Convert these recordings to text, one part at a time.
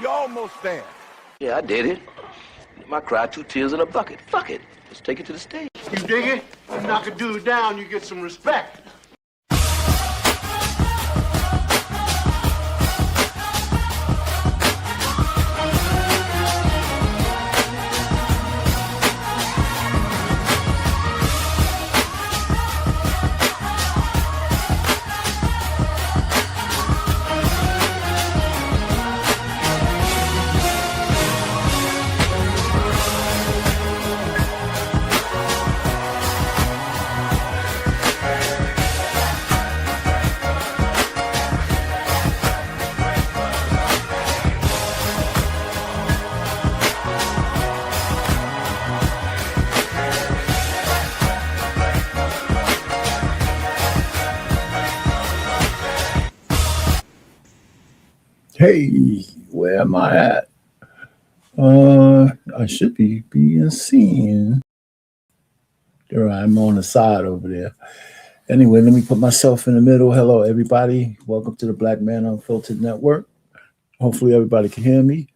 You're almost there. Yeah, I did it. I cried 2 tears in a bucket. Fuck it. Let's take it to the stage. You dig it? You knock a dude down, you get some respect. Hey, where am I at? I should be being seen. There I'm on the side over there. Anyway, let me put myself in the middle. Hello, everybody. Welcome to the Black Man Unfiltered Network. Hopefully, everybody can hear me.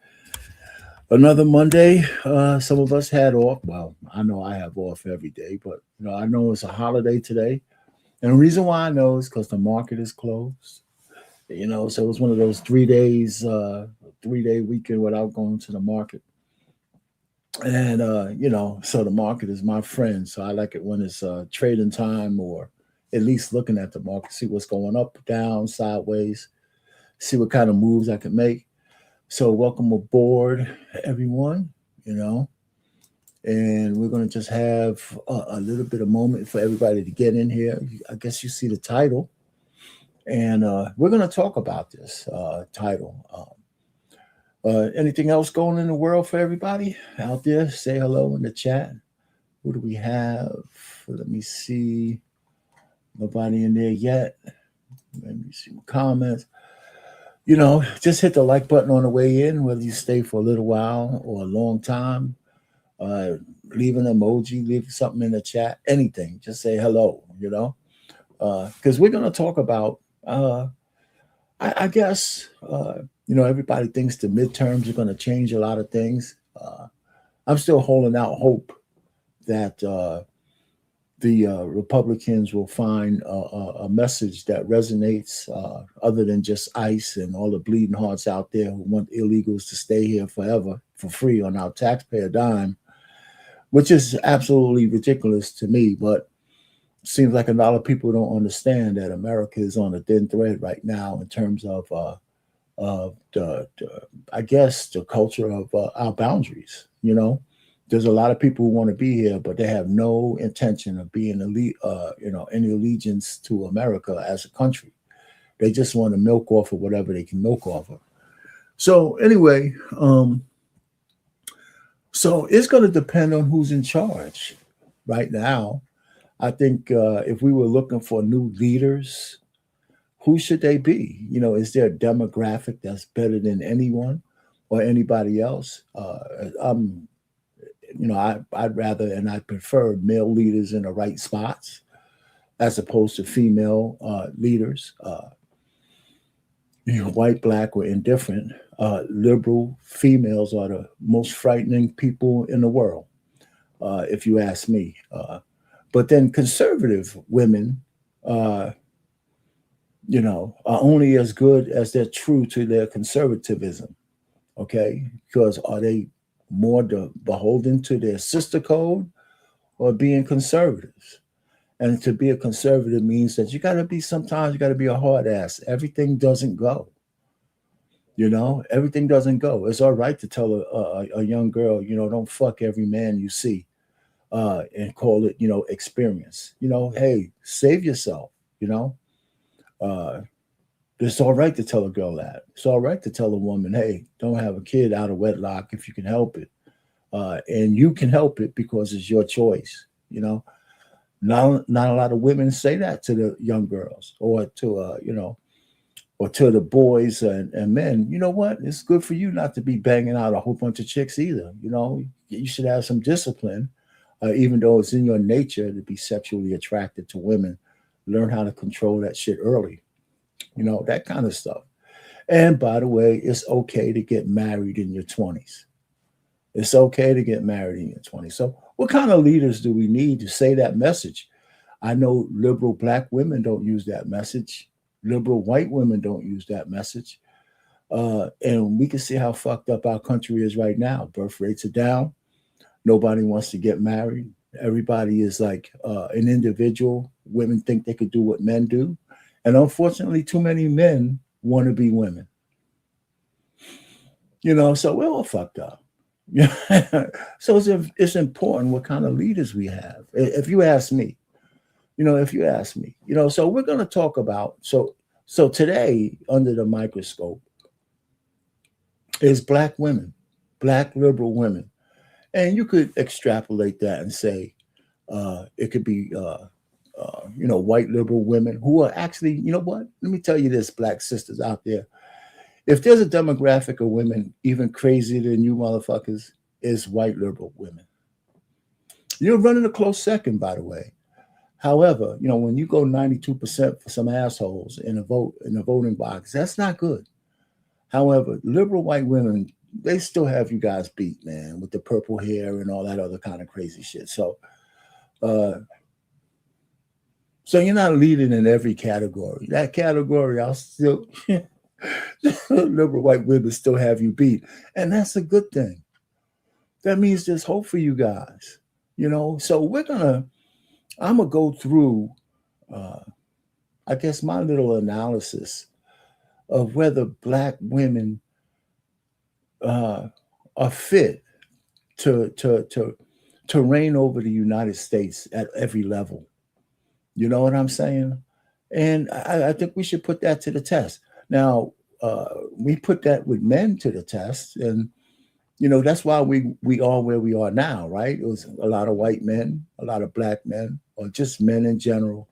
Another Monday. Some of us had off. Well, I know I have off every day, but I know it's a holiday today. And the reason why I know is because the market is closed. So it was one of those 3 days, 3-day weekend without going to the market. And, so the market is my friend. So I like it when it's trading time or at least looking at the market, see what's going up, down, sideways, see what kind of moves I can make. So welcome aboard, everyone, and we're going to just have a little bit of moment for everybody to get in here. I guess you see the title. And we're going to talk about this title. Anything else going in the world for everybody out there? Say hello in the chat. Who do we have? Let me see. Nobody in there yet. Let me see comments. Just hit the like button on the way in, whether you stay for a little while or a long time. Leave an emoji, leave something in the chat, anything. Just say hello, because we're going to talk about I guess, everybody thinks the midterms are going to change a lot of things. I'm still holding out hope that the Republicans will find a message that resonates other than just ICE and all the bleeding hearts out there who want illegals to stay here forever for free on our taxpayer dime, which is absolutely ridiculous to me. But seems like a lot of people don't understand that America is on a thin thread right now in terms of I guess, the culture of our boundaries. There's a lot of people who want to be here, but they have no intention of being any allegiance to America as a country. They just want to milk off of whatever they can milk off of. So anyway, so it's going to depend on who's in charge right now. I think if we were looking for new leaders, who should they be? Is there a demographic that's better than anyone or anybody else? I'd rather and I prefer male leaders in the right spots as opposed to female leaders. White, black, or indifferent. Liberal females are the most frightening people in the world, if you ask me. But then conservative women, are only as good as they're true to their conservatism. Okay, because are they more beholden to their sister code or being conservatives? And to be a conservative means that sometimes you got to be a hard ass. Everything doesn't go. Everything doesn't go. It's all right to tell a young girl, don't fuck every man you see. And call it, experience. Hey, save yourself. It's all right to tell a girl that. It's all right to tell a woman, hey, don't have a kid out of wedlock if you can help it. And you can help it because it's your choice. Not a lot of women say that to the young girls or to or to the boys and men. You know what? It's good for you not to be banging out a whole bunch of chicks either. You should have some discipline. Even though it's in your nature to be sexually attracted to women, learn how to control that shit early, that kind of stuff. And by the way, it's okay to get married in your 20s. It's okay to get married in your 20s. So what kind of leaders do we need to say that message? I know liberal black women don't use that message. Liberal white women don't use that message. And we can see how fucked up our country is right now. Birth rates are down. Nobody wants to get married. Everybody is like an individual. Women think they could do what men do. And unfortunately, too many men want to be women. So we're all fucked up. So it's important what kind of leaders we have. If you ask me, so we're going to talk about, so today under the microscope is black women, black liberal women. And you could extrapolate that and say it could be, white liberal women who are actually, you know what? Let me tell you this, black sisters out there. If there's a demographic of women even crazier than you motherfuckers, is white liberal women. You're running a close second, by the way. However, when you go 92% for some assholes in a voting box, that's not good. However, liberal white women, they still have you guys beat, man, with the purple hair and all that other kind of crazy shit. So you're not leading in every category. That category, I'll still liberal white women still have you beat, and that's a good thing. That means there's hope for you guys. So I'm gonna go through, I guess, my little analysis of whether black women are fit to reign over the United States at every level. You know what I'm saying? And I think we should put that to the test. Now, we put that with men to the test, and that's why we are where we are now, right? It was a lot of white men, a lot of black men, or just men in general,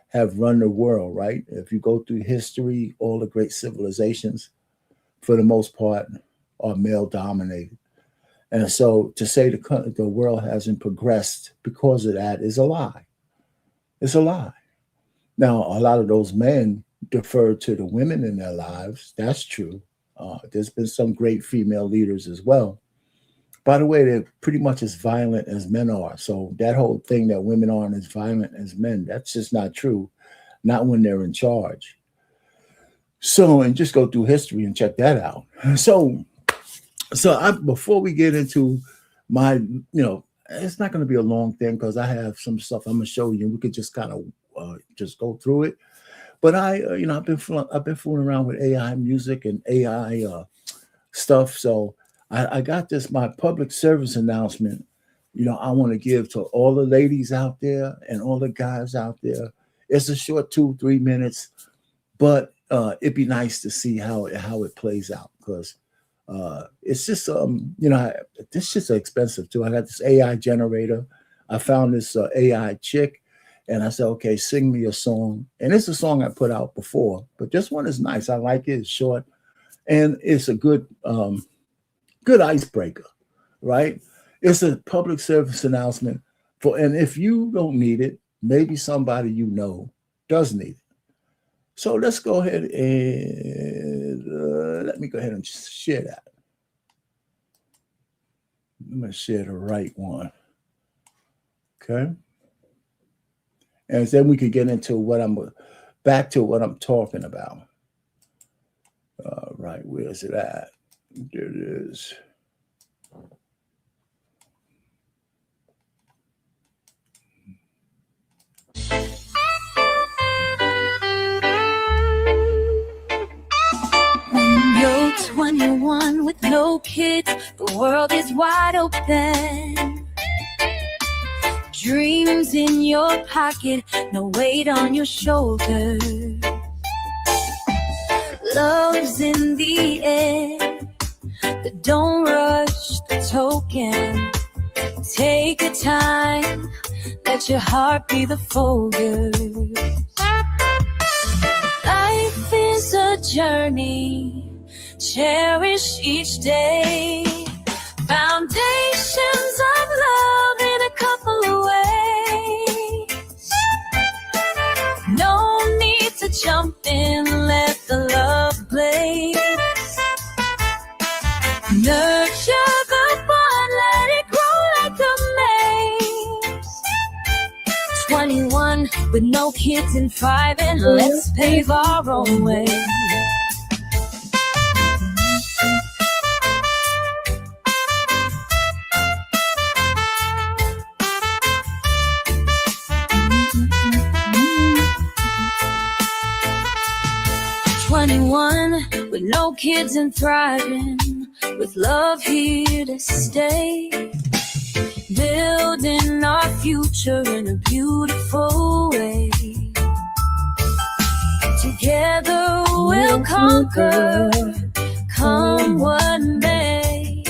have run the world, right? If you go through history, all the great civilizations, for the most part, are male dominated. And so to say the world hasn't progressed because of that is a lie. It's a lie. Now, a lot of those men defer to the women in their lives. That's true. There's been some great female leaders as well. By the way, they're pretty much as violent as men are. So that whole thing that women aren't as violent as men, that's just not true. Not when they're in charge. So, and just go through history and check that out. So before we get into my, it's not going to be a long thing because I have some stuff I'm going to show you. We could just kind of just go through it. But I've been fooling around with AI music and AI stuff. So I got my public service announcement. I want to give to all the ladies out there and all the guys out there. It's a short 2-3 minutes, but it'd be nice to see how it plays out because it's just this is expensive too. I got this AI generator. I found this AI chick. And I said, okay, sing me a song. And it's a song I put out before, but this one is nice. I like it. It's short. And it's a good icebreaker, right? It's a public service announcement and if you don't need it, maybe somebody does need it. So let's go ahead and let me go ahead and share that. I'm going to share the right one. Okay. And then we could get into back to what I'm talking about. Right, where's it at? There it is. When you're 21 with no kids, the world is wide open. Dreams in your pocket, no weight on your shoulders. Love's in the air, but don't rush the token. Take your time, let your heart be the focus. Life is a journey, cherish each day. Foundations of love in a couple of ways. No need to jump in, let the love blaze. Nurture the bond, let it grow like a maze. 21 with no kids and thriving, let's pave our own way. With no kids and thriving, with love here to stay, building our future in a beautiful way. Together we'll conquer, come what may.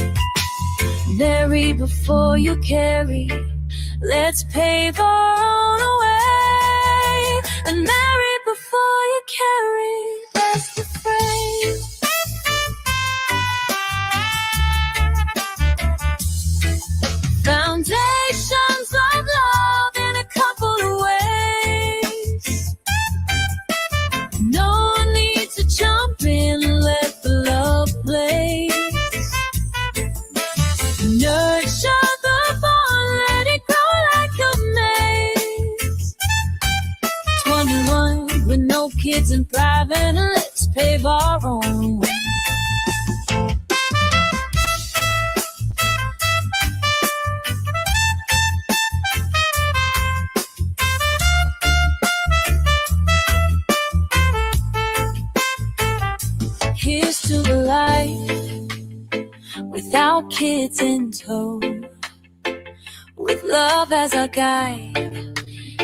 Marry before you carry, let's pave our own way. And marry before you carry, that's the phrase. Foundations of love in a couple of ways. No need to jump in, let the love play. Nurture the bond, let it grow like a maze. 21 with no kids and thriving, let's pave our own way. Here's to a life without kids in tow, with love as our guide,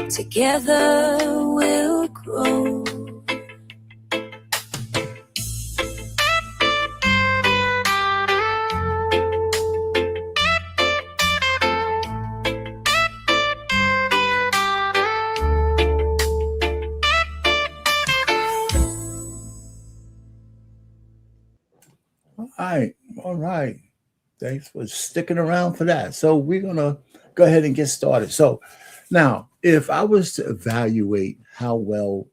together we'll grow. All right. Thanks for sticking around for that. So we're going to go ahead and get started. So now, if I was to evaluate how well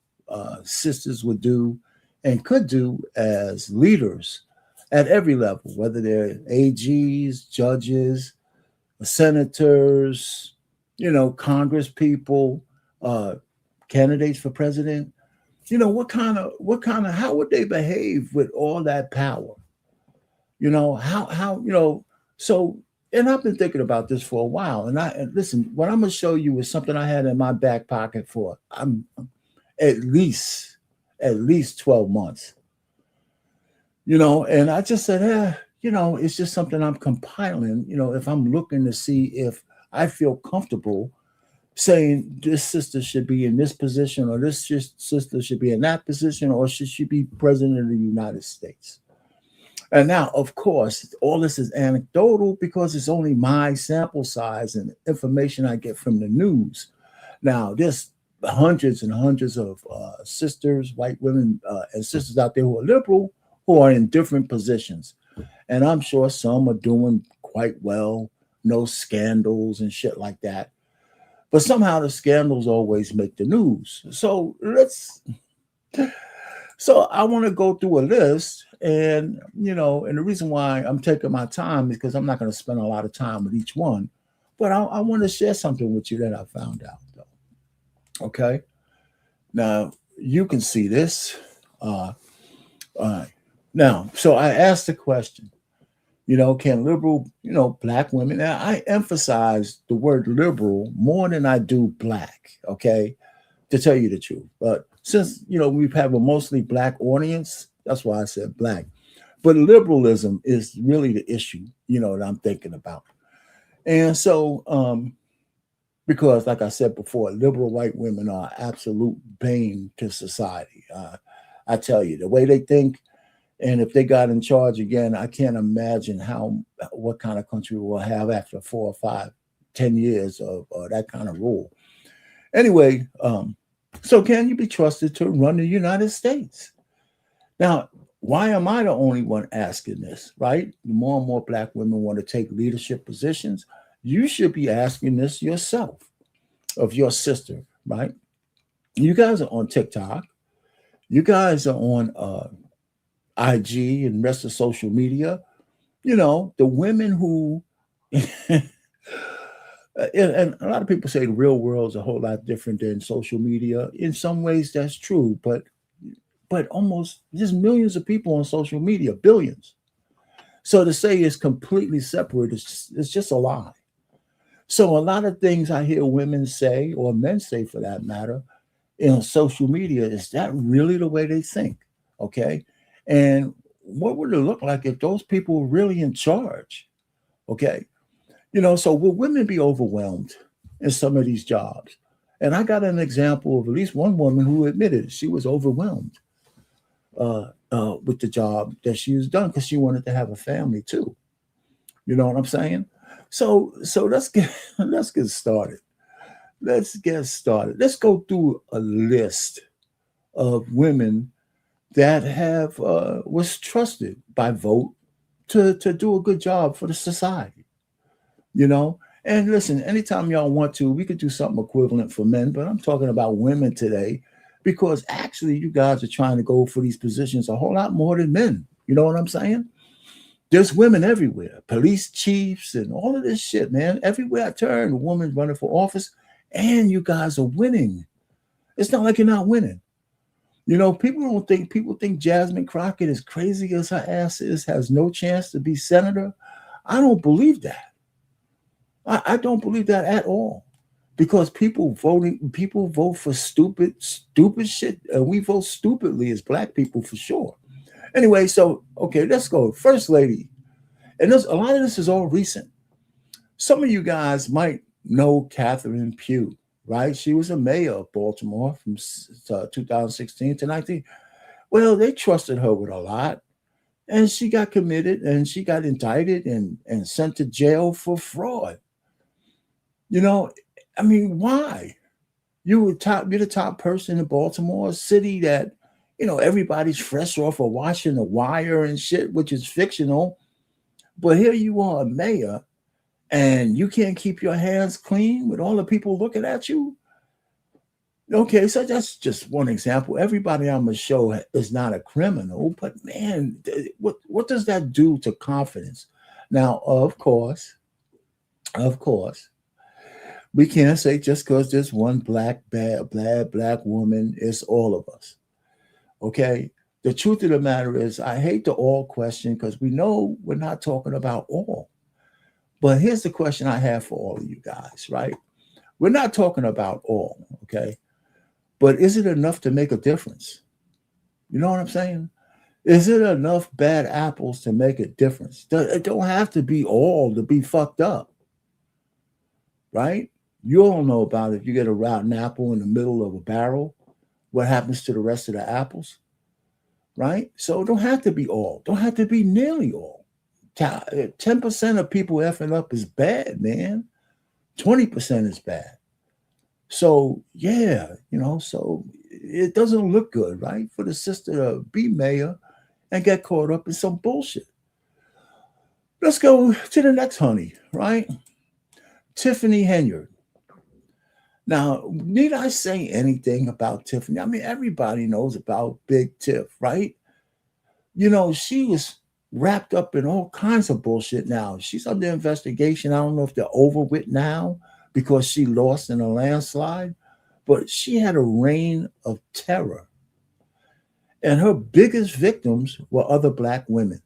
sisters would do and could do as leaders at every level, whether they're AGs, judges, senators, Congress people, candidates for president, how would they behave with all that power? So, and I've been thinking about this for a while. And listen, what I'm going to show you is something I had in my back pocket for at least 12 months, and I just said, it's just something I'm compiling, if I'm looking to see if I feel comfortable saying this sister should be in this position, or this sister should be in that position, or should she be president of the United States? And now, of course, all this is anecdotal because it's only my sample size and information I get from the news. Now, there's hundreds and hundreds of sisters, white women and sisters out there who are liberal, who are in different positions. And I'm sure some are doing quite well, no scandals and shit like that. But somehow the scandals always make the news. So I want to go through a list, and and the reason why I'm taking my time is because I'm not going to spend a lot of time with each one, but I want to share something with you that I found out, though. Okay, now you can see this. All right, now, so I asked the question, can liberal, black women? Now, I emphasize the word liberal more than I do black. Okay, to tell you the truth, but since, we have a mostly black audience, that's why I said black. But liberalism is really the issue, that I'm thinking about. And so, because like I said before, liberal white women are absolute bane to society. I tell you, the way they think, and if they got in charge again, I can't imagine what kind of country we'll have after 4 or 5, 10 years of that kind of rule. Anyway, so can you be trusted to run the United States? Now, why am I the only one asking this, right? More and more black women want to take leadership positions. You should be asking this yourself of your sister, right? You guys are on TikTok. You guys are on IG and rest of social media. The women who, and a lot of people say the real world is a whole lot different than social media. In some ways, that's true, but almost there's millions of people on social media, billions. So to say it's completely separate it's just a lie. So a lot of things I hear women say, or men say for that matter, social media, is that really the way they think? Okay. And what would it look like if those people were really in charge? Okay. So will women be overwhelmed in some of these jobs? And I got an example of at least one woman who admitted she was overwhelmed with the job that she was done because she wanted to have a family too. You know what I'm saying? So let's get let's get started. Let's get started. Let's go through a list of women that have was trusted by vote to do a good job for the society. You know, and listen, anytime y'all want to, we could do something equivalent for men, but I'm talking about women today because actually you guys are trying to go for these positions a whole lot more than men. You know what I'm saying? There's women everywhere, police chiefs and all of this shit, man. Everywhere I turn, a woman's running for office, and you guys are winning. It's not like you're not winning. People think Jasmine Crockett, as crazy as her ass is, has no chance to be senator. I don't believe that. I don't believe that at all. Because people vote for stupid shit. And we vote stupidly as black people for sure. Anyway, so okay, let's go. First lady. And a lot of this is all recent. Some of you guys might know Catherine Pugh, right? She was a mayor of Baltimore from 2016 to 19. Well, they trusted her with a lot. And she got committed and she got indicted and sent to jail for fraud. I mean, why? You're the top person in Baltimore, a city that, everybody's fresh off of watching The Wire and shit, which is fictional. But here you are, a mayor, and you can't keep your hands clean with all the people looking at you. Okay, so that's just one example. Everybody on the show is not a criminal, but man, what does that do to confidence? Now, of course, we can't say just because there's one black woman, it's all of us. Okay. The truth of the matter is, I hate the all question because we know we're not talking about all. But here's the question I have for all of you guys, right? We're not talking about all, okay? But is it enough to make a difference? You know what I'm saying? Is it enough bad apples to make a difference? It don't have to be all to be fucked up, right? You all know about if you get a rotten apple in the middle of a barrel, what happens to the rest of the apples? Right? So it don't have to be all. Don't have to be nearly all. 10% of people effing up is bad, man. 20% is bad. So, yeah, so it doesn't look good, right? For the sister to be mayor and get caught up in some bullshit. Let's go to the next honey, right? Tiffany Henyard. Now, need I say anything about Tiffany? I mean, everybody knows about Big Tiff, right? She was wrapped up in all kinds of bullshit now. She's under investigation. I don't know if they're over with now because she lost in a landslide, but she had a reign of terror. And her biggest victims were other black women.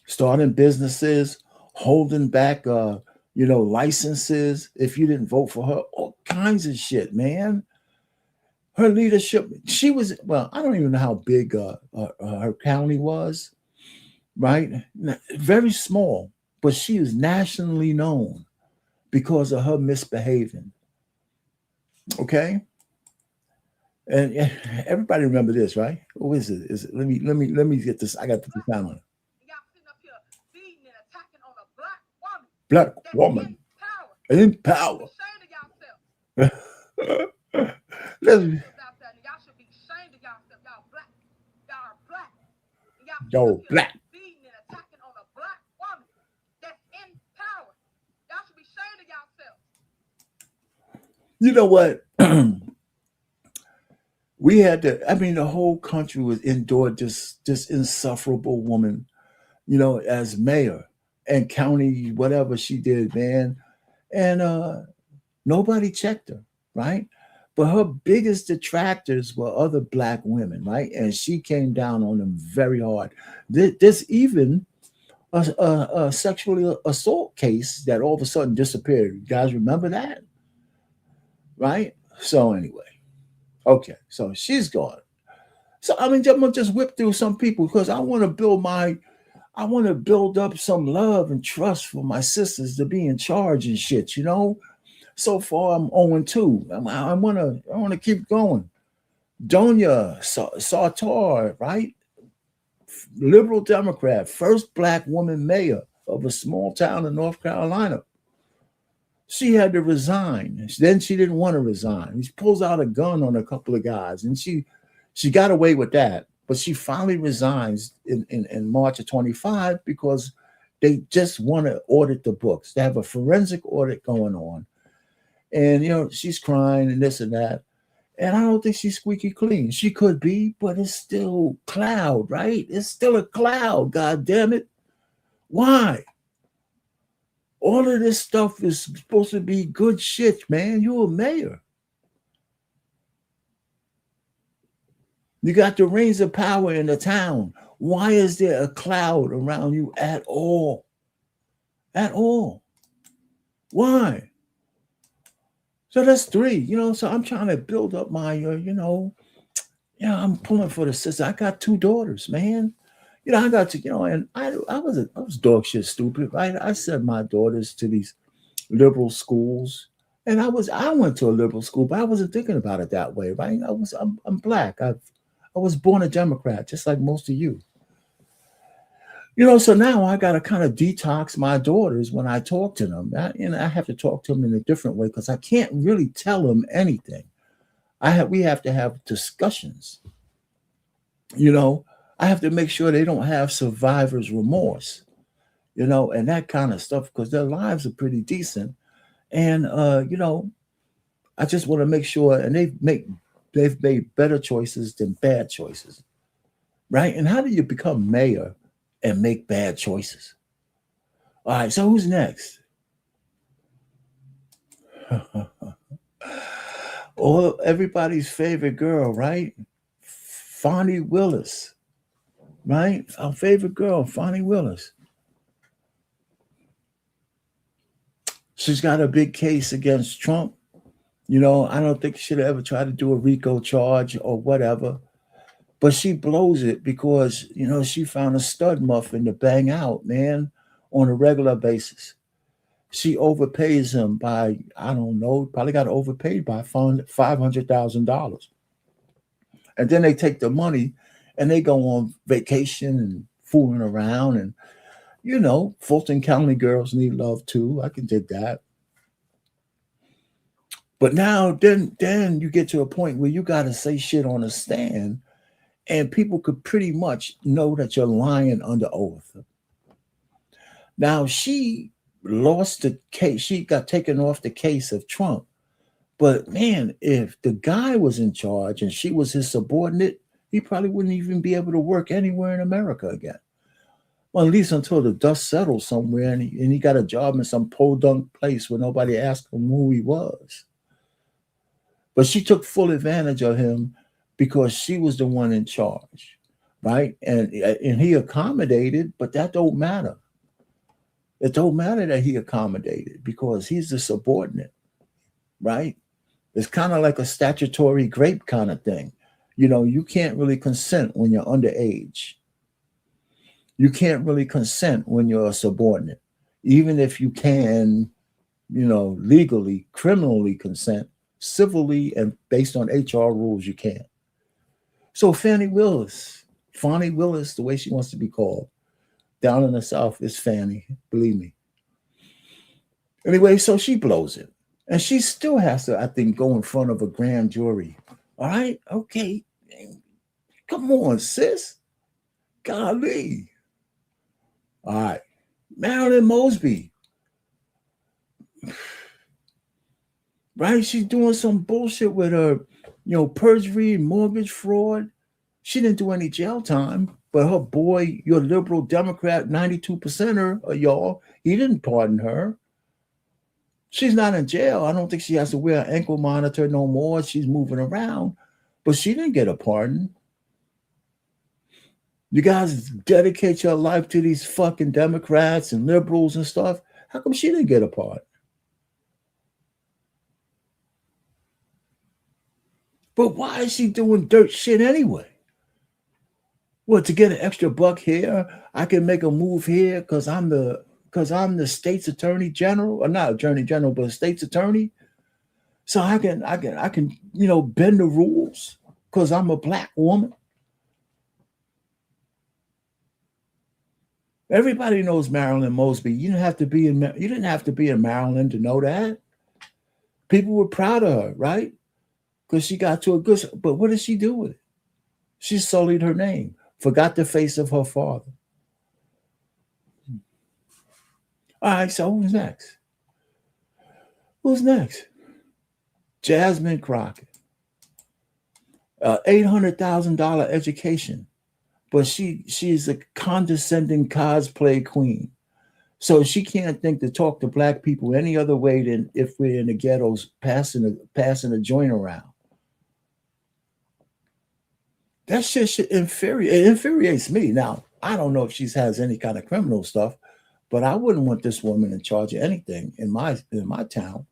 Starting businesses, holding back licenses if you didn't vote for her, all kinds of shit, man. Her leadership, she was, well, I don't even know how big her county was, right? Very small, but she was nationally known because of her misbehaving. Okay? And everybody remember this, right? Who is it? Let me get this. I got to put this down on it. Black woman in power. Yo, black. You know what? We had to, the whole country was endured this insufferable woman as mayor and county, whatever she did, man. And nobody checked her, right? But her biggest detractors were other black women, right? And she came down on them very hard. There's even a sexual assault case that all of a sudden disappeared. You guys remember that? Right? So anyway, okay, so she's gone. So I mean, I'm gonna just whip through some people because I want to build up some love and trust for my sisters to be in charge and shit. So far I'm 0-2. I want to keep going. Donia Sartor, right? Liberal Democrat, first black woman mayor of a small town in North Carolina. She had to resign. Then she didn't want to resign. She pulls out a gun on a couple of guys, and she got away with that. But she finally resigns in March of 25 because they just want to audit the books. They have a forensic audit going on. And, she's crying and this and that. And I don't think she's squeaky clean. She could be, but it's still cloud, right? It's still a cloud, God damn it. Why? All of this stuff is supposed to be good shit, man. You're a mayor. You got the reins of power in the town. Why is there a cloud around you at all? At all. Why? So that's 3, so I'm trying to build up my, I'm pulling for the sister. I got 2 daughters, man. I got to, and I was dog shit stupid, right? I sent my daughters to these liberal schools, and I went to a liberal school, but I wasn't thinking about it that way, right? I'm black. I was born a Democrat, just like most of you. So now I got to kind of detox my daughters when I talk to them. I have to talk to them in a different way because I can't really tell them anything. We have to have discussions. I have to make sure they don't have survivor's remorse, and that kind of stuff because their lives are pretty decent. And, I just want to make sure, and they've made better choices than bad choices, right? And how do you become mayor and make bad choices? All right, so who's next? Everybody's favorite girl, right? Fonnie Willis, right? Our favorite girl, Fonnie Willis. She's got a big case against Trump. I don't think she should ever try to do a RICO charge or whatever. But she blows it because, she found a stud muffin to bang out, man, on a regular basis. She overpays him by, I don't know, probably got overpaid by $500,000. And then they take the money and they go on vacation and fooling around. And, Fulton County girls need love too. I can dig that. But now, then you get to a point where you got to say shit on a stand and people could pretty much know that you're lying under oath. Now, she lost the case. She got taken off the case of Trump. But, man, if the guy was in charge and she was his subordinate, he probably wouldn't even be able to work anywhere in America again. Well, at least until the dust settles somewhere and he got a job in some podunk place where nobody asked him who he was. But she took full advantage of him because she was the one in charge, right? And he accommodated, but that don't matter. It don't matter that he accommodated because he's the subordinate, right? It's kind of like a statutory grape kind of thing. You can't really consent when you're underage. You can't really consent when you're a subordinate. Even if you can, legally, criminally consent, civilly, and based on HR rules, you can't. So Fonnie Willis, the way she wants to be called, down in the South is Fannie, believe me. Anyway, so she blows it. And she still has to, I think, go in front of a grand jury. All right? Okay. Come on, sis. Golly. All right. Marilyn Mosby. Right? She's doing some bullshit with her, perjury, mortgage fraud. She didn't do any jail time, but her boy, your liberal Democrat, 92%er of y'all, he didn't pardon her. She's not in jail. I don't think she has to wear an ankle monitor no more. She's moving around, but she didn't get a pardon. You guys dedicate your life to these fucking Democrats and liberals and stuff. How come she didn't get a pardon? But why is she doing dirt shit anyway? Well, to get an extra buck here, I can make a move here because I'm the state's attorney general, or not attorney general, but state's attorney. So I can bend the rules because I'm a black woman. Everybody knows Marilyn Mosby. You didn't have to be in Maryland to know that. People were proud of her, right? Because she got to a good. But what did she do with it? She sullied her name, forgot the face of her father. All right, so who's next? Who's next? Jasmine Crockett. $800,000 education. But she's a condescending cosplay queen. So she can't think to talk to black people any other way than if we're in the ghettos passing a joint around. That shit should it infuriates me. Now, I don't know if she has any kind of criminal stuff, but I wouldn't want this woman in charge of anything in my town.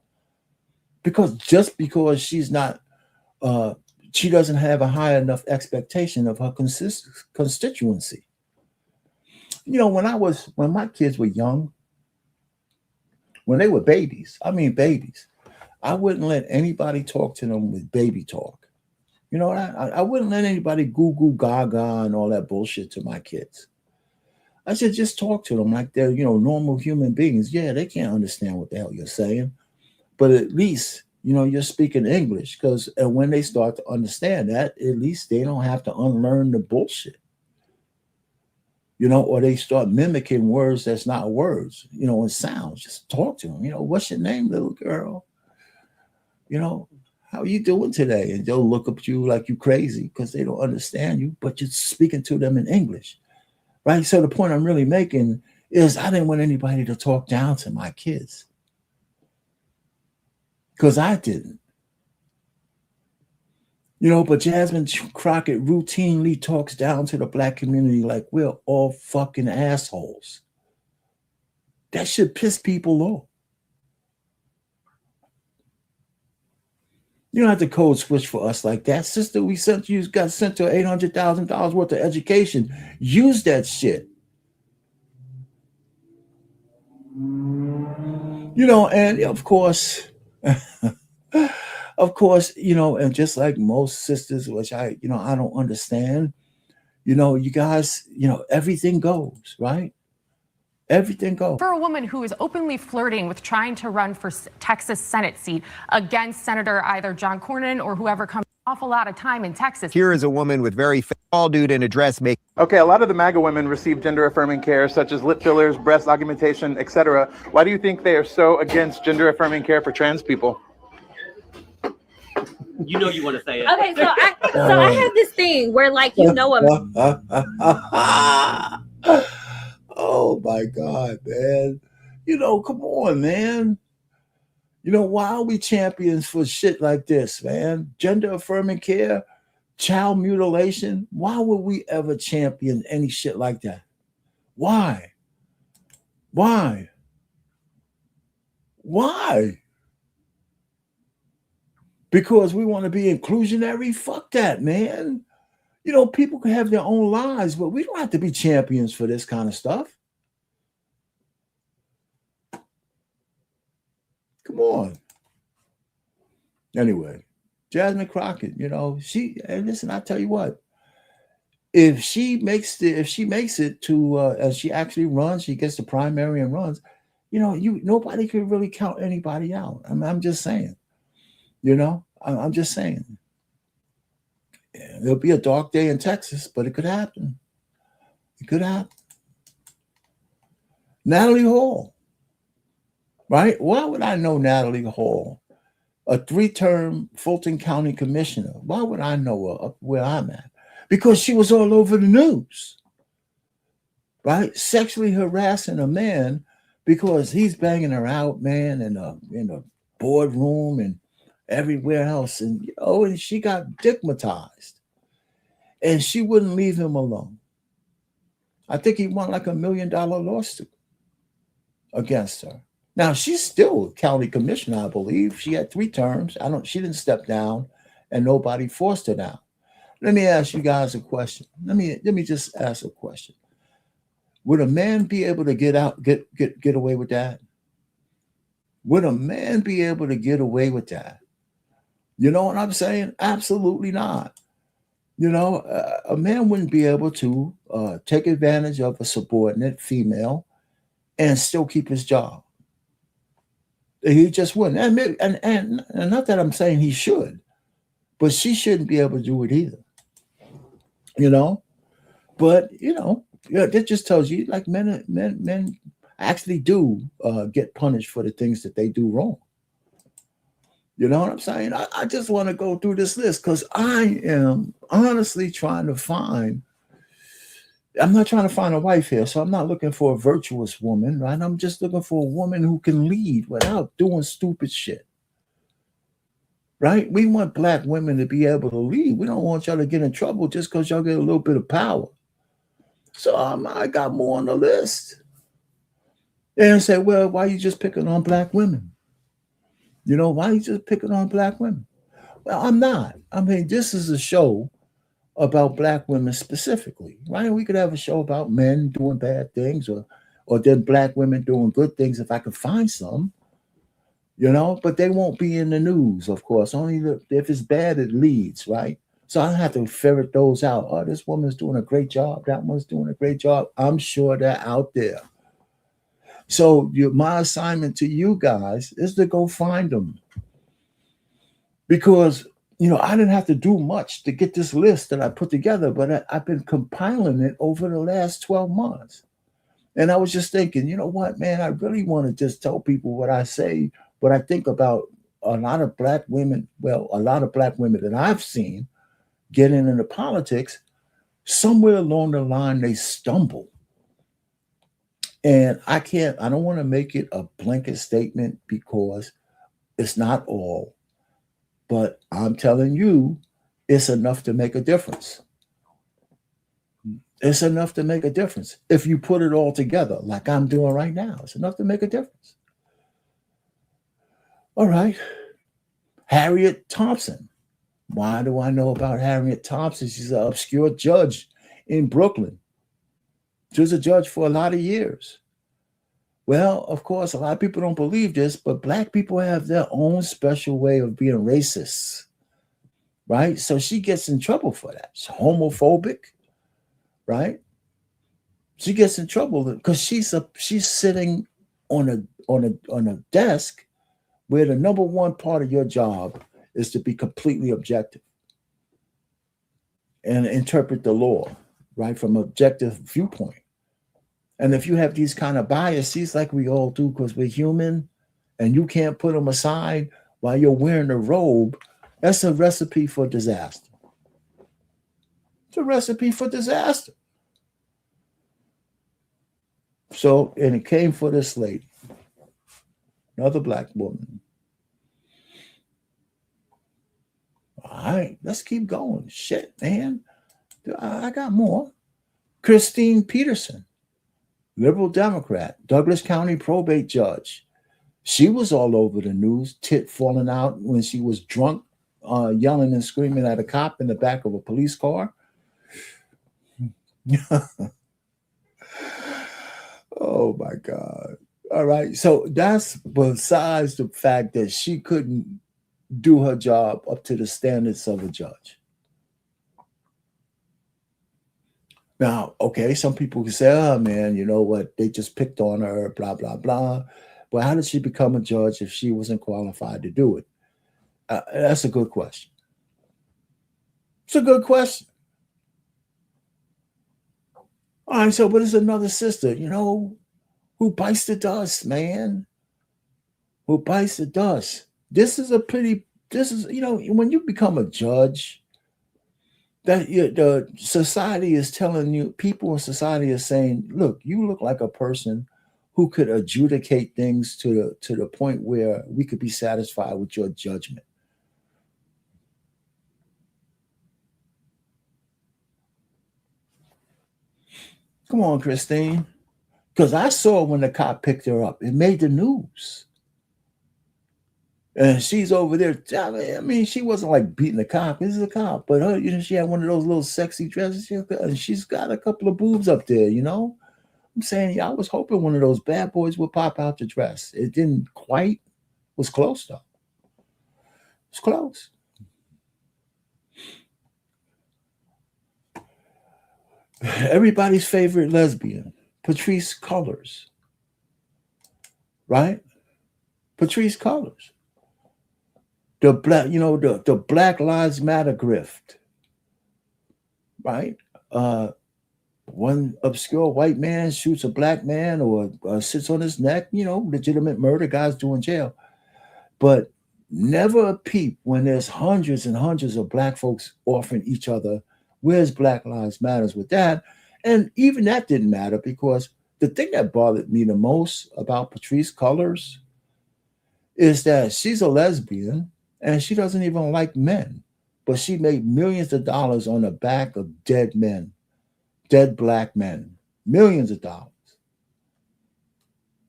Because she's not she doesn't have a high enough expectation of her constituency. You know, when my kids were young, when they were babies, I wouldn't let anybody talk to them with baby talk. You know, I wouldn't let anybody goo goo gaga and all that bullshit to my kids. I should just talk to them like they're, normal human beings. Yeah, they can't understand what the hell you're saying, but at least, you're speaking English, and when they start to understand that, at least they don't have to unlearn the bullshit. Or they start mimicking words that's not words, and sounds. Just talk to them. What's your name, little girl? How are you doing today? And they'll look up at you like you crazy because they don't understand you, but you're speaking to them in English, right? So the point I'm really making is I didn't want anybody to talk down to my kids. Because I didn't. But Jasmine Crockett routinely talks down to the black community like we're all fucking assholes. That should piss people off. You don't have to code switch for us like that. Sister, got sent to $800,000 worth of education. Use that shit. And of course, and just like most sisters, which I don't understand, you guys, everything goes, right? Everything goes. For a woman who is openly flirting with trying to run for Texas Senate seat against Senator either John Cornyn or whoever comes an awful lot of time in Texas. Here is a woman with very tall dude in a dress making. Okay, a lot of the MAGA women receive gender-affirming care, such as lip fillers, breast augmentation, etc. Why do you think they are so against gender-affirming care for trans people? You know you want to say it. Okay, so I have this thing where, like, oh my God, man. Come on, man. Why are we champions for shit like this, man? Gender affirming care, child mutilation. Why would we ever champion any shit like that? Why? Because we want to be inclusionary? Fuck that, man. People can have their own lives, but we don't have to be champions for this kind of stuff. Come on. Anyway, Jasmine Crockett, listen, I tell you what, if she makes it to, as she actually runs, she gets the primary and runs, nobody can really count anybody out. I'm just saying, I'm just saying. Yeah, there'll be a dark day in Texas, but it could happen. It could happen. Natalie Hall, right? Why would I know Natalie Hall, a 3-term Fulton County commissioner? Why would I know her up where I'm at? because she was all over the news, right? Sexually harassing a man because he's banging her out, man, in a boardroom and everywhere else. And, and she got stigmatized. And she wouldn't leave him alone. I think he won like $1 million lawsuit against her. Now, she's still county commissioner, I believe. She had 3 terms. She didn't step down, and nobody forced her down. Let me ask you guys a question. Let me just ask a question. Would a man be able to get away with that? Would a man be able to get away with that? You know what I'm saying? Absolutely not. A man wouldn't be able to take advantage of a subordinate female and still keep his job. He just wouldn't. And not that I'm saying he should, but she shouldn't be able to do it either. But that just tells you, like, men actually do get punished for the things that they do wrong. You know what I'm saying? I just want to go through this list because I am honestly trying to find. I'm not trying to find a wife here, so I'm not looking for a virtuous woman, right? I'm just looking for a woman who can lead without doing stupid shit, right? We want Black women to be able to lead. We don't want y'all to get in trouble just because y'all get a little bit of power. So I got more on the list. And say, well, why are you just picking on Black women? Why are you just picking on Black women? Well, I'm not. I mean, this is a show about Black women specifically, right? We could have a show about men doing bad things or then Black women doing good things if I could find some, but they won't be in the news, of course. Only if it's bad, it leads, right? So I have to ferret those out. Oh, this woman's doing a great job. That one's doing a great job. I'm sure they're out there. So my assignment to you guys is to go find them. Because I didn't have to do much to get this list that I put together, but I've been compiling it over the last 12 months. And I was just thinking, you know what, man, I really want to just tell people what I say, what I think about a lot of Black women that I've seen getting into politics. Somewhere along the line, they stumble. And I don't want to make it a blanket statement because it's not all. But I'm telling you, it's enough to make a difference. It's enough to make a difference. If you put it all together, like I'm doing right now, it's enough to make a difference. All right. Harriet Thompson. Why do I know about Harriet Thompson? She's an obscure judge in Brooklyn. She was a judge for a lot of years. Well, of course, a lot of people don't believe this, but Black people have their own special way of being racist, right? So she gets in trouble for that. She's homophobic, right? She gets in trouble because she's sitting on a desk where the number one part of your job is to be completely objective and interpret the law, right, from an objective viewpoint. And if you have these kind of biases, like we all do, because we're human, and you can't put them aside while you're wearing a robe, that's a recipe for disaster. It's a recipe for disaster. So, and it came for this lady, another Black woman. All right, let's keep going. Shit, man. I got more. Christine Peterson. Liberal Democrat, Douglas County probate judge. She was all over the news, tit falling out when she was drunk, yelling and screaming at a cop in the back of a police car. Oh, my God. All right. So that's besides the fact that she couldn't do her job up to the standards of a judge. Now, okay, some people can say, oh, man, you know what? They just picked on her, blah, blah, blah. But how did she become a judge if she wasn't qualified to do it? That's a good question. It's a good question. All right, so but there's another sister, who bites the dust, man. Who bites the dust. This is, when you become a judge, that the society is telling you, people in society are saying, look, you look like a person who could adjudicate things to the point where we could be satisfied with your judgment. Come on, Christine. Because I saw when the cop picked her up, it made the news. And she's over there. I mean, she wasn't like beating the cop. This is a cop. But her, she had one of those little sexy dresses. And she's got a couple of boobs up there, I'm saying, I was hoping one of those bad boys would pop out the dress. It didn't quite. Was close, though. It's close. Everybody's favorite lesbian, Patrice Cullors. Right? Patrice Cullors. The black, the Black Lives Matter grift. Right? One obscure white man shoots a black man or sits on his neck, legitimate murder, guys doing jail. But never a peep when there's hundreds and hundreds of black folks offering each other, where's Black Lives Matters with that? And even that didn't matter, because the thing that bothered me the most about Patrice Cullors is that she's a lesbian and she doesn't even like men, but she made millions of dollars on the back of dead men. Dead black men, millions of dollars.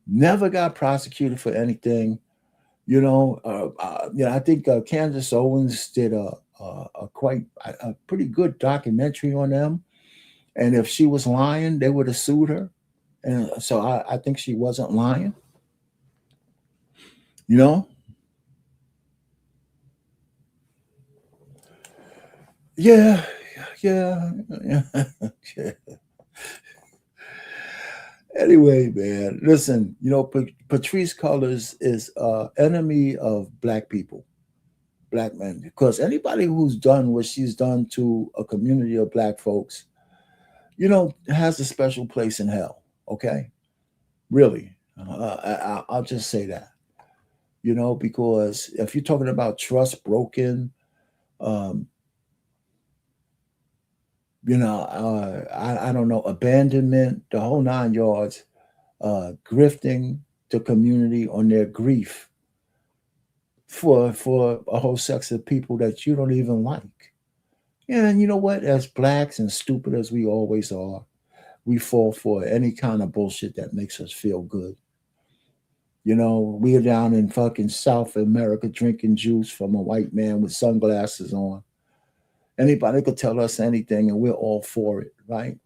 Never got prosecuted for anything. I think Candace Owens did a pretty good documentary on them. And if she was lying, they would have sued her. And so I think she wasn't lying. Yeah. Yeah. Anyway, man, listen, Patrice Cullors is enemy of black people, black men, because anybody who's done what she's done to a community of black folks, has a special place in hell. Okay. Really. I'll just say that, because if you're talking about trust broken, I don't know, abandonment, the whole 9 yards, grifting the community on their grief for a whole sex of people that you don't even like. And you know what? As blacks and stupid as we always are, we fall for any kind of bullshit that makes us feel good. We are down in fucking South America drinking juice from a white man with sunglasses on. Anybody could tell us anything and we're all for it, right?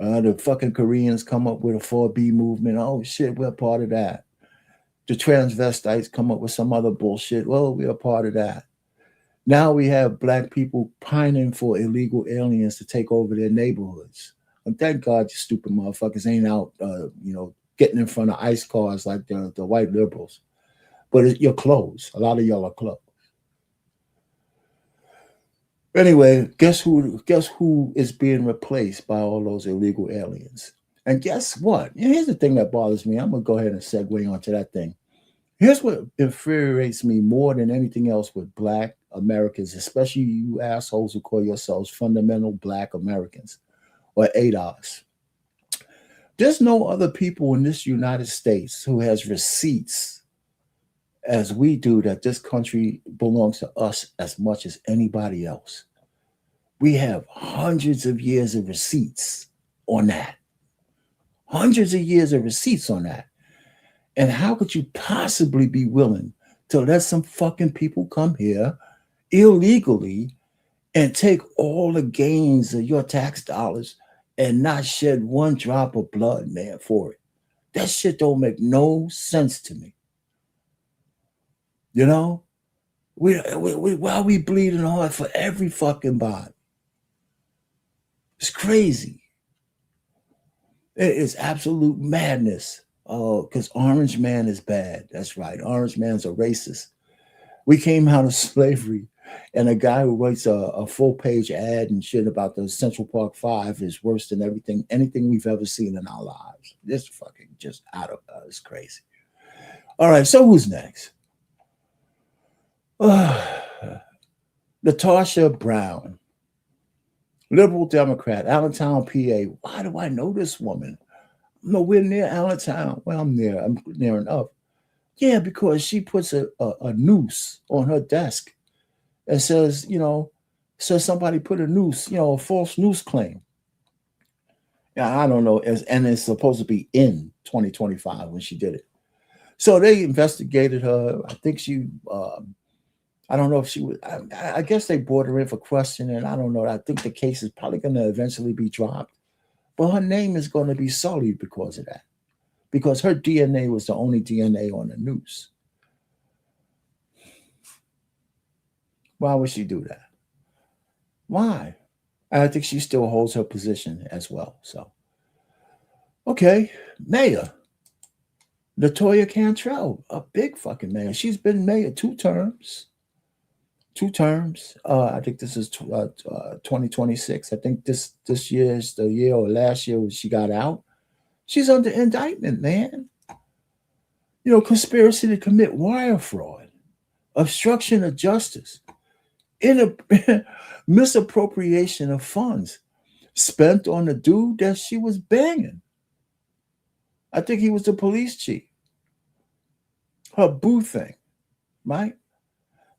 The fucking Koreans come up with a 4B movement. Oh, shit, we're part of that. The transvestites come up with some other bullshit. Well, we're a part of that. Now we have black people pining for illegal aliens to take over their neighborhoods. And thank God you stupid motherfuckers ain't out, getting in front of ICE cars like the white liberals. But you're close. A lot of y'all are close. Anyway, guess who is being replaced by all those illegal aliens? And guess what? Here's the thing that bothers me. I'm going to go ahead and segue onto that thing. Here's what infuriates me more than anything else with black Americans, especially you assholes who call yourselves fundamental black Americans or ADOS. There's no other people in this United States who has receipts as we do that this country belongs to us as much as anybody else. We have hundreds of years of receipts on that. Hundreds of years of receipts on that. And how could you possibly be willing to let some fucking people come here illegally and take all the gains of your tax dollars and not shed one drop of blood, man, for it? That shit don't make no sense to me. Why are we bleeding hard for every fucking body? It's crazy. It is absolute madness. Oh, because Orange Man is bad. That's right. Orange Man's a racist. We came out of slavery, and a guy who writes a full-page ad and shit about the Central Park 5 is worse than anything we've ever seen in our lives. This fucking just out of it's crazy. All right, so who's next? Natasha Brown. liberal Democrat, Allentown, PA. Why do I know this woman? I'm nowhere near Allentown. Well, I'm near enough. Yeah, because she puts a noose on her desk and says, says somebody put a noose, a false noose claim. Yeah, I don't know. And it's supposed to be in 2025 when she did it. So they investigated her. I think she, I don't know if she was, I guess they brought her in for questioning. I don't know. I think the case is probably going to eventually be dropped. But her name is going to be sullied because of that. Because her DNA was the only DNA on the noose. Why would she do that? Why? I think she still holds her position as well. So, okay, mayor. Latoya Cantrell, a big fucking mayor. She's been mayor 2 terms. 2 terms. I think this is 2026. I think this year is the year or last year when she got out. She's under indictment, man. Conspiracy to commit wire fraud, obstruction of justice, misappropriation of funds spent on a dude that she was banging. I think he was the police chief. Her boo thing, right?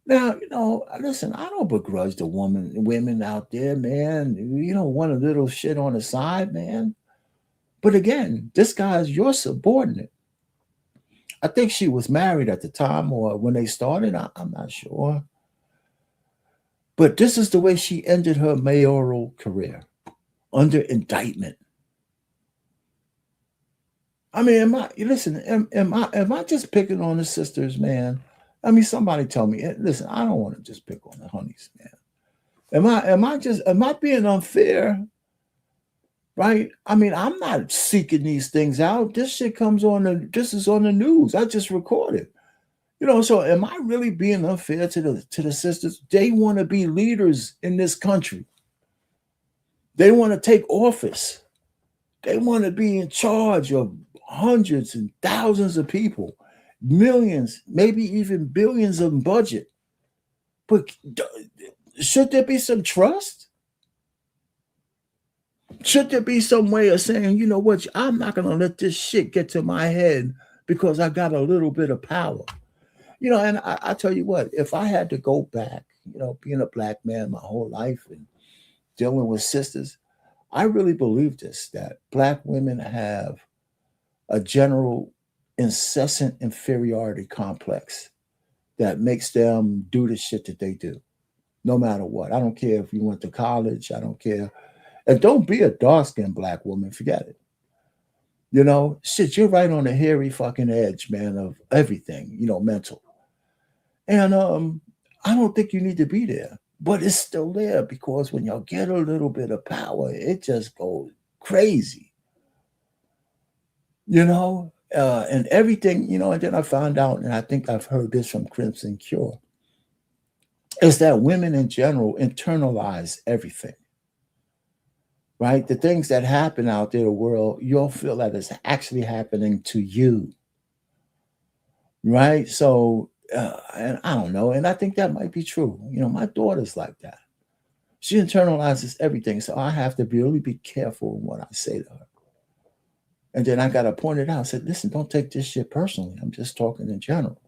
Now, listen, I don't begrudge the women out there, man. You don't want a little shit on the side, man. But again, this guy is your subordinate. I think she was married at the time or when they started. I'm not sure. But this is the way she ended her mayoral career, under indictment. I mean, am I just picking on the sisters, man? I mean, somebody tell me, listen, I don't want to just pick on the honeys, man. Am I being unfair? Right? I mean, I'm not seeking these things out. This shit this is on the news. I just recorded. So am I really being unfair to the sisters? They want to be leaders in this country. They want to take office. They want to be in charge of hundreds and thousands of people, millions, maybe even billions of budget. But should there be some trust? Should there be some way of saying, you know what, I'm not going to let this shit get to my head because I got a little bit of power? And I tell you what, if I had to go back, being a black man my whole life and dealing with sisters, I really believe this, that black women have a general incessant inferiority complex that makes them do the shit that they do, no matter what. I don't care if you went to college. I don't care. And don't be a dark-skinned black woman. Forget it. Shit, you're right on the hairy fucking edge, man, of everything, mental. And I don't think you need to be there. But it's still there because when y'all get a little bit of power, it just goes crazy. And everything, and then I found out, and I think I've heard this from Crimson Cure, is that women in general internalize everything. Right? The things that happen out there in the world, you'll feel that it's actually happening to you. Right? So, and I don't know. And I think that might be true. My daughter's like that. She internalizes everything. So I have to really be careful in what I say to her. And then I got to point it out. I said, listen, don't take this shit personally. I'm just talking in general.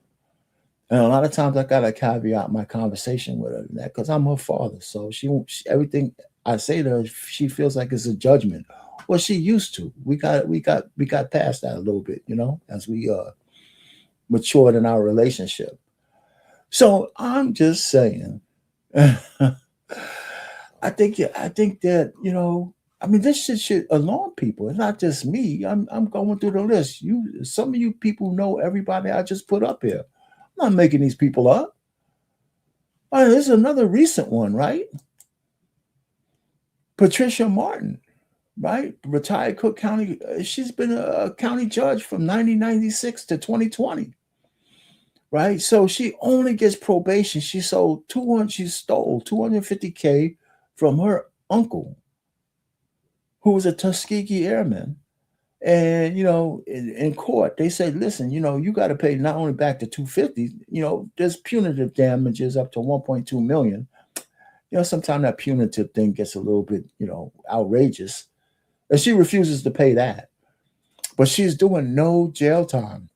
And a lot of times I got to caveat my conversation with her because I'm her father. So she everything I say to her, she feels like it's a judgment. Well, she used to. We got past that a little bit, as we matured in our relationship. So I'm just saying, I think that, this shit should alarm people. It's not just me. I'm going through the list. Some of you people know everybody I just put up here. I'm not making these people up. There's another recent one, right? Patricia Martin, right? Retired Cook County. She's been a county judge from 1996 to 2020, right? So she only gets probation. She stole $250K from her uncle, who was a Tuskegee Airman. And, in court, they said, listen, you got to pay not only back the $250, there's punitive damages up to $1.2 million. sometimes that punitive thing gets a little bit, outrageous. And she refuses to pay that. But she's doing no jail time.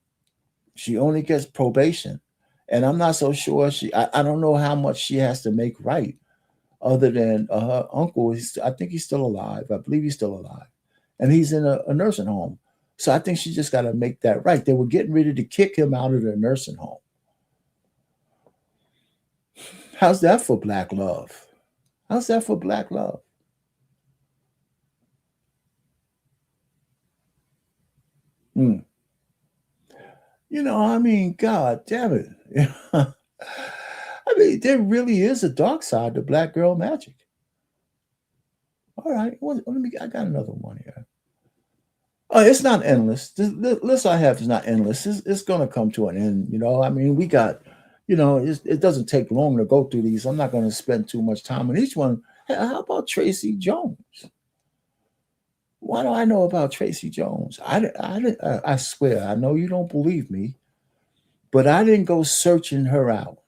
She only gets probation. And I'm not so sure I don't know how much she has to make right, other than her uncle. I think he's still alive. I believe he's still alive. And he's in a nursing home. So I think she just got to make that right. They were getting ready to kick him out of the nursing home. How's that for black love? How's that for black love? Hmm. I mean, God damn it. I mean, there really is a dark side to black girl magic. All right. I got another one here. Oh, it's not endless. The list I have is not endless. It's going to come to an end. I mean, we got, it doesn't take long to go through these. I'm not going to spend too much time on each one. Hey, how about Tracy Jones? What do I know about Tracy Jones? I swear, I know you don't believe me, but I didn't go searching her out.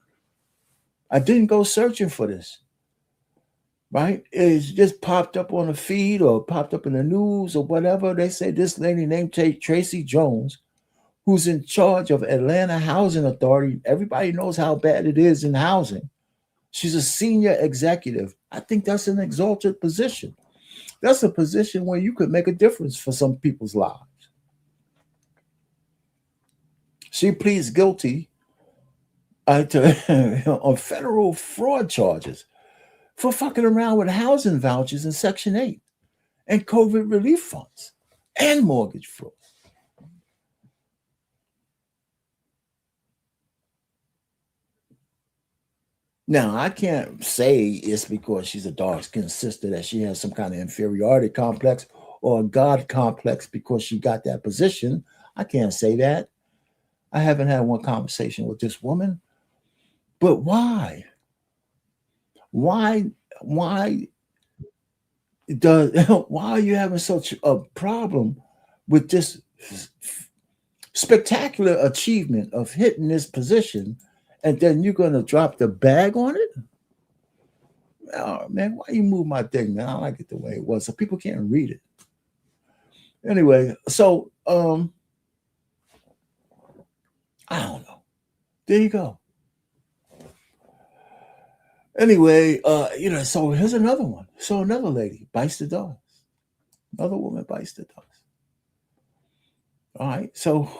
I didn't go searching for this. Right? It's just popped up on the feed or popped up in the news or whatever. They say this lady named Tracy Jones, who's in charge of Atlanta Housing Authority. Everybody knows how bad it is in housing. She's a senior executive. I think that's an exalted position. That's a position where you could make a difference for some people's lives. She pleads guilty on federal fraud charges for fucking around with housing vouchers in Section 8 and COVID relief funds and mortgage fraud. Now, I can't say it's because she's a dark-skinned sister that she has some kind of inferiority complex or a God complex because she got that position. I can't say that. I haven't had one conversation with this woman. But why? Why are you having such a problem with this spectacular achievement of hitting this position, and then you're going to drop the bag on it? Oh, man, why you move my thing, man? I like it the way it was, so people can't read it. Anyway, so I don't know. There you go. Anyway, so here's another one. So another lady bites the dust. Another woman bites the dust. All right, so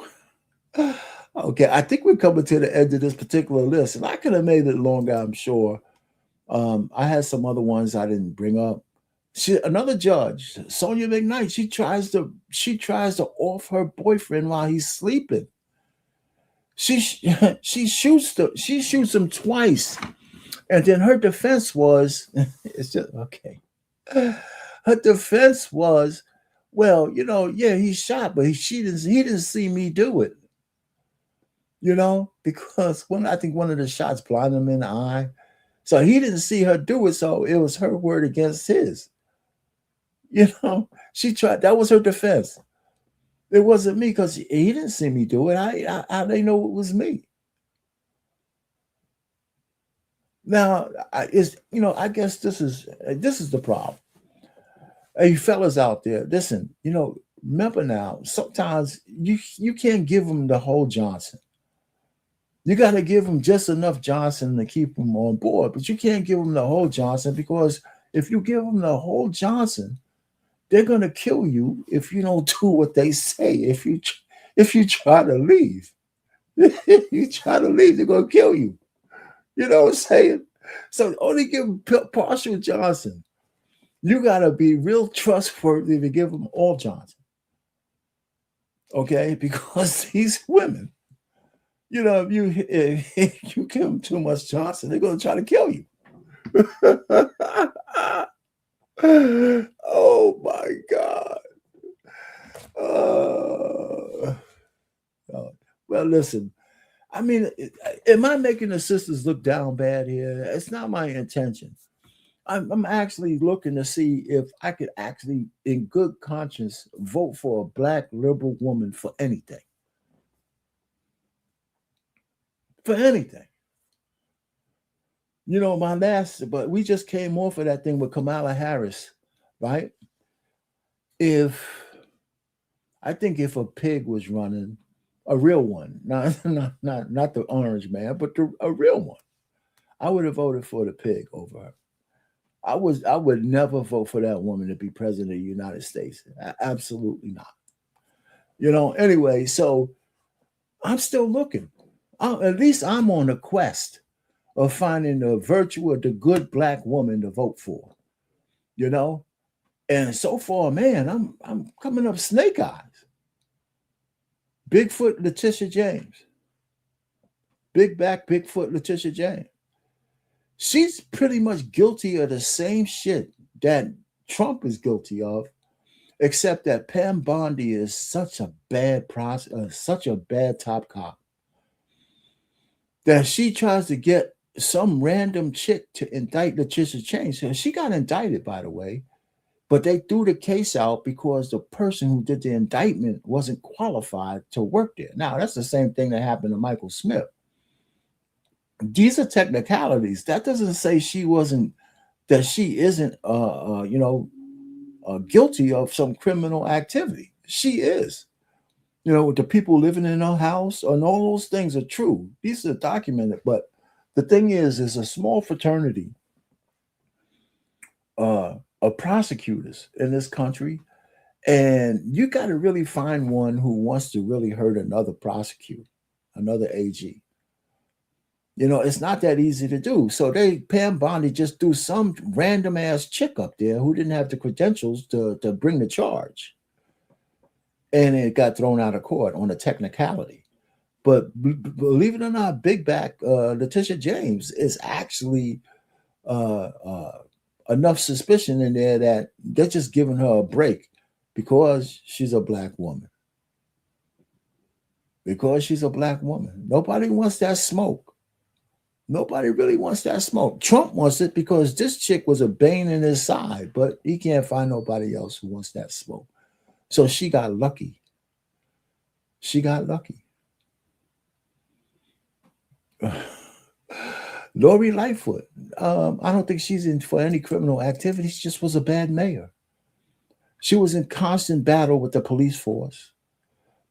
okay, I think we're coming to the end of this particular list, and I could have made it longer, I'm sure. I had some other ones I didn't bring up. Another judge, Sonia McKnight, she tries to off her boyfriend while he's sleeping. She shoots him twice, and then her defense was, it's just okay. Her defense was, well, yeah, he shot, but he didn't see me do it. Because I think one of the shots blinded him in the eye. So he didn't see her do it, so it was her word against his. She tried. That was her defense. It wasn't me because he didn't see me do it. How they know it was me? Now, I guess this is the problem. Hey, fellas out there, listen. Remember now. Sometimes you can't give them the whole Johnson. You got to give them just enough Johnson to keep them on board, but you can't give them the whole Johnson, because if you give them the whole Johnson, they're going to kill you if you don't do what they say. If you try to leave, they're going to kill you. You know what I'm saying? So only give them partial Johnson. You got to be real trustworthy to give them all Johnson. Okay? Because these women, if you give them too much Johnson, they're going to try to kill you. Oh my God. Well, listen, I mean, am I making the sisters look down bad here? It's not my intention. I'm actually looking to see if I could actually, in good conscience, vote for a black liberal woman for anything. For anything. You know, but we just came off of that thing with Kamala Harris, right? If I think if a pig was running, a real one, not the orange man, but a real one, I would have voted for the pig over her. I would never vote for that woman to be president of the United States. Absolutely not. You know, anyway, so I'm still looking. At least I'm on a quest of finding the virtue of the good black woman to vote for, you know? And so far, man, I'm coming up snake eyes. Bigfoot Letitia James. Big back, Bigfoot Letitia James. She's pretty much guilty of the same shit that Trump is guilty of, except that Pam Bondi is such a bad such a bad top cop that she tries to get some random chick to indict Letitia James. So she got indicted, by the way, but they threw the case out because the person who did the indictment wasn't qualified to work there. Now, that's the same thing that happened to Michael Smith. These are technicalities. That doesn't say she isn't guilty of some criminal activity. She is. You know, the people living in her house and all those things are true. These are documented. But the thing is a small fraternity of prosecutors in this country, and you got to really find one who wants to really hurt another prosecutor, another AG. You know, it's not that easy to do. So Pam Bondi just threw some random ass chick up there who didn't have the credentials to bring the charge. And it got thrown out of court on a technicality. But believe it or not, big back Letitia James is actually enough suspicion in there that they're just giving her a break because she's a black woman. Because she's a black woman. Nobody wants that smoke. Nobody really wants that smoke. Trump wants it because this chick was a bane in his side, but he can't find nobody else who wants that smoke. So she got lucky. She got lucky. Lori Lightfoot, I don't think she's in for any criminal activity. She just was a bad mayor. She was in constant battle with the police force.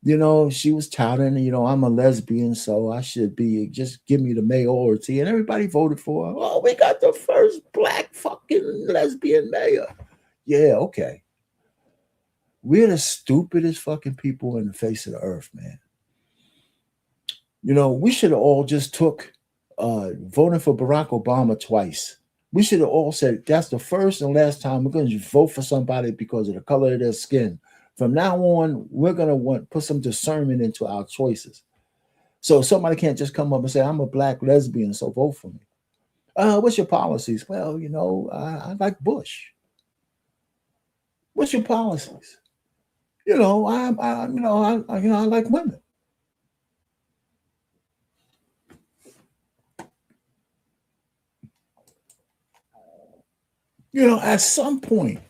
You know, she was touting, you know, I'm a lesbian, so I should be, just give me the mayoralty. And everybody voted for her. Oh, we got the first black fucking lesbian mayor. Yeah, okay. We're the stupidest fucking people in the face of the earth, man. You know, we should have all just took voting for Barack Obama twice. We should have all said, that's the first and last time we're going to vote for somebody because of the color of their skin. From now on, we're going to put some discernment into our choices. So somebody can't just come up and say, I'm a black lesbian, so vote for me. What's your policies? Well, you know, I like Bush. What's your policies? You know, I like women. You know, at some point,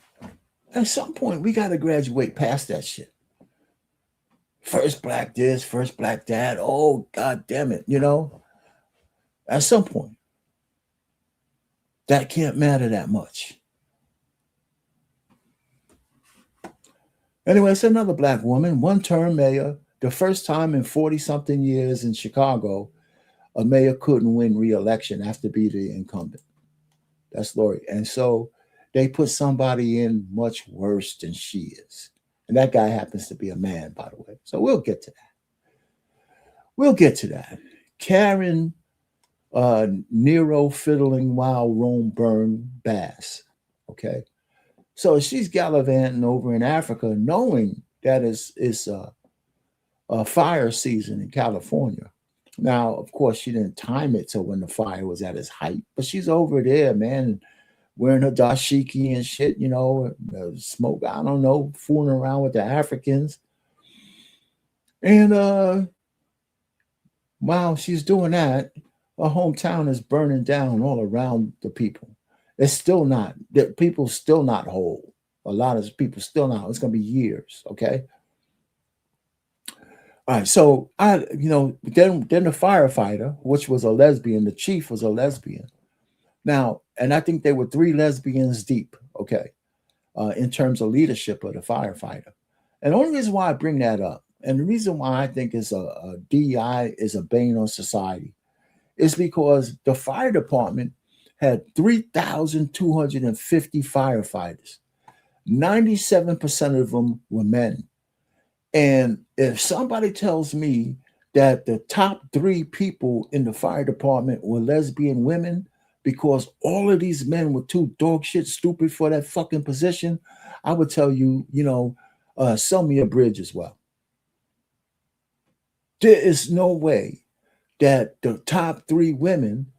we got to graduate past that shit. First black this, first black that. Oh, God damn it. You know, at some point, that can't matter that much. Anyway, it's another black woman, one-term mayor. The first time in 40-something years in Chicago, a mayor couldn't win re-election after being the incumbent. That's Lori. And so they put somebody in much worse than she is. And that guy happens to be a man, by the way. So we'll get to that. Karen Nero fiddling while Rome burned Bass. Okay. So she's gallivanting over in Africa, knowing that it's a fire season in California. Now, of course, she didn't time it so when the fire was at its height, but she's over there, man, wearing her dashiki and shit, you know, smoke, I don't know, fooling around with the Africans. And while she's doing that, her hometown is burning down all around the people. It's still not, the people still not whole. A lot of people still not, it's going to be years, okay? All right, so then the firefighter, which was a lesbian, the chief was a lesbian. Now, and I think they were 3 lesbians deep, okay, in terms of leadership of the firefighter. And the only reason why I bring that up, and the reason why I think is a DEI is a bane on society, is because the fire department had 3,250 firefighters. 97% of them were men. And if somebody tells me that the top 3 people in the fire department were lesbian women because all of these men were too dog shit stupid for that fucking position, I would tell you, sell me a bridge as well. There is no way that the top 3 women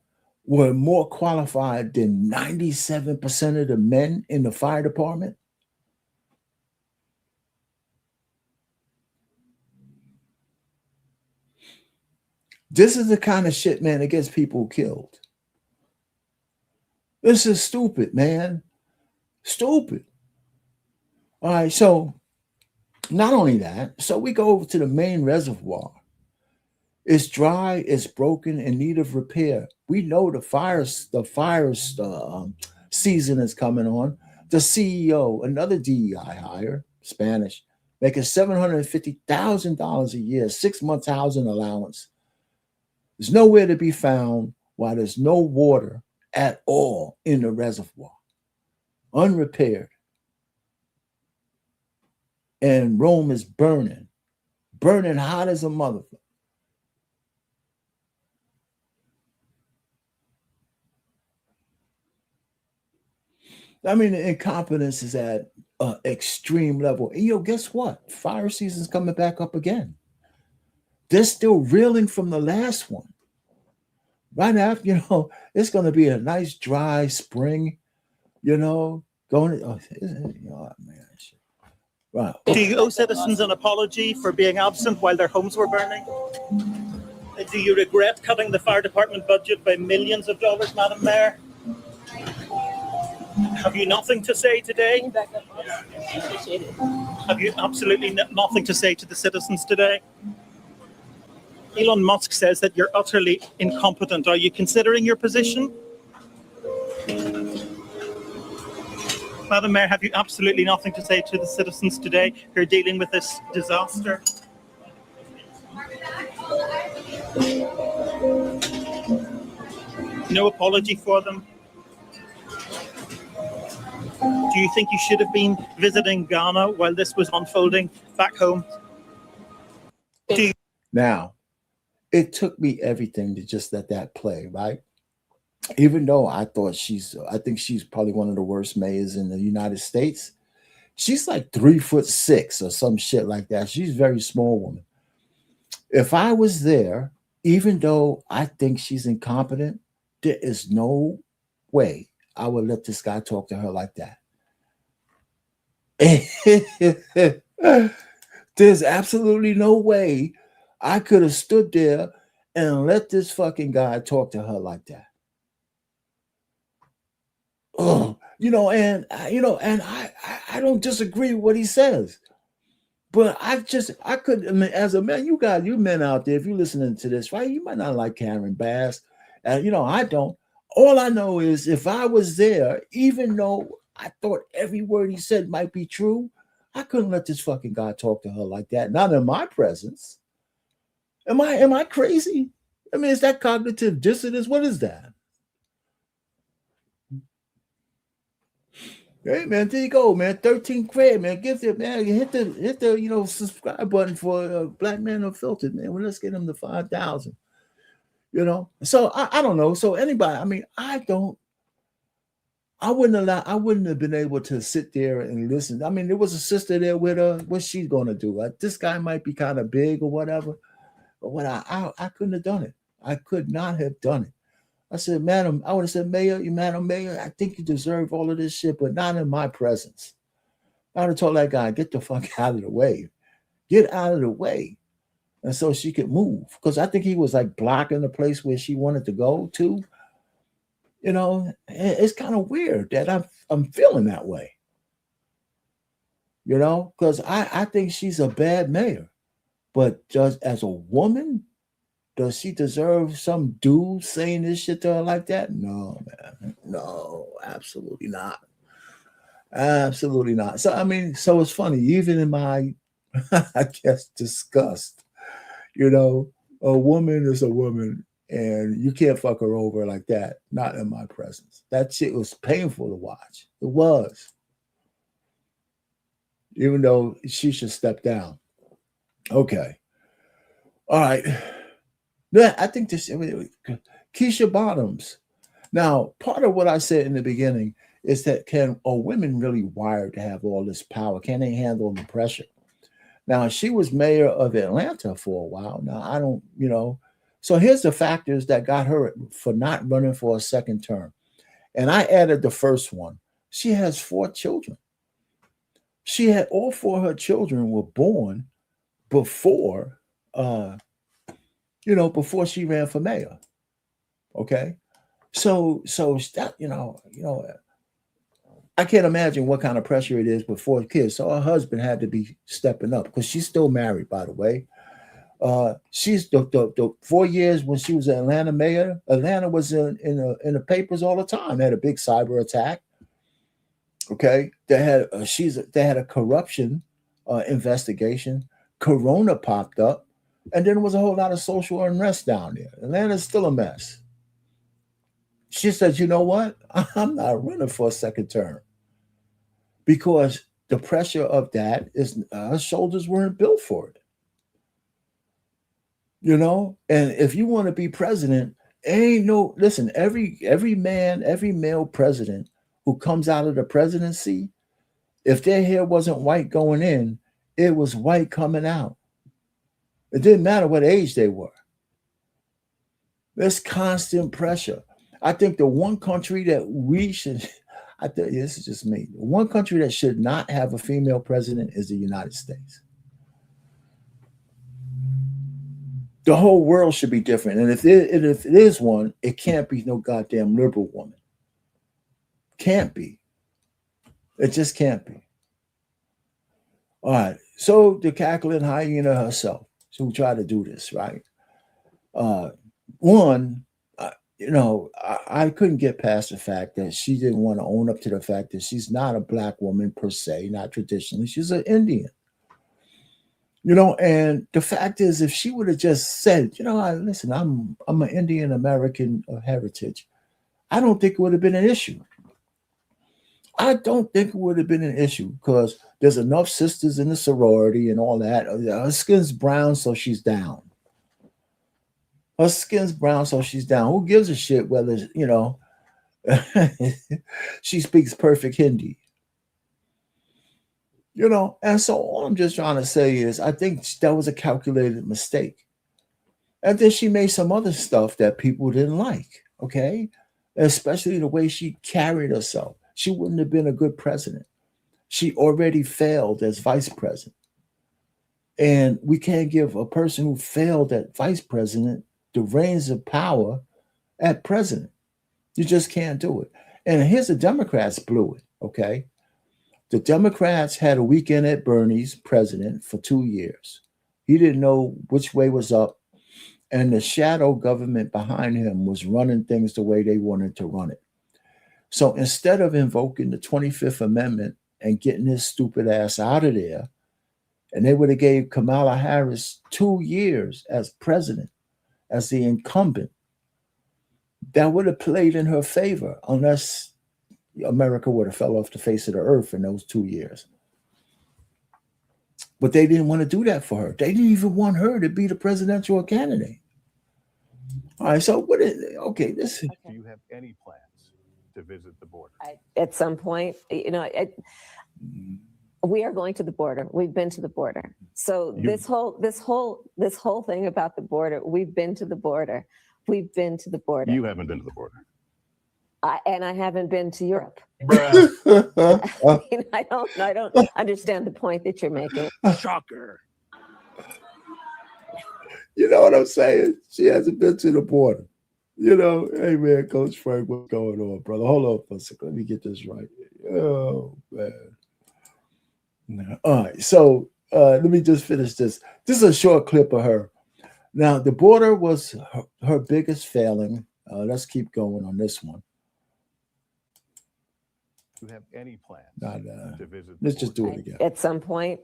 were more qualified than 97% of the men in the fire department. This is the kind of shit, man, that gets people killed. This is stupid, man. Stupid. All right, so not only that, so we go over to the main reservoir. It's dry, it's broken, in need of repair. We know the fire season is coming on. The CEO, another DEI hire, Spanish, making $750,000 a year, 6 months housing allowance. There's nowhere to be found while there's no water at all in the reservoir, unrepaired. And Rome is burning hot as a motherfucker. I mean, the incompetence is at an extreme level. And guess what? Fire season's coming back up again. They're still reeling from the last one. Right after, it's going to be a nice dry spring, going. Oh man, shit. Right. Do you owe citizens an apology for being absent while their homes were burning? Do you regret cutting the fire department budget by millions of dollars, Madam Mayor? Have you nothing to say today? Have you absolutely nothing to say to the citizens today? Elon Musk says that you're utterly incompetent. Are you considering your position? Madam Mayor, have you absolutely nothing to say to the citizens today who are dealing with this disaster? No apology for them? Do you think you should have been visiting Ghana while this was unfolding back home? Now, it took me everything to just let that play, right? Even though I think she's probably one of the worst mayors in the United States. She's like 3'6" or some shit like that. She's a very small woman. If I was there, even though I think she's incompetent, there is no way I would let this guy talk to her like that. There's absolutely no way I could have stood there and let this fucking guy talk to her like that. Oh, and I don't disagree with what he says, but I couldn't. As a man, you men out there, if you're listening to this, right, you might not like Karen Bass, and I don't. All I know is if I was there, even though I thought every word he said might be true, I couldn't let this fucking guy talk to her like that. Not in my presence. Am I crazy? I mean, is that cognitive dissonance? What is that? Hey man, there you go, man. 13 grand, man. Give it, man. Hit the subscribe button for Black Man Unfiltered, man. Well, let's get him to 5,000. So I don't know. So anybody, I mean, I wouldn't have been able to sit there and listen. I mean, there was a sister there with her. What's she gonna do? This guy might be kind of big or whatever, but what I couldn't have done it. I could not have done it. I said, Madam, I would have said, Madam Mayor, I think you deserve all of this shit, but not in my presence. I would have told that guy, get the fuck out of the way. Get out of the way. And so she could move. Because I think he was like blocking the place where she wanted to go to. It's kind of weird that I'm feeling that way. Because I think she's a bad mayor. But just as a woman, does she deserve some dude saying this shit to her like that? No, man. No, absolutely not. Absolutely not. So I mean, so it's funny, even in my I guess disgust, you know, a woman is a woman and you can't fuck her over like that, not in my presence. That shit was painful to watch. It was. Even though she should step down. Okay. All right. Yeah, I think this Keisha Bottoms. Now, part of what I said in the beginning is that are women really wired to have all this power? Can they handle the pressure? Now, she was mayor of Atlanta for a while. Now, I don't, So here's the factors that got her for not running for a second term. And I added the first one. She has 4 children. She had all 4 of her children were born before, before she ran for mayor. Okay. So that, I can't imagine what kind of pressure it is with 4 kids. So her husband had to be stepping up because she's still married, by the way. She's the 4 years when she was an Atlanta mayor. Atlanta was in the papers all the time. They had a big cyber attack. Okay, they had a corruption investigation. Corona popped up, and then there was a whole lot of social unrest down there. Atlanta's still a mess. She said, "You know what? I'm not running for a second term because the pressure of that is her shoulders weren't built for it." And if you want to be president, listen, every male president who comes out of the presidency, if their hair wasn't white going in, it was white coming out. It didn't matter what age they were. There's constant pressure. I think the one country that this is just me. The one country that should not have a female president is the United States. The whole world should be different. And if it is one, it can't be no goddamn liberal woman. Can't be. It just can't be. All right. So the cackling hyena herself, who tried to do this, right? I couldn't get past the fact that she didn't want to own up to the fact that she's not a black woman per se, not traditionally. She's an Indian. And the fact is, if she would have just said, listen, I'm an Indian American of heritage, I don't think it would have been an issue. I don't think it would have been an issue because there's enough sisters in the sorority and all that. Her skin's brown, so she's down. Her skin's brown, so she's down. Who gives a shit whether, she speaks perfect Hindi? And so all I'm just trying to say is I think that was a calculated mistake. And then she made some other stuff that people didn't like, okay? Especially the way she carried herself. She wouldn't have been a good president. She already failed as vice president. And we can't give a person who failed at vice president the reins of power at president. You just can't do it. And here's the Democrats blew it, okay? The Democrats had a weekend at Bernie's president for 2 years. He didn't know which way was up. And the shadow government behind him was running things the way they wanted to run it. So instead of invoking the 25th Amendment and getting his stupid ass out of there, and they would have gave Kamala Harris 2 years as president, as the incumbent, that would have played in her favor unless America would have fell off the face of the earth in those 2 years. But they didn't want to do that for her. They didn't even want her to be the presidential candidate. All right, so do you have any plans to visit the border? At some point, we are going to the border. We've been to the border. So this whole thing about the border, we've been to the border. We've been to the border. You haven't been to the border. And I haven't been to Europe. I don't understand the point that you're making. Shocker. You know what I'm saying? She hasn't been to the border. Hey man, Coach Frank, what's going on, brother? Hold on for a second. Let me get this right. Oh man. All right, so let me just finish this. This is a short clip of her. Now, the border was her biggest failing. Let's keep going on this one. Do you have any plans to visit? Let's just do it again. At some point,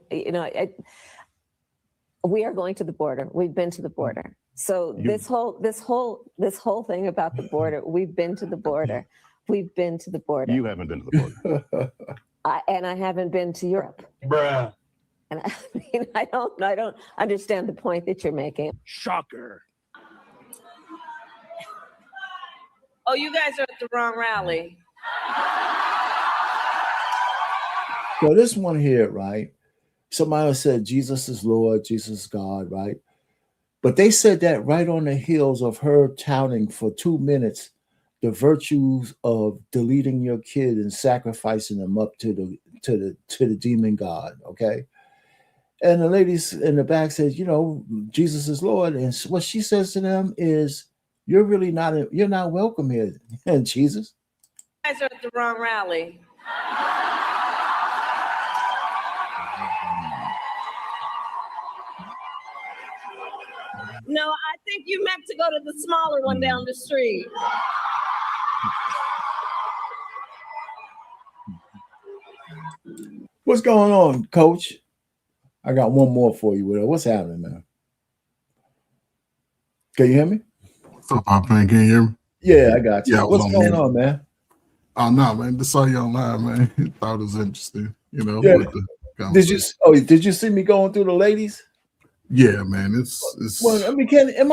we are going to the border. We've been to the border. So this whole thing about the border, we've been to the border. We've been to the border. You haven't been to the border. I haven't been to Europe. Bruh. And I mean, I don't understand the point that you're making. Shocker. Oh, you guys are at the wrong rally. So this one here, right? Somebody said Jesus is Lord, Jesus is God, right? But they said that right on the heels of her touting for 2 minutes the virtues of deleting your kid and sacrificing them up to the demon god. Okay. And the ladies in the back says, Jesus is Lord. And what she says to them is, you're not welcome here, Jesus. You guys are at the wrong rally. No, I think you meant to go to the smaller one down the street. What's going on, Coach? I got one more for you, Will. What's happening, man? Can you hear me? What's up, man? Can you hear me? Yeah, I got you. Yeah, what's going on, man? Oh no, man. Just saw you online, man. Thought it was interesting, Yeah. Did you see me going through the ladies? Yeah, man. It's well, I mean, am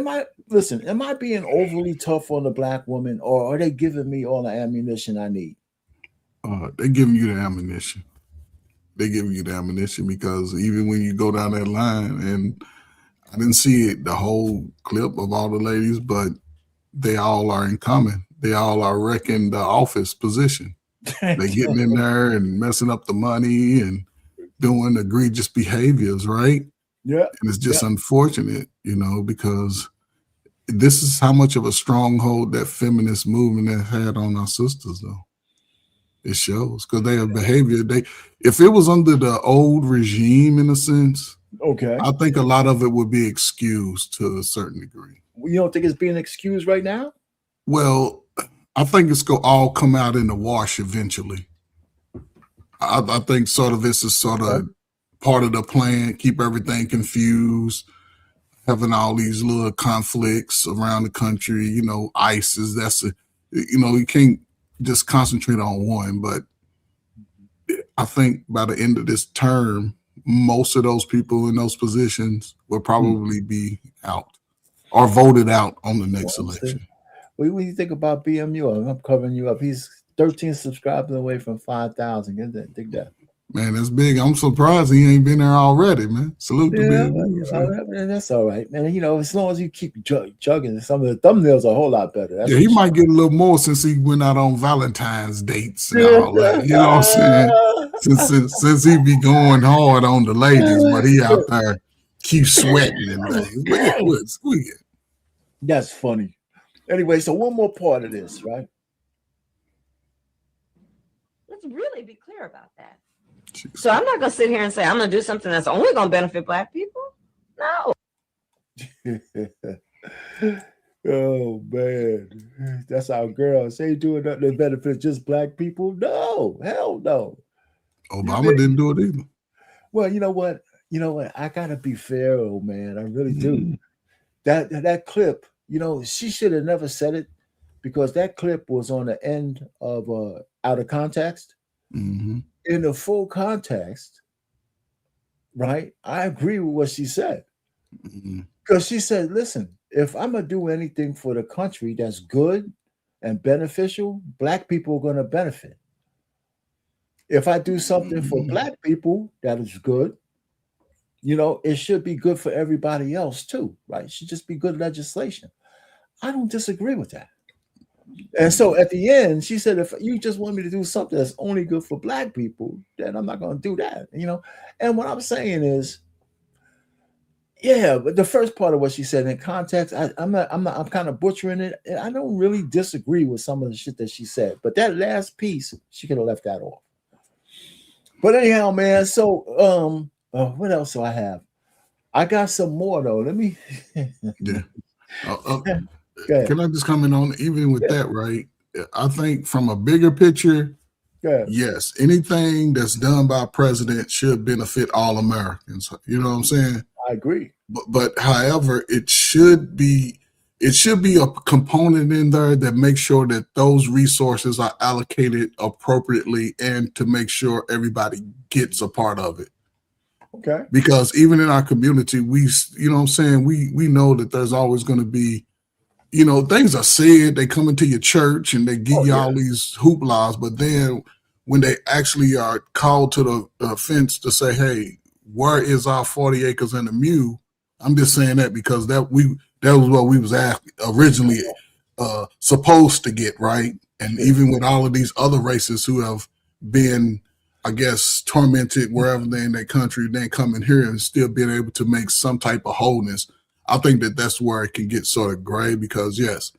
I listen, am I being overly tough on the black woman, or are they giving me all the ammunition I need? They're giving you the ammunition. They're giving you the ammunition because even when you go down that line, and I didn't see the whole clip of all the ladies, but they all are in common. They all are wrecking the office position. They're getting in there and messing up the money and doing egregious behaviors, right? Yeah. And it's just unfortunate, because this is how much of a stronghold that feminist movement has had on our sisters, though. It shows because their behavior, if it was under the old regime in a sense, okay, I think a lot of it would be excused to a certain degree. You don't think it's being excused right now? Well, I think it's going to all come out in the wash eventually. I think sort of this is sort of part of the plan, keep everything confused, having all these little conflicts around the country, ISIS, you can't just concentrate on one, but I think by the end of this term, most of those people in those positions will probably be out or voted out on the next election. What do you think about BMU? I'm covering you up. He's 13 subscribers away from 5,000. Dig that. Man, that's big. I'm surprised he ain't been there already, man. Salute to BMU. That's all right, man. As long as you keep chugging, some of the thumbnails are a whole lot better. He might get a little more since he went out on Valentine's dates and all that. You know what I'm saying? Since he be going hard on the ladies, but he out there keep sweating and things. But yeah, we get. That's funny. Anyway, so one more part of this, right? Let's really be clear about that. So I'm not going to sit here and say I'm going to do something that's only going to benefit Black people. No. Oh, man. That's our girl. Say doing nothing that benefits just Black people? No. Hell no. Obama didn't do it either. Well, you know what? I got to be fair, old man. I really do. That clip, she should have never said it because that clip was on the end of out of context. Mm-hmm. In the full context, right? I agree with what she said. Because she said, listen, if I'm going to do anything for the country that's good and beneficial, Black people are going to benefit. If I do something for Black people that is good, it should be good for everybody else too, right? It should just be good legislation. I don't disagree with that. And so at the end, she said, if you just want me to do something that's only good for Black people, then I'm not going to do that, And what I'm saying is, but the first part of what she said in context, I'm kind of butchering it. And I don't really disagree with some of the shit that she said, but that last piece, she could have left that off. But anyhow, man, so what else do I have? I got some more though. Let me. Yeah. Go ahead. Can I just comment on even with that, right? I think from a bigger picture, Go ahead. yes, anything that's done by a president should benefit all Americans. You know what I'm saying? I agree. But however, it should be a component in there that makes sure that those resources are allocated appropriately and to make sure everybody gets a part of it. Okay. Because even in our community, we know that there's always going to be, things are said, they come into your church and they give you all these hooplas, but then when they actually are called to the fence to say, hey, where is our 40 acres and a mule? I'm just saying that because that was what we was originally supposed to get, right? And even with all of these other races who have been, I guess, tormented wherever they're in their country, then coming here and still being able to make some type of wholeness. I think that's where it can get sort of gray because yes,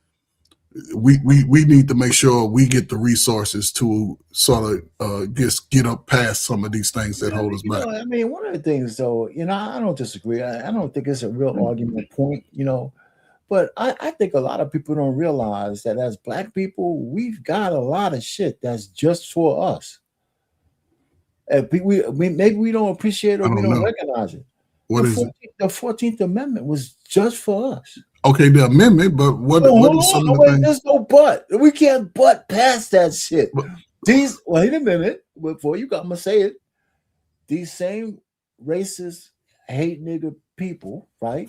we need to make sure we get the resources to sort of just get up past some of these things that hold us back. I mean, one of the things though, I don't disagree. I don't think it's a real argument point, but I think a lot of people don't realize that as Black people, we've got a lot of shit that's just for us. And maybe we don't appreciate it or we don't recognize it. What is it? The 14th Amendment was just for us. Okay, the amendment, but what is some of the things? There's no but. We can't but past that shit. Wait a minute. Before you got, I'm going to say it. These same racist, hate nigger people, right,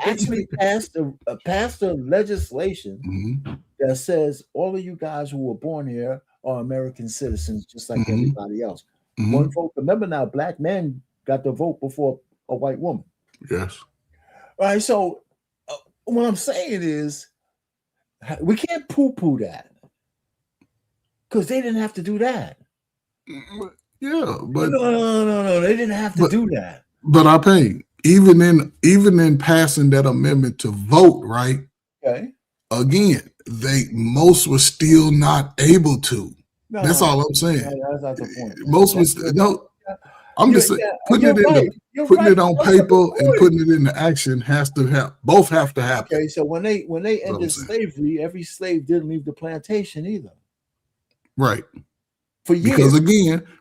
actually passed a legislation that says all of you guys who were born here are American citizens, just like everybody else. One vote. Remember now, Black men got the vote before a white woman. Yes. All right. So what I'm saying is we can't poo-poo that because they didn't have to do that. Yeah, but no, they didn't have to do that. But I think even in passing that amendment to vote, right? Okay. Again, most were still not able to. That's all I'm saying. That's not the point. Most was no. I'm just saying putting it on paper and putting it into action both have to happen. Okay, so when they ended slavery, every slave didn't leave the plantation either. Right. For years.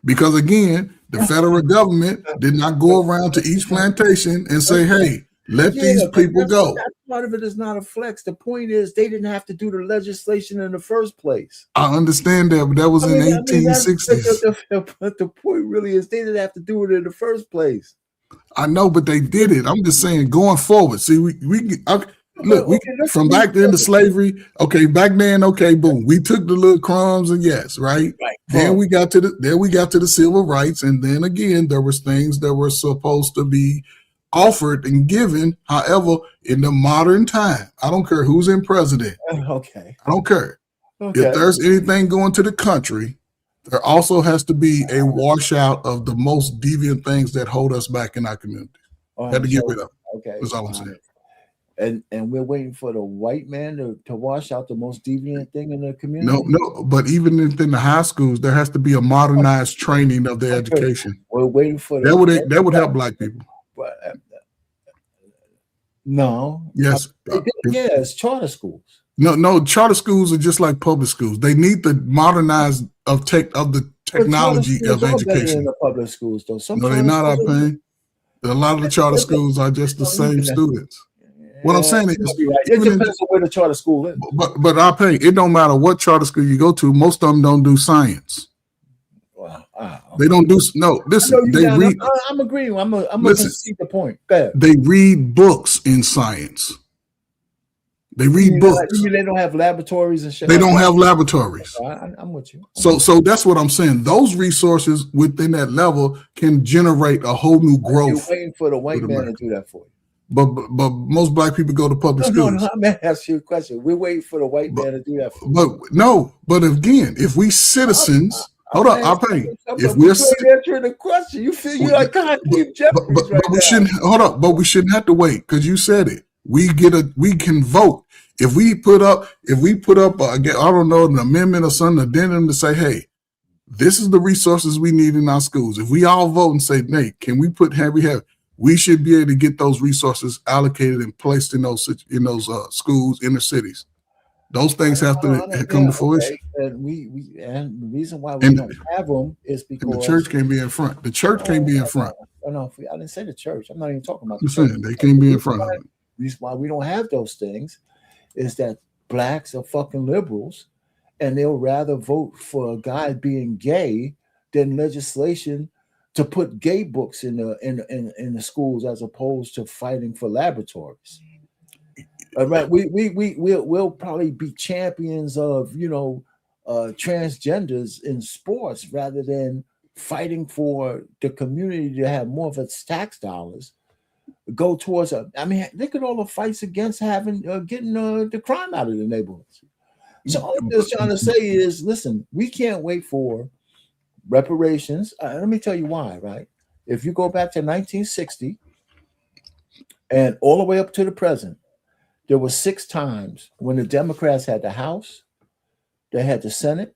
Because again, the federal government did not go around to each plantation and say, hey, let these people go. That part of it is not a flex. The point is they didn't have to do the legislation in the first place. I understand that, but that was in the 1860s. But the point really is they didn't have to do it in the first place. I know, but they did it. I'm just saying going forward. See, from back then to slavery. Okay, back then, okay, boom. We took the little crumbs and yes, right. Then we got to the civil rights, and then again there was things that were supposed to be offered and given. However, in the modern time, I don't care who's in president. Okay. I don't care. Okay. If there's anything going to the country, there also has to be a washout of the most deviant things that hold us back in our community. Had to get rid of. Okay. That's all I'm saying. And we're waiting for the white man to wash out the most deviant thing in the community. No, but even within the high schools, there has to be a modernized training of their education. We're waiting for that would help Black people. But, no. Yes. It's charter schools. No, charter schools are just like public schools. They need to modernize of the technology of education. In the public schools, though. No, they're not our pain. A lot of the charter schools are just the same students. What I'm saying is, it depends on where the charter school is. But I pay. It don't matter what charter school you go to. Most of them don't do science. Wow. They don't do Listen, they read. I'm agreeing. I'm gonna concede the point. Go ahead. They read books in science. They read books. You mean they don't have laboratories and shit? They don't have laboratories. I'm with you. So that's what I'm saying. Those resources within that level can generate a whole new growth. You're waiting for the white man to do that for you. But most Black people go to public schools. No, I'm gonna ask you a question. We're waiting for the white man to do that for you. But again, if we citizens, hold up, I'll pay. If we're answering the question, you feel you like God keep Jeffries but we shouldn't hold up. But we shouldn't have to wait because you said it. We can vote if we put up. I don't know, an amendment or something, addendum to say, hey, this is the resources we need in our schools. If we all vote and say, Nate, can we have We should be able to get those resources allocated and placed in those schools, inner cities. Those things have to come to fruition. Okay. And the reason why we don't have them is because the church can't be in front. The church can't be in front. No, I didn't say the church. I'm not even talking about I'm the church. saying they can't be in front of it. The reason why we don't have those things is that blacks are fucking liberals, and they'll rather vote for a guy being gay than legislation to put gay books in the schools as opposed to fighting for laboratories. All right, we'll probably be champions of transgenders in sports rather than fighting for the community to have more of its tax dollars go towards I mean, look at all the fights against getting the crime out of the neighborhoods. So all I'm just trying to say is, listen, we can't wait for reparations. Let me tell you why, right? If you go back to 1960 and all the way up to the present, there were 6 times when the Democrats had the House, they had the Senate,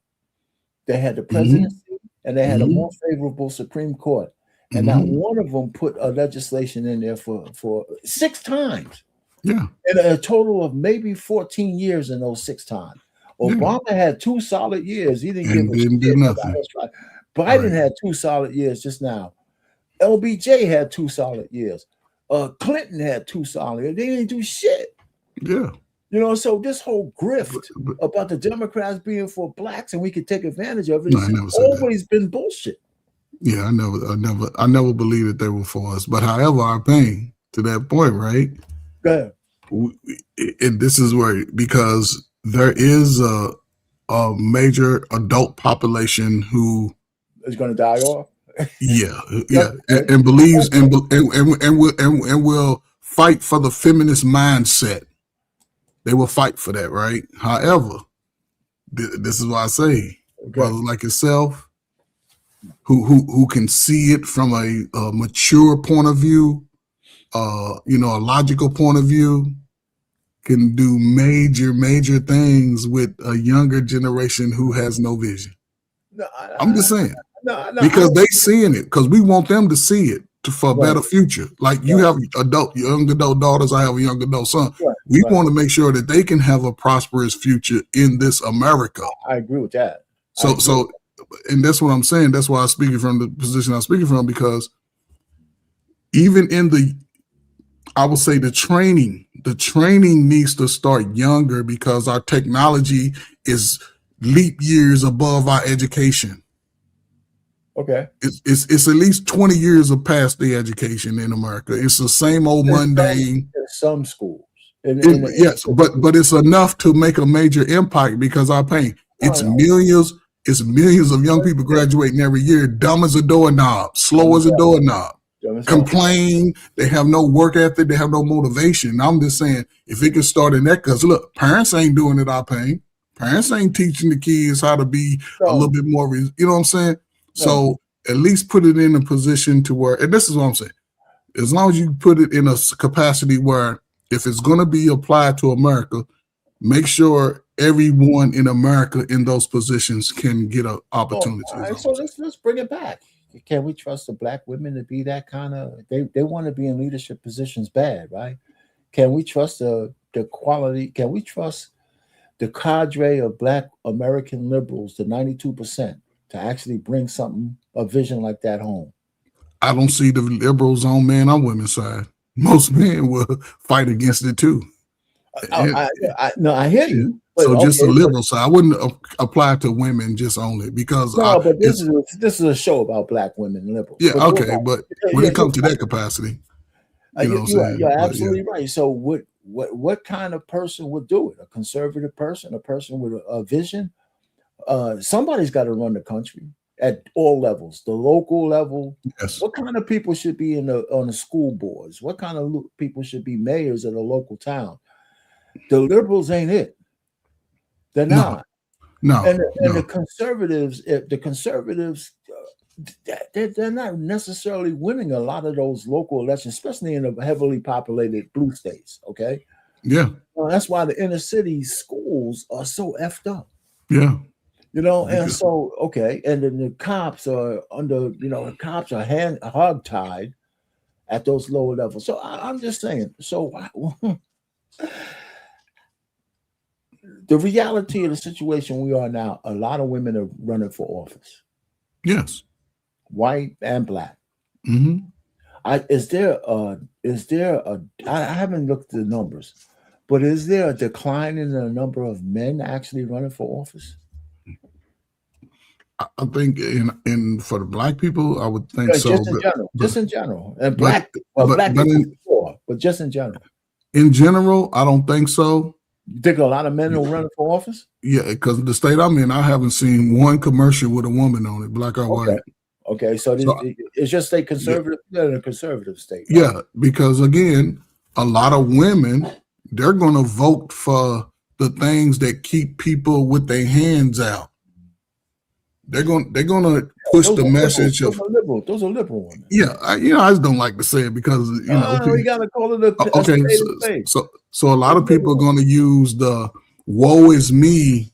they had the presidency, and they had a more favorable Supreme Court. And not one of them put a legislation in there for 6 times. Yeah. And a total of maybe 14 years in those 6 times. Obama had 2 solid years. He didn't do nothing. Biden had 2 solid years just now. LBJ had 2 solid years. Clinton had 2 solid years. They didn't do shit. Yeah. So this whole grift about the Democrats being for blacks and we could take advantage of it has always been bullshit. Yeah, I never believed that they were for us. But however, our pain to that point, right? Go ahead. And this is where, because there is a major adult population who is going to die off. Yeah, and believes and will fight for the feminist mindset. They will fight for that, right? However, this is why I say, brothers like yourself, who can see it from a mature point of view, a logical point of view, can do major things with a younger generation who has no vision. I'm just saying. Because they seeing it, because we want them to see it for a better future. Like you have young adult daughters, I have a young adult son. We want to make sure that they can have a prosperous future in this America. I agree with that. So, and that's what I'm saying. That's why I'm speaking from the position I'm speaking from, because even in I would say the training needs to start younger, because our technology is leap years above our education. Okay. It's at least 20 years of past the education in America. It's the same old mundane. Some schools. Yes, but it's enough to make a major impact, because our pain. It's millions of young people graduating every year, dumb as a doorknob, slow as a doorknob, complain, they have no work ethic, they have no motivation. I'm just saying, if it can start in that, because look, parents ain't doing it our pain. Parents ain't teaching the kids how to be a little bit more, you know what I'm saying? So at least put it in a position to where, and this is what I'm saying, as long as you put it in a capacity where if it's going to be applied to America, make sure everyone in America in those positions can get an opportunity. All right, so let's bring it back. Can we trust the black women to be that kind of, they want to be in leadership positions bad, right? Can we trust the quality? Can we trust the cadre of black American liberals, the 92%, to actually bring a vision like that home? I don't see the liberals on man or women's side. Most men will fight against it too. I hear you. So just the liberal side. I wouldn't apply to women just only, because but this is a show about black women and liberals. Yeah, okay, but when it comes to that capacity, you're absolutely right. So what kind of person would do it? A conservative person, a person with a vision? Somebody's got to run the country at all levels. The local level. Yes. What kind of people should be on the school boards? What kind of people should be mayors of the local town? The liberals ain't it. They're not. No. And the conservatives, they're not necessarily winning a lot of those local elections, especially in the heavily populated blue states. Okay. Yeah. That's why the inner city schools are so effed up. Yeah. And so, okay. And then the cops are hogtied at those lower levels. So I'm just saying. So the reality of the situation we are now, a lot of women are running for office. Yes. White and black. Mm-hmm. I haven't looked at the numbers, but is there a decline in the number of men actually running for office? I think in for the black people, I would think so. Just in general, just in general, and black people before, but just in general. In general, I don't think so. You think a lot of men are running for office? Yeah, because the state I'm in, I haven't seen one commercial with a woman on it, black or white. Okay, so it's just a conservative, a conservative state. Right? Yeah, because again, a lot of women, they're going to vote for the things that keep people with their hands out. They're going to push the message of those are liberal women. Yeah, I just don't like to say it because you got to call it okay. So a lot of people are going to use the "woe is me"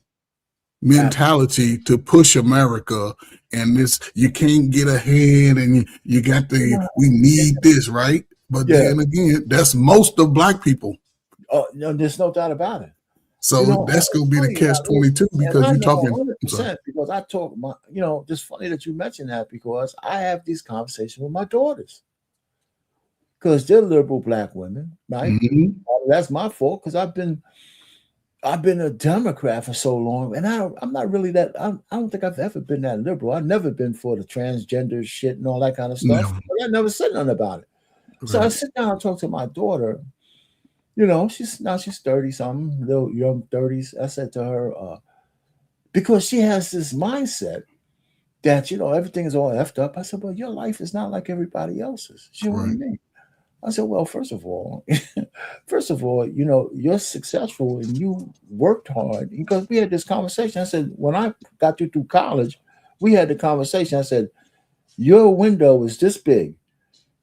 mentality to push America, and this you can't get ahead, and you got the we need this, right? But then again, that's most of black people. Oh no, there's no doubt about it. So that's going to be the catch-22 because you're talking 100%. Because I talk my, it's funny that you mentioned that because I have these conversations with my daughters because they're liberal black women, right? Mm-hmm. That's my fault because I've been a Democrat for so long, and I'm not really that. I don't think I've ever been that liberal. I've never been for the transgender shit and all that kind of stuff. But I never said nothing about it. Right. So I sit down and talk to my daughter. She's 30 something, little young 30s. I said to her, because she has this mindset that, everything is all effed up. I said, well, your life is not like everybody else's. She said, what do you mean? I said, well, first of all, you're successful and you worked hard because we had this conversation. I said, when I got you through college, we had the conversation. I said, your window is this big.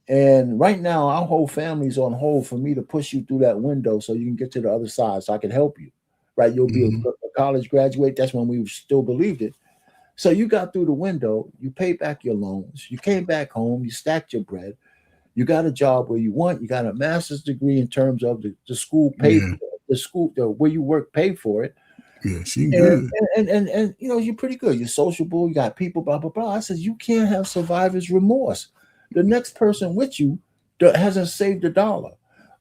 And right now, our whole family's on hold for me to push you through that window so you can get to the other side so I can help you, right? You'll be a college graduate. That's when we still believed it. So you got through the window, you paid back your loans, you came back home, you stacked your bread, you got a job where you want, you got a master's degree in terms of the school paid, where you work paid for it. Yeah, she good. And you're pretty good. You're sociable, you got people, blah, blah, blah. I said, you can't have survivor's remorse. The next person with you hasn't saved $1,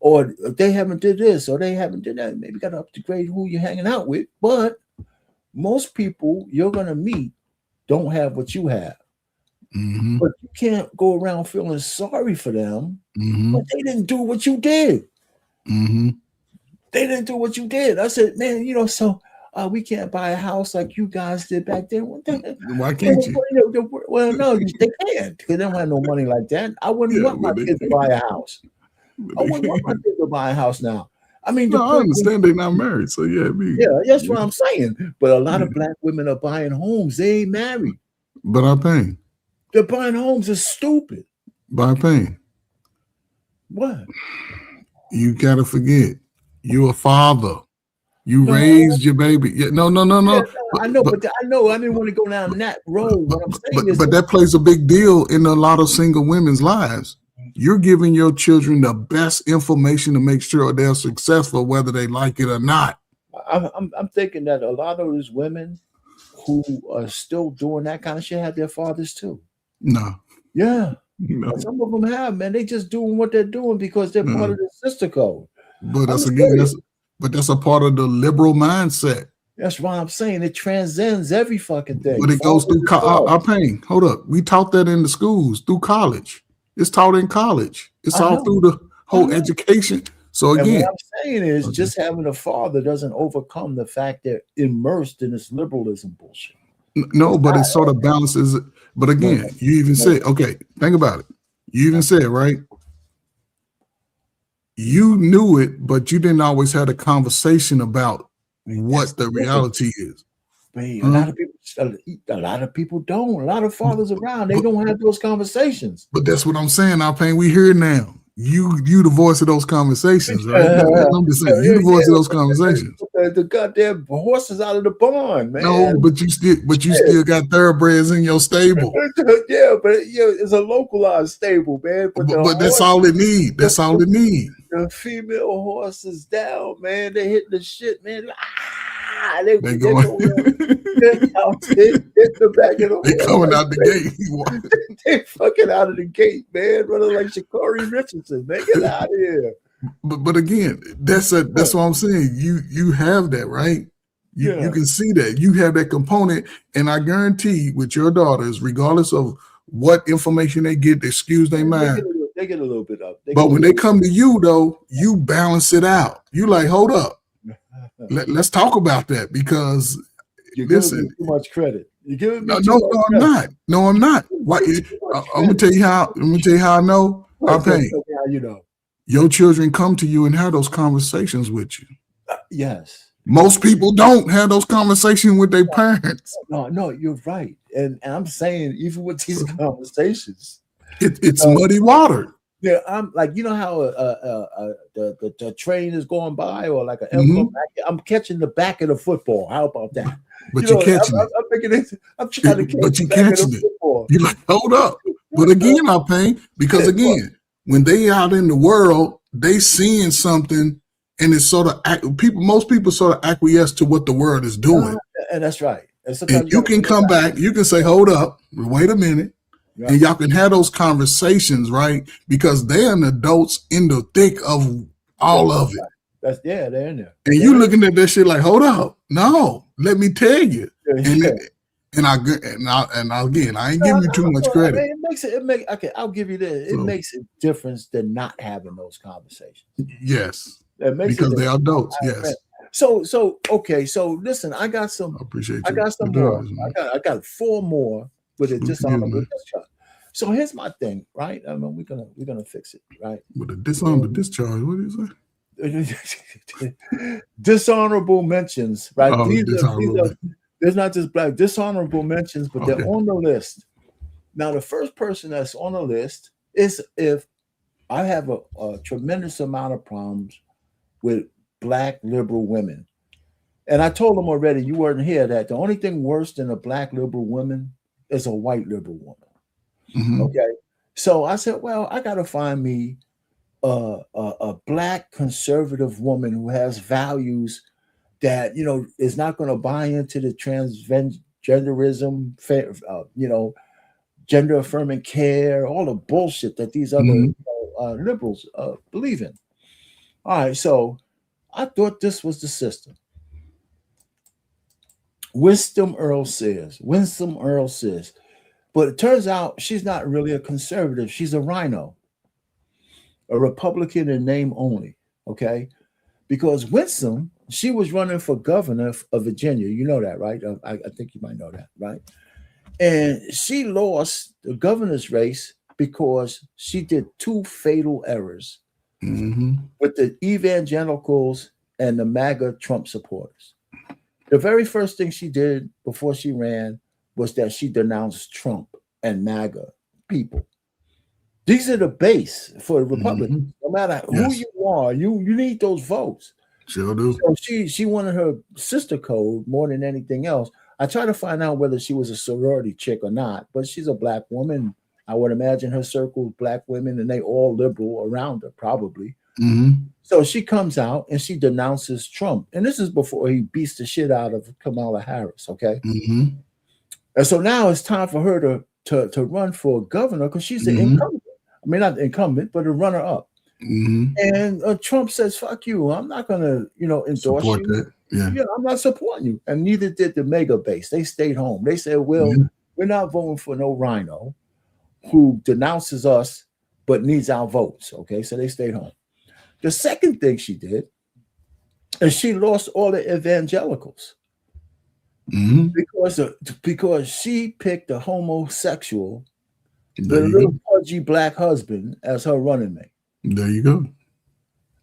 or they haven't did this, or they haven't did that. Maybe got to upgrade who you're hanging out with. But most people you're gonna meet don't have what you have. Mm-hmm. But you can't go around feeling sorry for them. But they didn't do what you did. Mm-hmm. They didn't do what you did. I said, man, so we can't buy a house like you guys did back then. Why can't you? Well, no, they can't because they don't have no money like that. I wouldn't want my kids to buy a house. I wouldn't want my kids to buy a house now. I mean, I understand they're not married, so yeah, that's what I'm saying. But a lot of black women are buying homes. They ain't married. But I'm paying. They're buying homes is stupid. But I'm paying. What? You gotta forget, you're a father. You raised your baby. Yeah, no. Yeah, I know, but I know I didn't want to go down that road. What I'm saying is, but that plays a big deal in a lot of single women's lives. You're giving your children the best information to make sure they're successful, whether they like it or not. I'm thinking that a lot of those women who are still doing that kind of shit have their fathers too. No. Yeah. No. Some of them have, man. They just doing what they're doing because they're part of the sister code. But that's a part of the liberal mindset. That's why I'm saying it transcends every fucking thing. But it goes through our pain. Hold up. We taught that in the schools through college. It's taught in college. It's all through the whole education. So again, what I'm saying is just having a father doesn't overcome the fact they're immersed in this liberalism bullshit. No, but it sort of balances it. But again, you even said, okay, think about it. You even said, right? You knew it, but you didn't always have a conversation about what the reality is. A lot of people don't. A lot of fathers around, they don't have those conversations. But that's what I'm saying. We here now. you the voice of those conversations, right? I'm just saying, you the voice of those conversations. The goddamn horses out of the barn, man. No, but you still got thoroughbreds in your stable. Yeah, but it's a localized stable, man. But that's all it need. That's all it need. The female horses down, man. They hitting the shit, man. They going. The back of the they coming out the gate. They fucking out of the gate, man. Running like Sha'Carri Richardson, man. Get out of here. But again, that's what I'm saying. You have that, right? You can see that. You have that component, and I guarantee with your daughters, regardless of what information they get, they excuse their mind. They get a little bit up. But when they come to you, though, you balance it out. You like, hold up. Let's talk about that, because you're giving me too much credit. You're giving me I'm not. No, I'm not. Why? I'm gonna tell you how. I know. You know, your children come to you and have those conversations with you. Yes. Most people don't have those conversations with their parents. No, you're right. And I'm saying, even with these conversations, it's muddy water. Yeah, I'm like, you know how the train is going by, or like an envelope. I'm catching the back of the football. How about that? But you're catching it. I'm thinking I'm trying to catch the back of the football. You're like, hold up. But again, I pain, because again, when they out in the world, they seeing something, and it's sort of most people sort of acquiesce to what the world is doing. And that's right. And you can come back, you can say, hold up, wait a minute. Right. And y'all can have those conversations, right? Because they're adults in the thick of all of it. They're in there. And you looking at that shit like, hold up, no, let me tell you. And again, I ain't giving you too much credit. Okay, I'll give you this. It makes a difference than not having those conversations. Yes, because they're adults. Yes. So okay. So listen, I got some. I got some more. I got 4 more with a dishonorable discharge. So here's my thing, right? I mean, we're gonna fix it, right? With a dishonorable discharge, what do you say? Dishonorable mentions, right? These are, there's not just black dishonorable mentions, but they're on the list. Now, the first person that's on the list is if I have a tremendous amount of problems with black liberal women. And I told them already, you weren't here, that the only thing worse than a black liberal woman is a white liberal woman. Mm-hmm. Okay. So I said, well, I got to find me a black conservative woman who has values that, is not going to buy into the transgenderism, gender affirming care, all the bullshit that these other liberals believe in. All right. So I thought this was the system. Winston Earl says, but it turns out she's not really a conservative. She's a rhino, a Republican in name only. Okay. Because Winston, she was running for governor of Virginia. You know that, right? I think you might know that, right? And she lost the governor's race because she did 2 fatal errors with the evangelicals and the MAGA Trump supporters. The very first thing she did before she ran was that she denounced Trump and MAGA people. These are the base for the Republicans. No matter who you are, you need those votes. Sure do. So she wanted her sister code more than anything else. I tried to find out whether she was a sorority chick or not, but she's a black woman. I would imagine her circle of black women, and they all liberal around her, probably. Mm-hmm. So she comes out and she denounces Trump. And this is before he beats the shit out of Kamala Harris, okay? Mm-hmm. And so now it's time for her to run for governor because she's the incumbent. I mean, not the incumbent, but a runner-up. Mm-hmm. And Trump says, fuck you. I'm not going to, endorse support you. That. Yeah. I'm not supporting you. And neither did the mega base. They stayed home. They said, well, we're not voting for no rhino who denounces us but needs our votes. Okay, so they stayed home. The second thing she did is she lost all the evangelicals because she picked a homosexual with a little pudgy black husband as her running mate. There you go.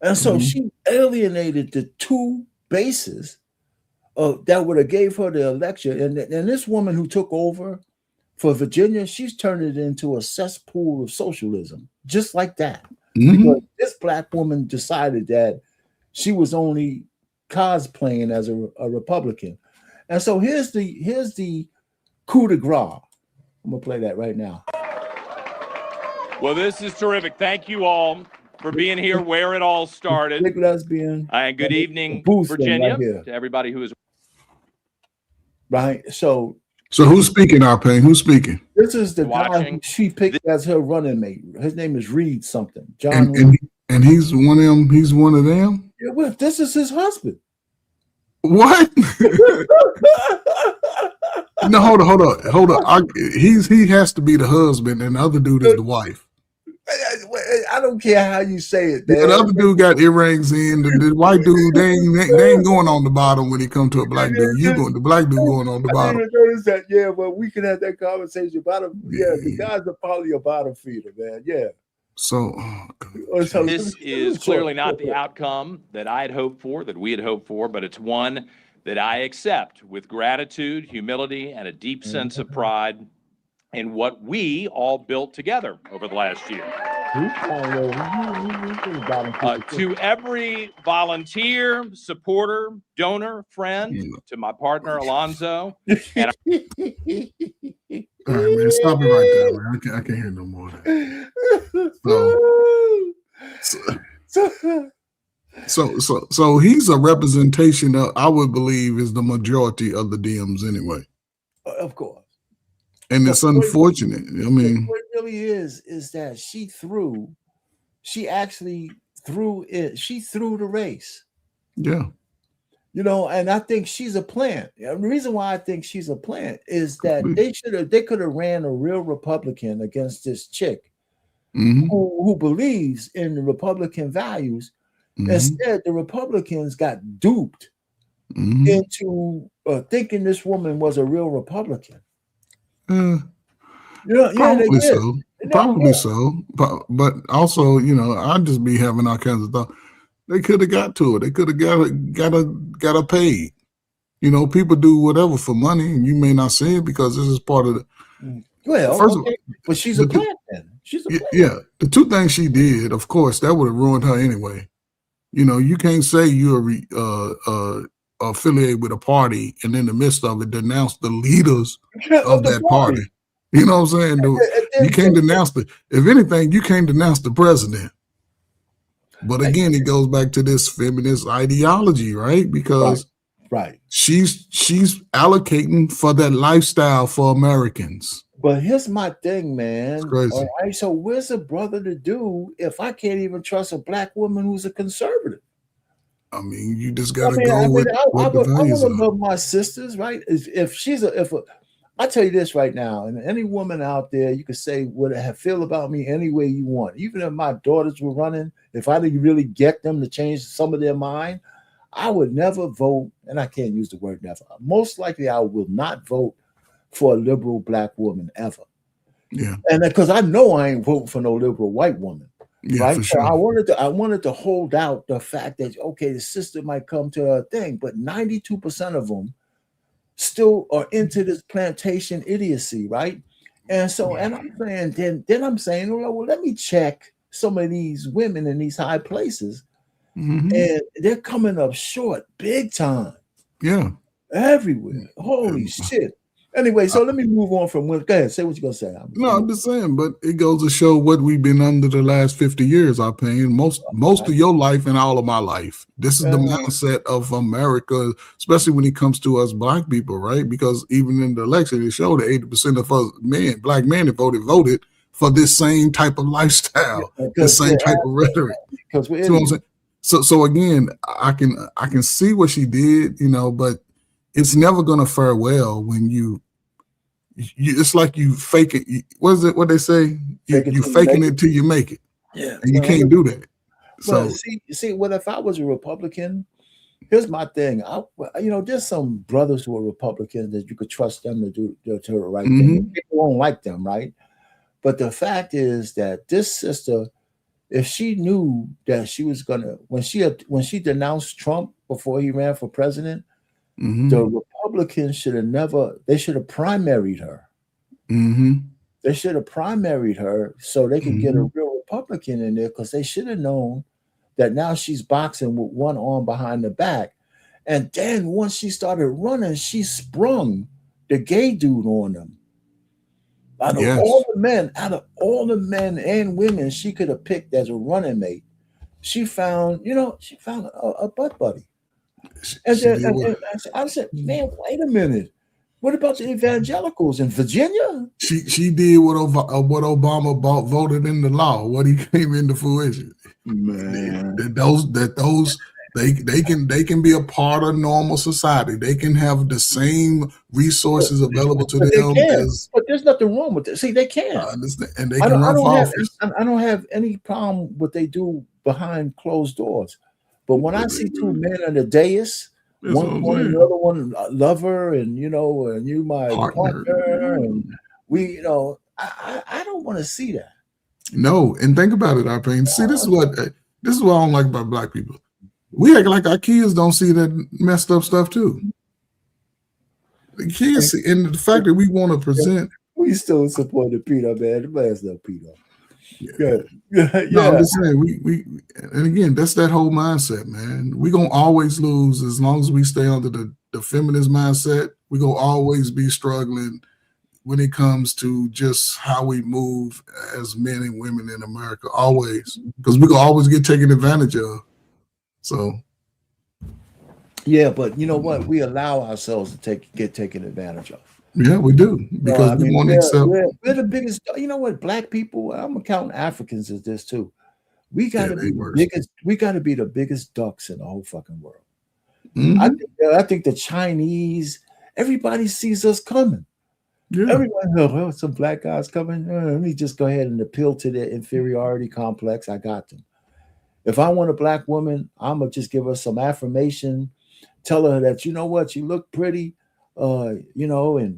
And so she alienated the 2 bases that would have gave her the election. And this woman who took over for Virginia, she's turned it into a cesspool of socialism, just like that. because this black woman decided that she was only cosplaying as a Republican. And so here's the coup de grace. I'm gonna play that right now. Well, this is terrific. Thank you all for being here where it all started. Big lesbian. And good evening, Virginia, Virginia, to everybody who is right. So who's speaking, Arpane? Who's speaking? This is the guy who she picked as her running mate. His name is Reed something. John. And he's one of them. He's one of them. Yeah, well, this is his husband. What? No, hold on. He has to be the husband, and the other dude is the wife. I don't care how you say it. Yeah, the other dude got earrings in. The white dude, they ain't going on the bottom when he come to a black dude. The black dude going on the bottom. I didn't notice that. Yeah, well, we can have that conversation about him. Yeah, the guys are probably a bottom feeder, man. Yeah. So this is clearly not the outcome that I had hoped for, that we had hoped for, but it's one that I accept with gratitude, humility, and a deep sense of pride in what we all built together over the last year. To every volunteer, supporter, donor, friend, to my partner Alonzo. And all right, man, stop it right there, man. I can't hear no more of that. So he's a representation of, I would believe, is the majority of the DMs anyway. Of course. And it's unfortunate. I mean, what it really is that she threw the race. Yeah. You know, and I think she's a plant. The reason why I think she's a plant is that they could have ran a real Republican against this chick who believes in the Republican values. Instead, the Republicans got duped into thinking this woman was a real Republican. Probably so. Probably so. But also, you know, I'd just be having all kinds of thoughts. They could have got to it. They could have got her paid. You know, people do whatever for money, and you may not see it because this is part of the. Well, but she's a plant then. She's a plant. Yeah, the two things she did, of course, that would have ruined her anyway. You know, you can't say you're affiliated with a party and in the midst of it denounce the leaders of that party. You know what I'm saying? You can't denounce if anything, you can't denounce the president. But again, it goes back to this feminist ideology, right? Because she's allocating for that lifestyle for Americans. But here's my thing, man. It's crazy. All right, so where's a brother to do if I can't even trust a black woman who's a conservative? I mean, you just gotta go with what the values are. I love my sisters, right? I tell you this right now, and any woman out there, you could say what I feel about me any way you want. Even if my daughters were running, if I didn't really get them to change some of their mind, I would never vote, and I can't use the word never. Most likely, I will not vote for a liberal black woman ever. Yeah, and because I know I ain't voting for no liberal white woman. Yeah, right. For sure. So I wanted to hold out the fact that okay, the sister might come to a thing, but 92% of them still are into this plantation idiocy, right? And so, and I'm saying, then I'm saying, well, let me check some of these women in these high places, and they're coming up short, big time. Yeah, everywhere. Holy shit. Anyway, so let me move on from go ahead, say what you're gonna say. I'm just saying, but it goes to show what we've been under the last 50 years, Arpane. Most of your life and all of my life. This is the mindset of America, especially when it comes to us black people, right? Because even in the election, it showed that 80% of us black men that voted for this same type of lifestyle, the same type of rhetoric. Because we're so again, I can see what she did, you know, but it's never gonna fare well when you it's like you fake it. What is it? What they say? You faking it till you make it. Yeah, and you can't do that. Well, So see, what if I was a Republican? Here's my thing. There's some brothers who are Republicans that you could trust them to do the right thing. People won't like them, right? But the fact is that this sister, if she knew that she was gonna, when she denounced Trump before he ran for president, the Republicans should have primaried her. They should have primaried her so they could get a real Republican in there because they should have known that now she's boxing with one arm behind the back. And then once she started running, she sprung the gay dude on them. Out of all the men and women she could have picked as a running mate, she found a butt buddy. And I said, man, wait a minute. What about the evangelicals in Virginia? She did what Obama voted into law. What he came into fruition. Man, they can be a part of normal society. They can have the same resources available to them. But there's nothing wrong with it. See, they can. I understand, and they can run for office. I don't have any problem what they do behind closed doors. But when I see two men on the dais, one the other one lover, and and you my partner, and we, I don't want to see that. No, and think about it, Arpane. See, this is what I don't like about black people. We act like our kids don't see that messed up stuff too. The kids see, and the fact that we want to present. We still support the pedo, man. The man's no pedo. Yeah. No, I'm just saying we and again, that's that whole mindset, man. We're gonna always lose as long as we stay under the feminist mindset. We're gonna always be struggling when it comes to just how we move as men and women in America, always, because we're gonna always get taken advantage of. So yeah, but you know what? We allow ourselves to get taken advantage of. Yeah, we do, because we want to accept. We're the biggest. You know what? Black people. I'm counting Africans as this too. We got to be the biggest. We got to be the biggest ducks in the whole fucking world. Mm-hmm. I think the Chinese. Everybody sees us coming. Yeah. Everybody knows some black guys coming. Let me just go ahead and appeal to their inferiority complex. I got them. If I want a black woman, I'm gonna just give her some affirmation, tell her that you know what, you look pretty, and you know what,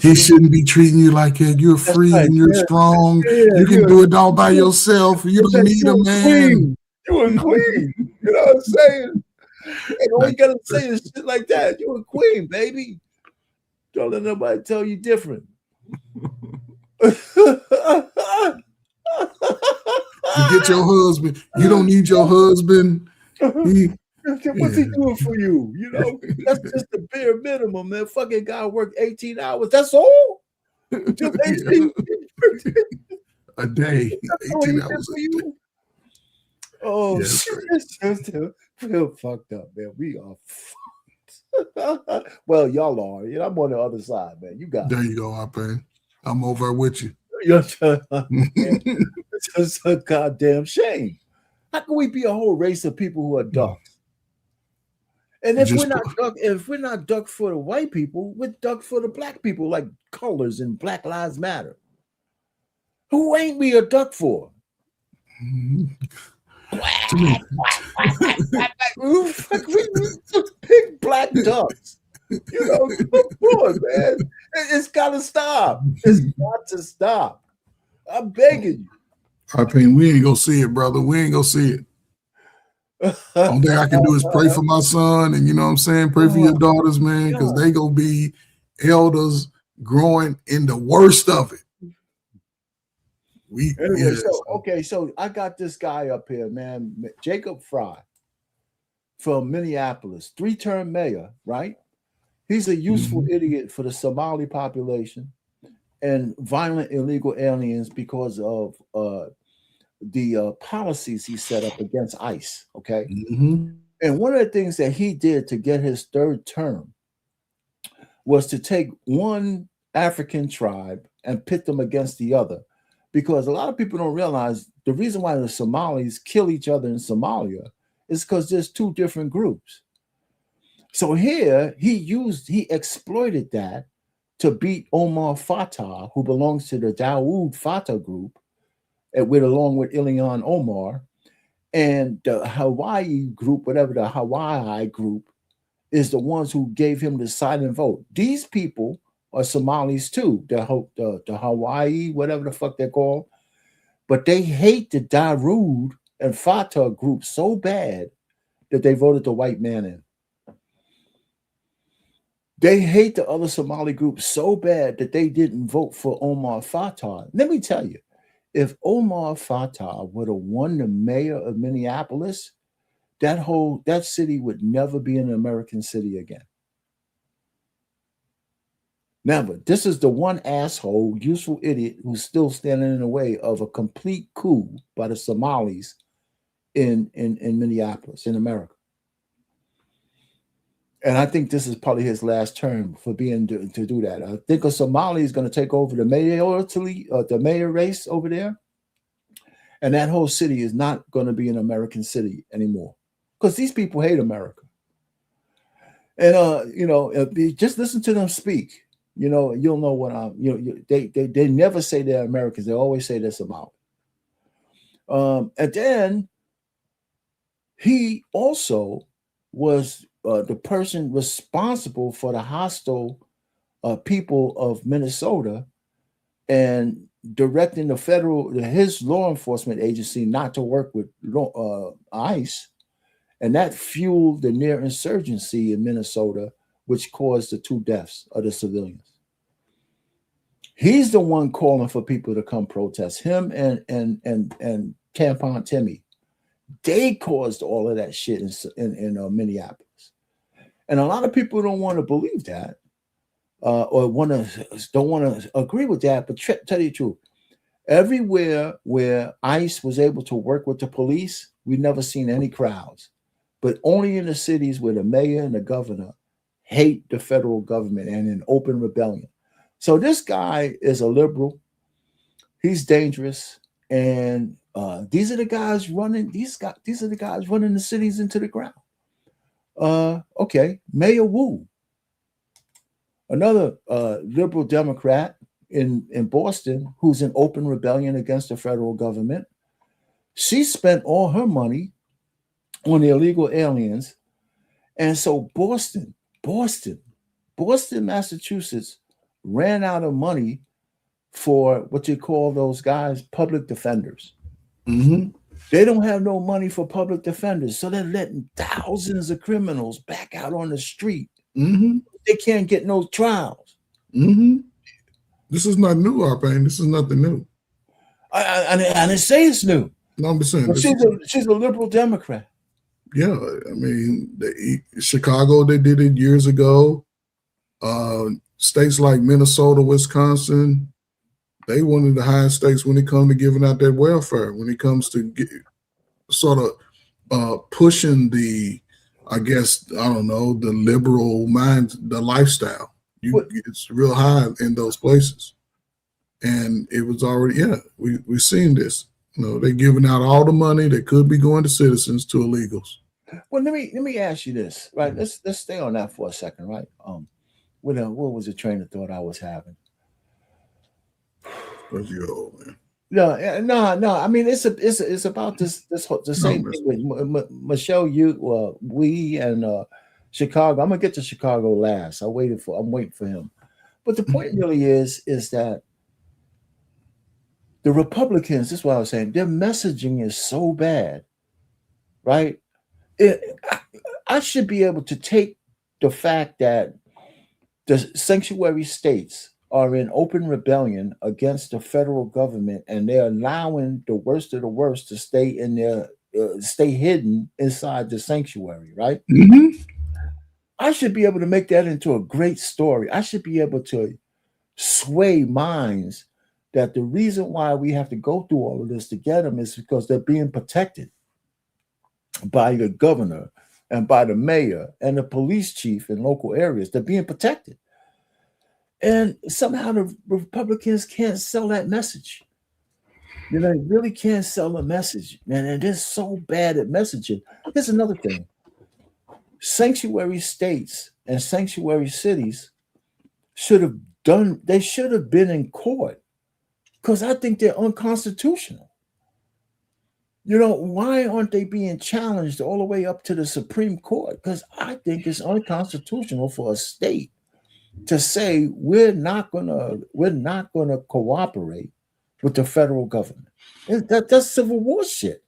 he shouldn't be treating you like that. You're free and you're strong. You can do it all by yourself. You don't need a man. You're a queen. You know what I'm saying? And all you gotta say is shit like that. You're a queen, baby. Don't let nobody tell you different. You get your husband. You don't need your husband. What's he doing for you? That's just the bare minimum, man. Fucking guy worked 18 hours. That's all? Just 18 a day. 18 hours a day. Oh, yes, shit. Feel fucked up, man. We are fucked. Well, y'all are. I'm on the other side, man. You got there. You go, Arpane. I'm over with you. It's just a goddamn shame. How can we be a whole race of people who are ducks? And if we're not duck for the white people, we're duck for the black people, like colors and Black Lives Matter. Who ain't we a duck for? Big black ducks. Come on, man. It's gotta stop. It's got to stop. I'm begging you. Arpane, we ain't gonna see it, brother. We ain't gonna see it. Only thing I can do is pray for my son, and you know what I'm saying, pray for your daughters, man, because they gonna be elders growing in the worst of it. So I got this guy up here, man, Jacob Fry from Minneapolis, 3-term mayor, right? He's a useful idiot for the Somali population and violent illegal aliens because of the policies he set up against ICE, okay? And one of the things that he did to get his 3rd term was to take one African tribe and pit them against the other, because a lot of people don't realize the reason why the Somalis kill each other in Somalia is because there's 2 different groups. So here he exploited that to beat Omar Fatah, who belongs to the Dawood Fatah group, along with Ilhan Omar, and the Hawaii group, whatever the Hawaii group, is the ones who gave him the silent vote. These people are Somalis too, the Hawaii, whatever the fuck they're called, but they hate the Dawood and Fatah group so bad that they voted the white man in. They hate the other Somali groups so bad that they didn't vote for Omar Fatah. Let me tell you, if Omar Fatah would have won the mayor of Minneapolis, that city would never be an American city again. Never. This is the one asshole, useful idiot who's still standing in the way of a complete coup by the Somalis in Minneapolis, in America. And I think this is probably his last term for being to do that. I think a Somali is going to take over the mayor race over there. And that whole city is not going to be an American city anymore because these people hate America. And, just listen to them speak. You'll know what they never say they're Americans. They always say they're Somali. And then he also was the person responsible for the hostile people of Minnesota and directing his law enforcement agency not to work with ICE. And that fueled the near insurgency in Minnesota, which caused the 2 deaths of the civilians. He's the one calling for people to come protest. Him and Tampon Timmy. They caused all of that shit in Minneapolis. And a lot of people don't want to believe that or don't want to agree with that. But tell you the truth, everywhere where ICE was able to work with the police, we've never seen any crowds. But only in the cities where the mayor and the governor hate the federal government and in open rebellion. So this guy is a liberal. He's dangerous. And these are the guys running. These are the guys running the cities into the ground. Okay, Mayor Wu, another liberal Democrat in Boston, who's in open rebellion against the federal government. She spent all her money on the illegal aliens, and so Boston, Massachusetts, ran out of money for what you call those guys public defenders. Mm-hmm. They don't have no money for public defenders, so they're letting thousands of criminals back out on the street. Mm-hmm. They can't get no trials. Mm-hmm. This is not new, Arpane. This is nothing new. I didn't say it's new. No, I'm just saying. She's a liberal Democrat. Yeah, I mean, Chicago, they did it years ago. States like Minnesota, Wisconsin, they one of the highest states when it comes to giving out that welfare, when it comes to pushing the, the liberal mind, the lifestyle. It's real high in those places. And it was already, we've seen this. They're giving out all the money that could be going to citizens to illegals. Well, let me ask you this, right? Let's stay on that for a second, right? What was the train of thought I was having? Because you're old, man. No. I mean, it's about the same thing with Michelle, we and Chicago. I'm gonna get to Chicago last. I'm waiting for him. But the point really is that the Republicans, this is what I was saying, their messaging is so bad, right? I should be able to take the fact that the sanctuary states are in open rebellion against the federal government, and they're allowing the worst of the worst to stay hidden inside the sanctuary, right? Mm-hmm. I should be able to make that into a great story. I should be able to sway minds that the reason why we have to go through all of this to get them is because they're being protected by the governor and by the mayor and the police chief in local areas. They're being protected. And somehow the Republicans can't sell that message. They really can't sell the message, man. And they're so bad at messaging. Here's another thing. Sanctuary states and sanctuary cities should have been in court because I think they're unconstitutional. Why aren't they being challenged all the way up to the Supreme Court? Because I think it's unconstitutional for a state to say we're not gonna cooperate with the federal government. That's civil war shit.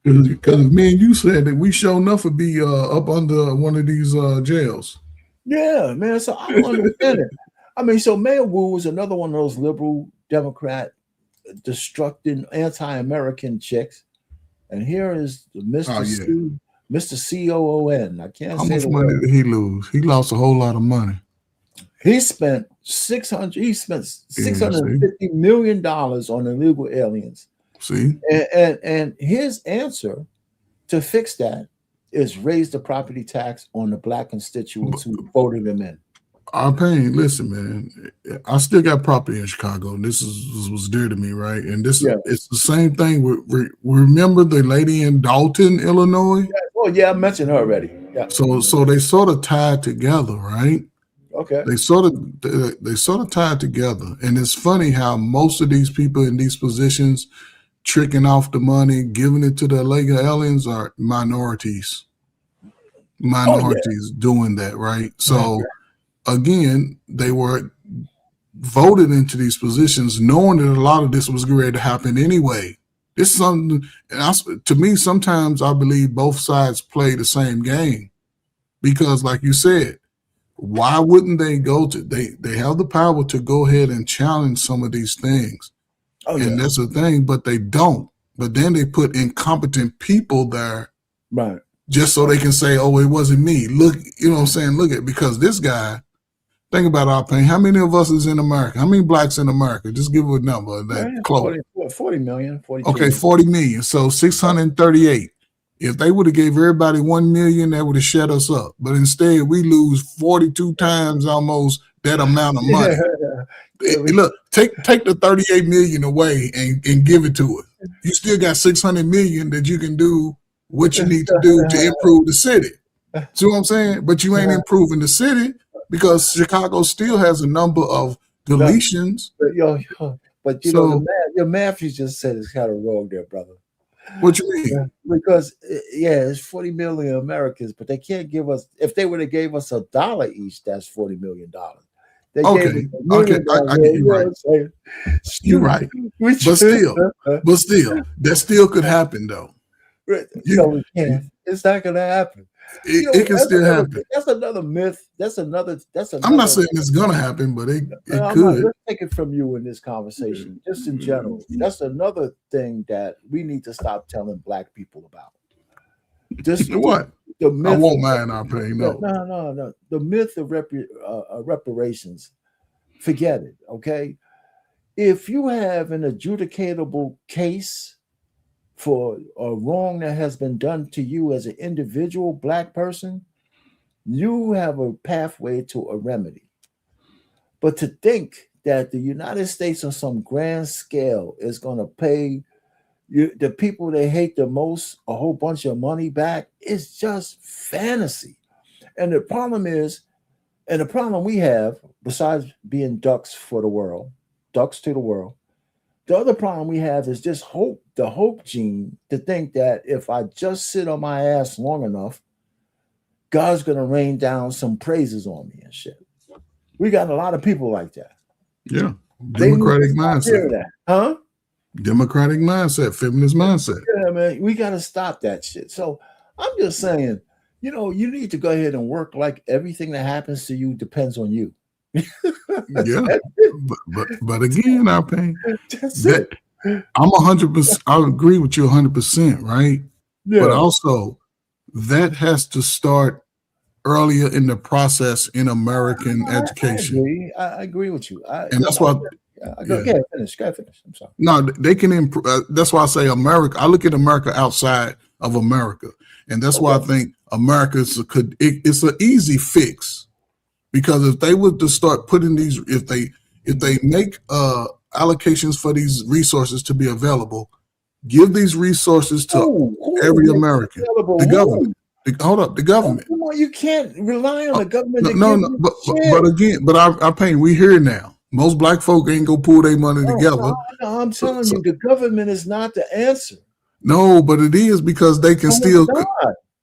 Because me and you said that we sure enough would be up under one of these jails. Yeah, man. So I don't understand it. I mean, so Mayor Wu is another one of those liberal Democrat destructing anti-American chicks, and here is Mr. Oh yeah. Mr. COON. I can't How say much the money word. did he lose? He lost a whole lot of money. He spent $650 million on illegal aliens. See? And his answer to fix that is raise the property tax on the black constituents who voted him in. Our pain, listen, man. I still got property in Chicago, and this was dear to me, right? And it's the same thing. Remember the lady in Dalton, Illinois? Yeah. Oh yeah, I mentioned her already. Yeah. So they sort of tied together, right? Okay. They sort of tied together, and it's funny how most of these people in these positions, tricking off the money, giving it to the illegal aliens, are minorities. Minorities doing that, right? So. Again, they were voted into these positions knowing that a lot of this was ready to happen anyway. This is something, and to me, sometimes I believe both sides play the same game because, like you said, why wouldn't they they have the power to go ahead and challenge some of these things. And that's the thing, but they don't. But then they put incompetent people there. Right. Just so they can say, oh, it wasn't me. Look, you know what I'm saying? Look at, because this guy, think about our pain. How many of us is in America? How many blacks in America? Just give a number that close. 40 million. 42 okay, 40 million. So 638. If they would have gave everybody 1 million, that would have shut us up. But instead, we lose 42 times almost that amount of money. Look, take the 38 million away and give it to us. You still got 600 million that you can do what you need to do to improve the city. See what I'm saying? But you ain't improving the city. Because Chicago still has a number of deletions. But you know, your math you just said is kind of wrong there, brother. What you mean? Because it's 40 million Americans, but they can't give us. If they would have gave us $1 each, that's $40 million. They okay, I get you right. You're right. But still, that still could happen though. We can't. It's not going to happen. It can still happen. That's another myth. That's another. I'm not saying it's gonna happen, but it could. Let's take it from you in this conversation, just in general. That's another thing that we need to stop telling black people about. Just what? The myth. I won't mind our pain. No. The myth of reparations. Forget it. Okay. If you have an adjudicatable case for a wrong that has been done to you as an individual black person, you have a pathway to a remedy. But to think that the United States on some grand scale is going to pay the people they hate the most a whole bunch of money back is just fantasy. And the problem we have, besides being ducks to the world, the other problem we have is just hope, the hope gene, to think that if I just sit on my ass long enough, God's going to rain down some praises on me and shit. We got a lot of people like that. Yeah. Democratic mindset. That. Huh? Democratic mindset, feminist mindset. Yeah, man. We got to stop that shit. So I'm just saying, you need to go ahead and work like everything that happens to you depends on you. Yeah, but again, our pain. I'm 100%. I agree with you 100%, right? Yeah. But also, that has to start earlier in the process in American education. I agree with you. And that's why. Go ahead, finish. I'm sorry. No, they can improve. That's why I say America. I look at America outside of America, and that's why I think America it's an easy fix. Because if they were to start putting these, if they make allocations for these resources to be available, give these resources to every American, the government. Hold up, the government. You can't rely on the government. But our pain, we here now. Most black folk ain't gonna pull their money together. No, I'm telling you, the government is not the answer. No, but it is because they can still.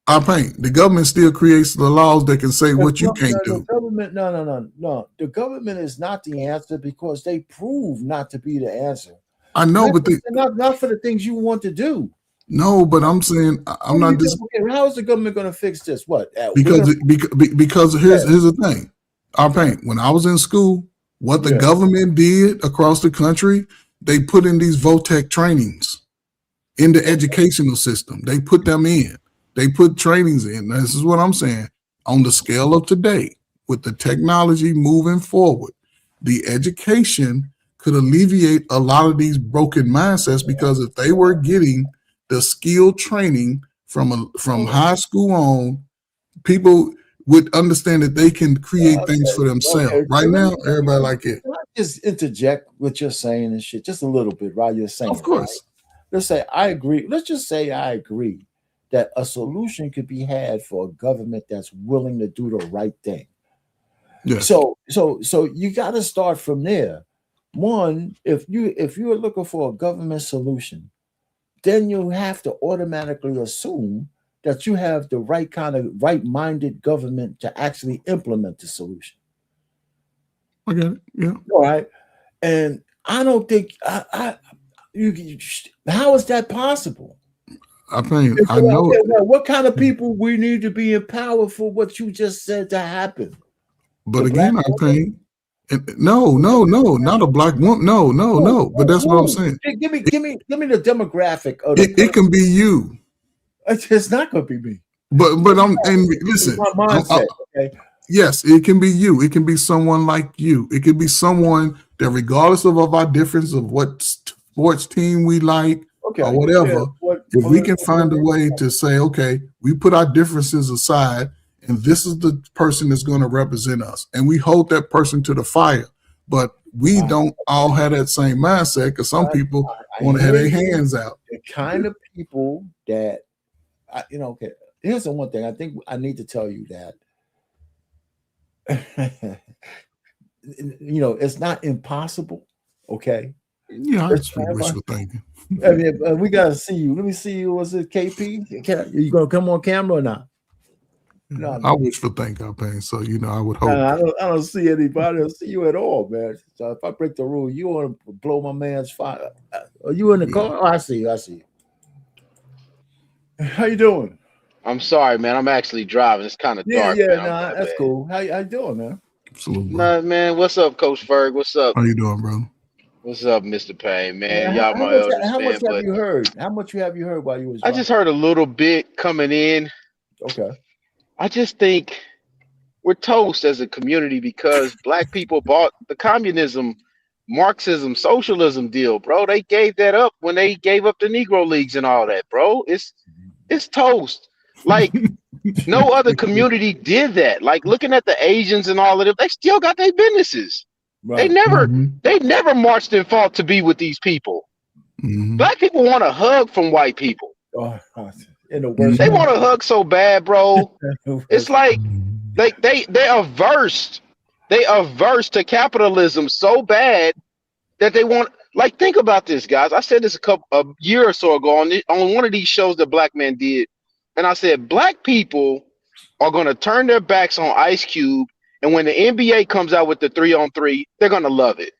Our pain. The government still creates the laws that can say what you can't do. The government, no. The government is not the answer because they prove not to be the answer. I know, but not for the things you want to do. No, but I'm saying I'm not. How is the government going to fix this? What? Because here's the thing. Our pain. When I was in school, what the government did across the country, they put in these VOTEC trainings in the educational system. They put them in. They put trainings in. This is what I'm saying. On the scale of today, with the technology moving forward, the education could alleviate a lot of these broken mindsets, because if they were getting the skill training from high school on, people would understand that they can create things for themselves. Okay. Right now, everybody like it. Can I just interject what you're saying and shit just a little bit while you're saying Of course. Right? Let's say I agree. Let's just say I agree that a solution could be had for a government that's willing to do the right thing. Yes. So you got to start from there. One, if you're looking for a government solution, then you have to automatically assume that you have the right kind of right-minded government to actually implement the solution. I get it. Yeah. All right. And I don't think how is that possible? I mean, I know. What kind of people we need to be in power for what you just said to happen? But again, I think no, not a black woman. No. But that's what I'm saying. Give me the demographic of it can be you. It's not going to be me. But listen. My mindset, okay? Yes, it can be you. It can be someone like you. It can be someone that, regardless of our difference of what sports team we like or whatever, if we can find a way to say, okay, we put our differences aside, and this is the person that's going to represent us, and we hold that person to the fire. But we don't all have that same mindset, because some people want to have their hands out. The kind of people that, okay, here's the one thing I think I need to tell you that, it's not impossible, okay? Yeah, that's wishful thinking. I mean, we got to see you. Let me see you. Was it KP? You going to come on camera or not? No, I wish for think I pain, so I would hope. I don't see anybody. I don't see you at all, man. So if I break the rule, you want to blow my man's fire. Are you in the car? Oh, I see you. How you doing? I'm sorry, man. I'm actually driving. It's kind of dark. Yeah, man. That's cool. How you doing, man? Absolutely. Nah, man. What's up, Coach Ferg? What's up? How you doing, brother? What's up, Mr. Payne, man? Yeah, Y'all my elders, how man. much have you heard? How much have you heard while you was I just heard a little bit coming in. Okay. I just think we're toast as a community because black people bought the communism, Marxism, socialism deal, bro. They gave that up when they gave up the Negro Leagues and all that, bro. It's toast. Like no other community did that. Like looking at the Asians and all of them, they still got their businesses. Right. They never marched and fought to be with these people. Black people want a hug from white people. Oh, in the worst they want a hug so bad, bro. It's like they're averse. They averse to capitalism so bad that they want. Like, think about this, guys. I said this a year or so ago on one of these shows that Black Man did, and I said black people are going to turn their backs on Ice Cube, and when the NBA comes out with the 3-on-3, they're going to love it.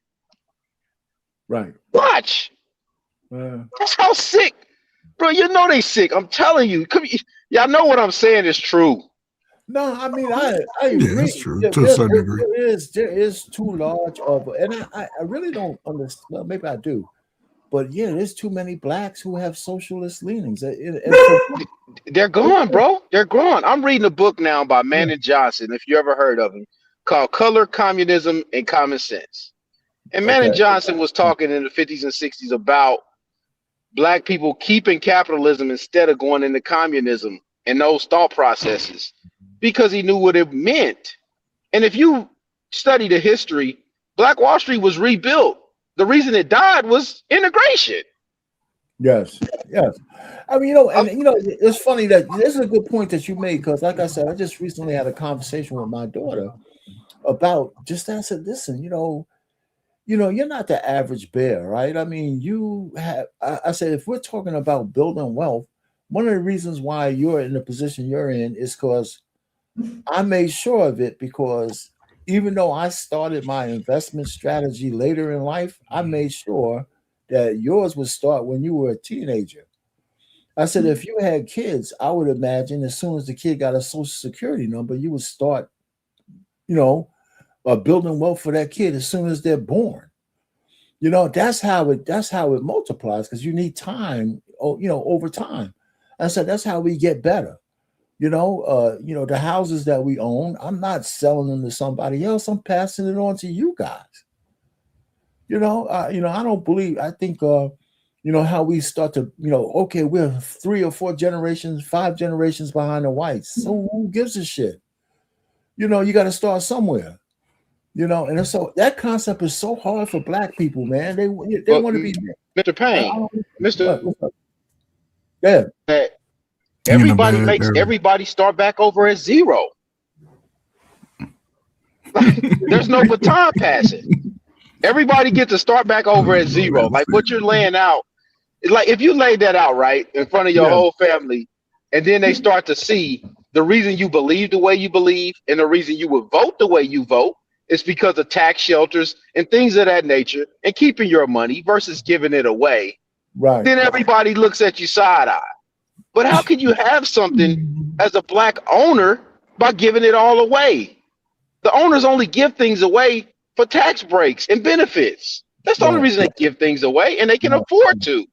Right. Watch. That's how sick, bro. You know they sick. I'm telling you. Y'all know what I'm saying is true. No, I mean I agree. Yeah, that's true to a certain degree. There is too large of, and I really don't understand. Well, maybe I do, but yeah, there's too many blacks who have socialist leanings. They're gone, bro. They're gone. I'm reading a book now by Manon Johnson, if you ever heard of him, called "Color, Communism, and Common Sense." And Manon Johnson was talking in the 50s and 60s about black people keeping capitalism instead of going into communism and those thought processes, because he knew what it meant. And if you study the history, Black Wall Street was rebuilt. The reason it died was integration. Yes. I mean, it's funny that this is a good point that you made, because like I said, I just recently had a conversation with my daughter about just that. I said, listen, you're not the average bear, right? I mean, I said, if we're talking about building wealth, one of the reasons why you're in the position you're in is because I made sure of it, because even though I started my investment strategy later in life, I made sure that yours would start when you were a teenager. I said, if you had kids, I would imagine as soon as the kid got a social security number, you would start, building wealth for that kid as soon as they're born. You know, that's how it multiplies, because you need time, over time. I said that's how we get better. The houses that we own, I'm not selling them to somebody else. I'm passing it on to you guys. I don't believe. I think, how we start to, okay, we're 3 or 4 generations, 5 generations behind the whites. So who gives a shit? You got to start somewhere. And so that concept is so hard for Black people, man. They want to be Mr. Payne, Mr. Yeah. That everybody makes everybody start back over at 0. There's no baton passing. Everybody gets to start back over at 0. Like what you're laying out, like if you laid that out right in front of your whole family, and then they start to see the reason you believe the way you believe and the reason you would vote the way you vote is because of tax shelters and things of that nature and keeping your money versus giving it away. Right. Then everybody looks at you side eye. But how can you have something as a Black owner by giving it all away? The owners only give things away for tax breaks and benefits. That's the only reason they give things away, and they can afford to.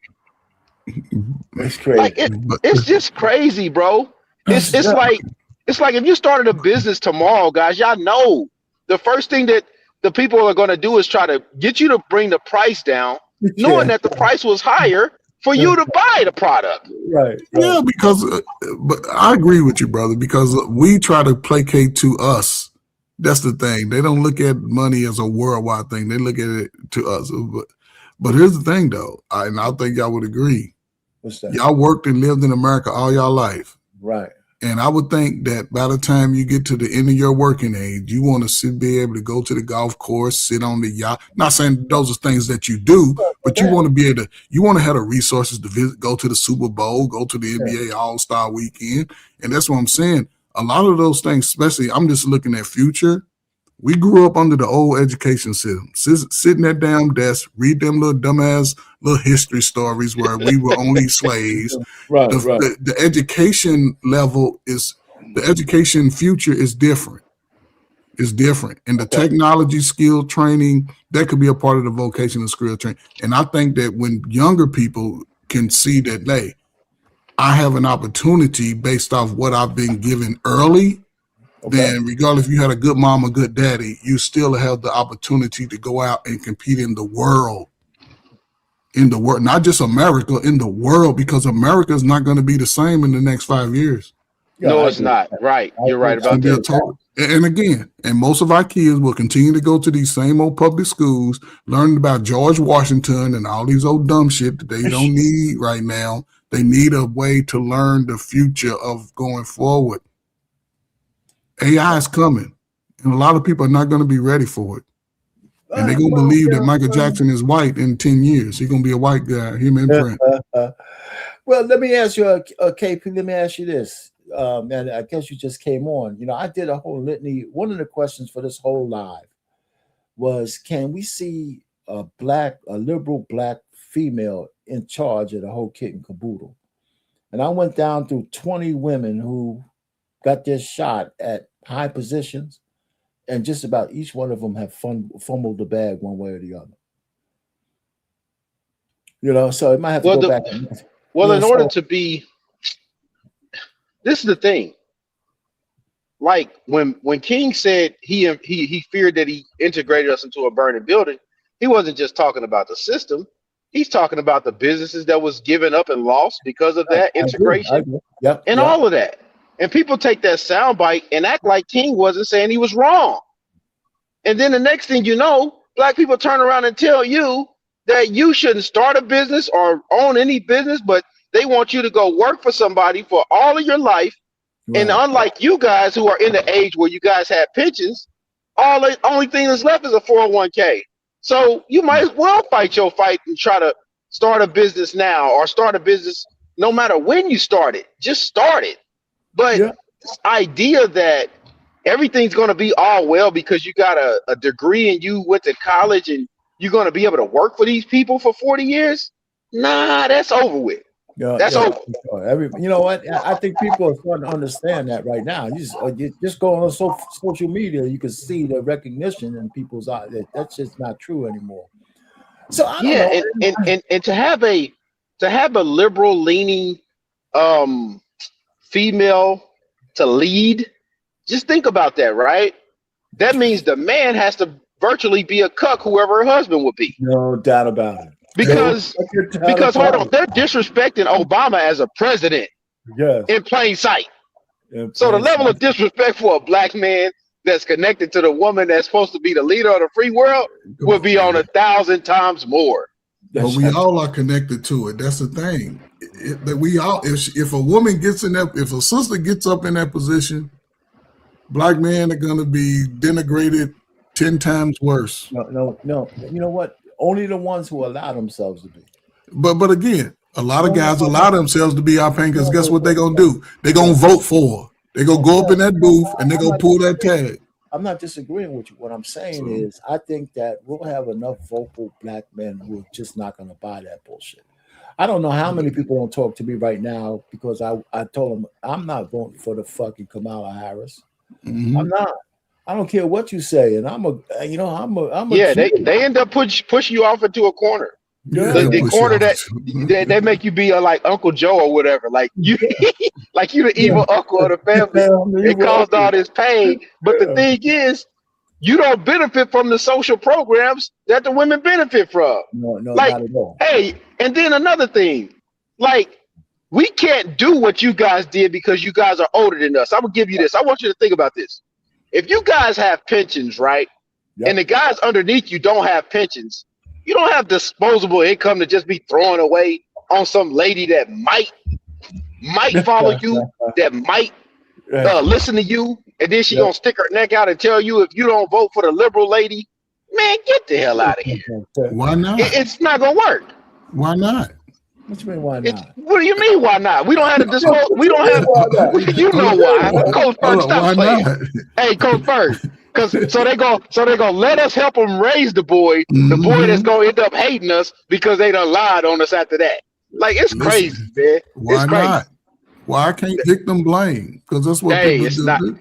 It's crazy. Like it's just crazy, bro. It's like if you started a business tomorrow, guys, y'all know the first thing that the people are going to do is try to get you to bring the price down, knowing that the price was higher for you to buy the product. Right. Yeah, because but I agree with you, brother, because we try to placate to us. That's the thing. They don't look at money as a worldwide thing. They look at it to us. But here's the thing, though, and I think y'all would agree. What's that? Y'all worked and lived in America all y'all life. Right. And I would think that by the time you get to the end of your working age, you want to be able to go to the golf course, sit on the yacht. Not saying those are things that you do, but you want to be able to, you want to have the resources to visit, go to the Super Bowl, go to the NBA All-Star Weekend. And that's what I'm saying. A lot of those things, especially, I'm just looking at future. We grew up under the old education system, sitting at damn desk, read them little dumbass little history stories where we were only slaves. Right, the education level is, the education future is different. It's different. And the technology skill training, that could be a part of the vocational skill training. And I think that when younger people can see that, hey, I have an opportunity based off what I've been given early, then regardless if you had a good mom or good daddy, you still have the opportunity to go out and compete in the world. Not just America, in the world, because America is not going to be the same in the next 5 years. No, it's not. Right. You're right about that. And again, and most of our kids will continue to go to these same old public schools, learning about George Washington and all these old dumb shit that they don't need right now. They need a way to learn the future of going forward. AI is coming, and a lot of people are not going to be ready for it. And they're going to believe that Michael Jackson is white in 10 years. He's going to be a white guy, him in print. Well, let me ask you, KP, let me ask you this. And I guess you just came on. I did a whole litany. One of the questions for this whole live was, can we see a liberal Black female in charge of the whole kit and caboodle? And I went down through 20 women who got their shot at high positions, and just about each one of them have fumbled the bag one way or the other. So it might have to go back. In order to be, this is the thing. Like when King said he feared that he integrated us into a burning building, he wasn't just talking about the system. He's talking about the businesses that was given up and lost because of that integration and all of that. And people take that soundbite and act like King wasn't saying he was wrong. And then the next thing you know, Black people turn around and tell you that you shouldn't start a business or own any business, but they want you to go work for somebody for all of your life. Right. And unlike you guys who are in the age where you guys have pensions, only thing that's left is a 401k. So you might as well fight your fight and try to start a business now, or start a business no matter when you start it. Just start it. But this idea that everything's going to be all well because you got a degree and you went to college and you're going to be able to work for these people for 40 years? Nah, that's over with. That's over. You know what? I think people are starting to understand that right now. You just go on social media, you can see the recognition in people's eyes. That's just not true anymore. So I don't Yeah, know. and to have a liberal leaning female to lead, just think about that, right? That means the man has to virtually be a cuck, whoever her husband would be. No doubt about it. Because No doubt because hold about on, they're disrespecting Obama as a president it. Yes. in plain sight. In So the plain level sight. of disrespect for a black man that's connected to the woman that's supposed to be the leader of the free world would be on 1,000 times more. But we all are connected to it. That's the thing. That we all, if a woman gets in that, if a sister gets up in that position, black men are gonna be denigrated 10 times worse. No. You know what? Only the ones who allow themselves to be. But again, a lot of guys allow themselves to be our pain because guess what they're gonna do? They're gonna vote for her. They're gonna go up in that booth and they're gonna pull that tag. I'm not disagreeing with you. What I'm saying is I think that we'll have enough vocal black men who are just not gonna buy that bullshit. I don't know how many people don't talk to me right now because I told them I'm not voting for the fucking Kamala Harris. Mm-hmm. I'm not. I don't care what you say, and I'm a Yeah, they end up pushing you off into a corner. Yeah, the corner that they make you be like Uncle Joe or whatever, like you, like you the evil uncle of the family. It caused all this pain, but the thing is, you don't benefit from the social programs that the women benefit from. No, like, not at all. Hey, and then another thing, like we can't do what you guys did because you guys are older than us. I'm gonna give you this. I want you to think about this. If you guys have pensions, right, and the guys underneath you don't have pensions, you don't have disposable income to just be throwing away on some lady that might follow you, that might listen to you, and then she gonna stick her neck out and tell you if you don't vote for the liberal lady, man, get the hell out of here. Why not? It's not gonna work. Why not? What you mean, why not? What do you mean, why not? We don't have to dispose. We don't have. You know why? Coach Ferg, stop playing. Hey, Coach Ferg, because so they go let us help them raise the boy that's gonna end up hating us because they done lied on us after that. Like it's crazy, man. Why not? Why can't victim blame? Because that's what people do.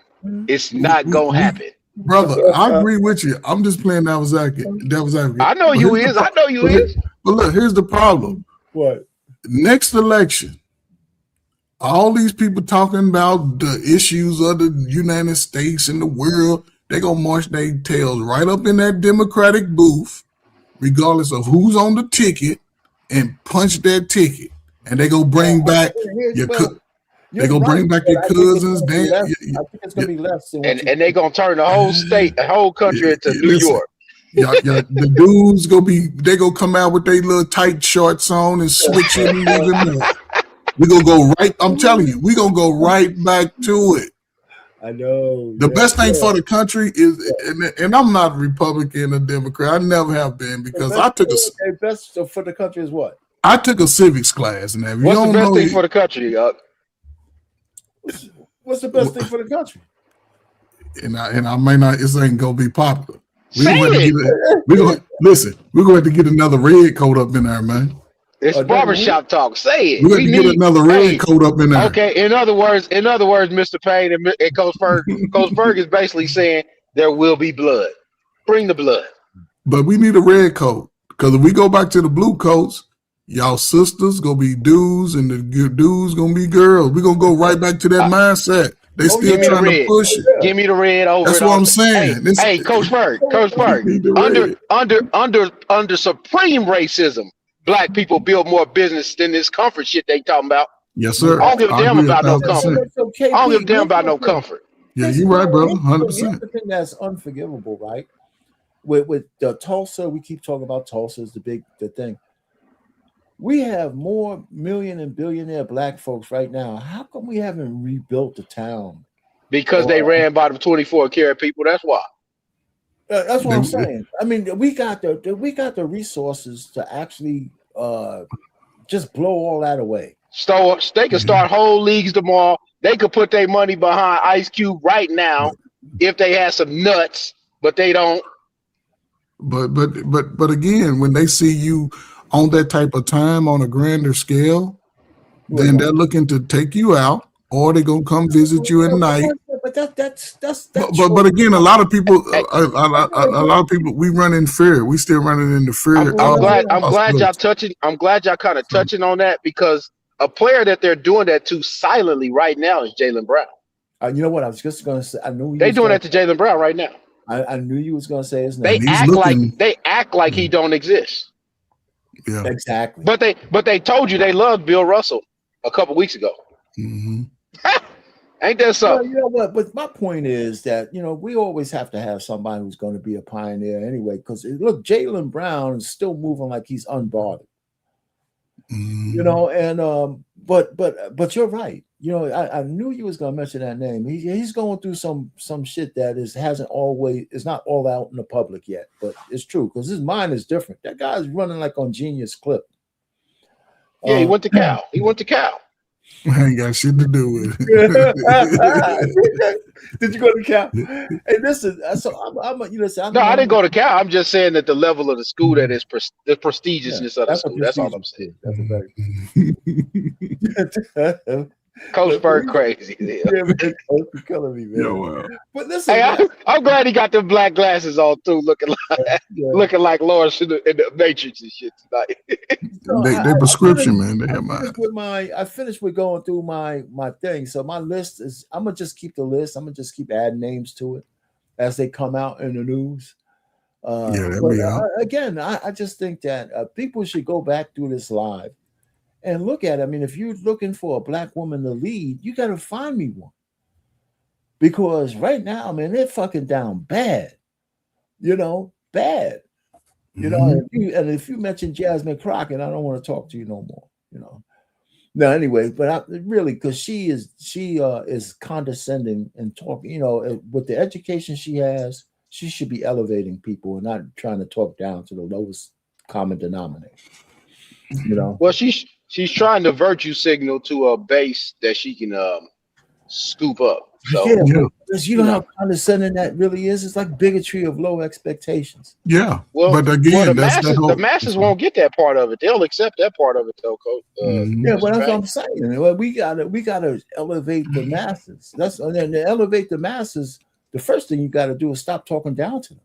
It's not gonna happen. Brother, I agree with you. I'm just playing devil's advocate. I know you is. I know you is. But look, here's the problem. What? Next election, all these people talking about the issues of the United States and the world, they gonna march their tails right up in that Democratic booth, regardless of who's on the ticket, and punch that ticket. And they gonna bring back your bring back your cousins. I think it's gonna be less. And they gonna turn the whole state, the whole country into New York. The dudes they gonna come out with their little tight shorts on and switch it. We gonna go right. I'm telling you, we gonna go right back to it. I know. The best thing for the country is, and I'm not a Republican or Democrat. I never have been because the best for the country is what? I took a civics class, and if what's the best thing for the country, What's the best thing for the country? And I may not. This ain't gonna be popular. We're gonna have to get another red coat up in there, man. It's barbershop talk. Say it. We're going to get another red coat up in there. Okay. In other words, Mr. Payne and Coach Ferg, Coach Ferg is basically saying there will be blood. Bring the blood. But we need a red coat because if we go back to the blue coats, y'all sisters gonna be dudes and the dudes gonna be girls. We're gonna go right back to that mindset. They still trying to push it. Give me the red over. That's what I'm saying. Hey, Coach Ferg, under supreme racism, black people build more business than this comfort shit they talking about. Yes, sir. I don't give a damn about no comfort. I don't give a damn about no comfort. Yeah, you're right, brother. 100%. Here's the thing that's unforgivable, right? With the Tulsa, we keep talking about Tulsa is the thing. We have more million and billionaire black folks right now. How come we haven't rebuilt the town? Because they ran by the 24-karat people. That's why. That's what I'm saying. I mean, we got the resources to actually just blow all that away. So they can start whole leagues tomorrow. They could put their money behind Ice Cube right now if they had some nuts, but they don't. But again, when they see you on that type of time on a grander scale, then they're looking to take you out, or they're gonna come visit you at night but that's but again, a lot of people, a lot of people, we run in fear. We still running into fear. I'm glad y'all touching. I'm glad y'all kind of touching on that, because a player that they're doing that to silently right now is Jaylen Brown. You know what? I was just going to say. I knew they're doing that to Jaylen Brown right now. I knew you was going to say his name. They act like he don't exist. Yeah, exactly. But they told you they loved Bill Russell a couple weeks ago. Mm-hmm. Ain't that something? Well, you know what? But my point is that, you know, we always have to have somebody who's going to be a pioneer anyway. Because look, Jaylen Brown is still moving like he's unbothered. Mm-hmm. You know, and but you're right. You know, I knew you was going to mention that name. He's going through some shit that is not all out in the public yet, but it's true because his mind is different. That guy's running like on Genius Clip. Yeah, he went to Cal. He went to Cal. I ain't got shit to do with it. Did you go to Cal? Hey, listen. So I'm you know. No, I didn't go to Cal. I'm just saying that the level of the school, that is the prestigiousness of the school. That's all I'm saying. That's a very Coach Bird crazy. Yeah, man, Coach be killing me, man. Yo, wow. But listen, hey, I'm glad he got them black glasses on too, looking like Lawrence in the Matrix and shit tonight. They prescription, man. They have mine. I finished with going through my thing. So my list is, I'm gonna just keep the list. I'm gonna just keep adding names to it as they come out in the news. Again, I just think that people should go back through this live and look at it. I mean, if you're looking for a black woman to lead, you got to find me one. Because right now, man, they're fucking down bad. You know, bad. You know, if you mention Jasmine Crockett, I don't want to talk to you no more. You know. No, anyway, but really, because she is condescending and talking. You know, with the education she has, she should be elevating people and not trying to talk down to the lowest common denominator. You know. Well, she's trying to virtue signal to a base that she can scoop up. So because you know how condescending that really is. It's like bigotry of low expectations. Yeah. Well, but again, the masses won't get that part of it. They'll accept that part of it, though, Coach. Yeah, but that's what I'm saying. Well, we gotta elevate the masses. And then to elevate the masses, the first thing you got to do is stop talking down to them.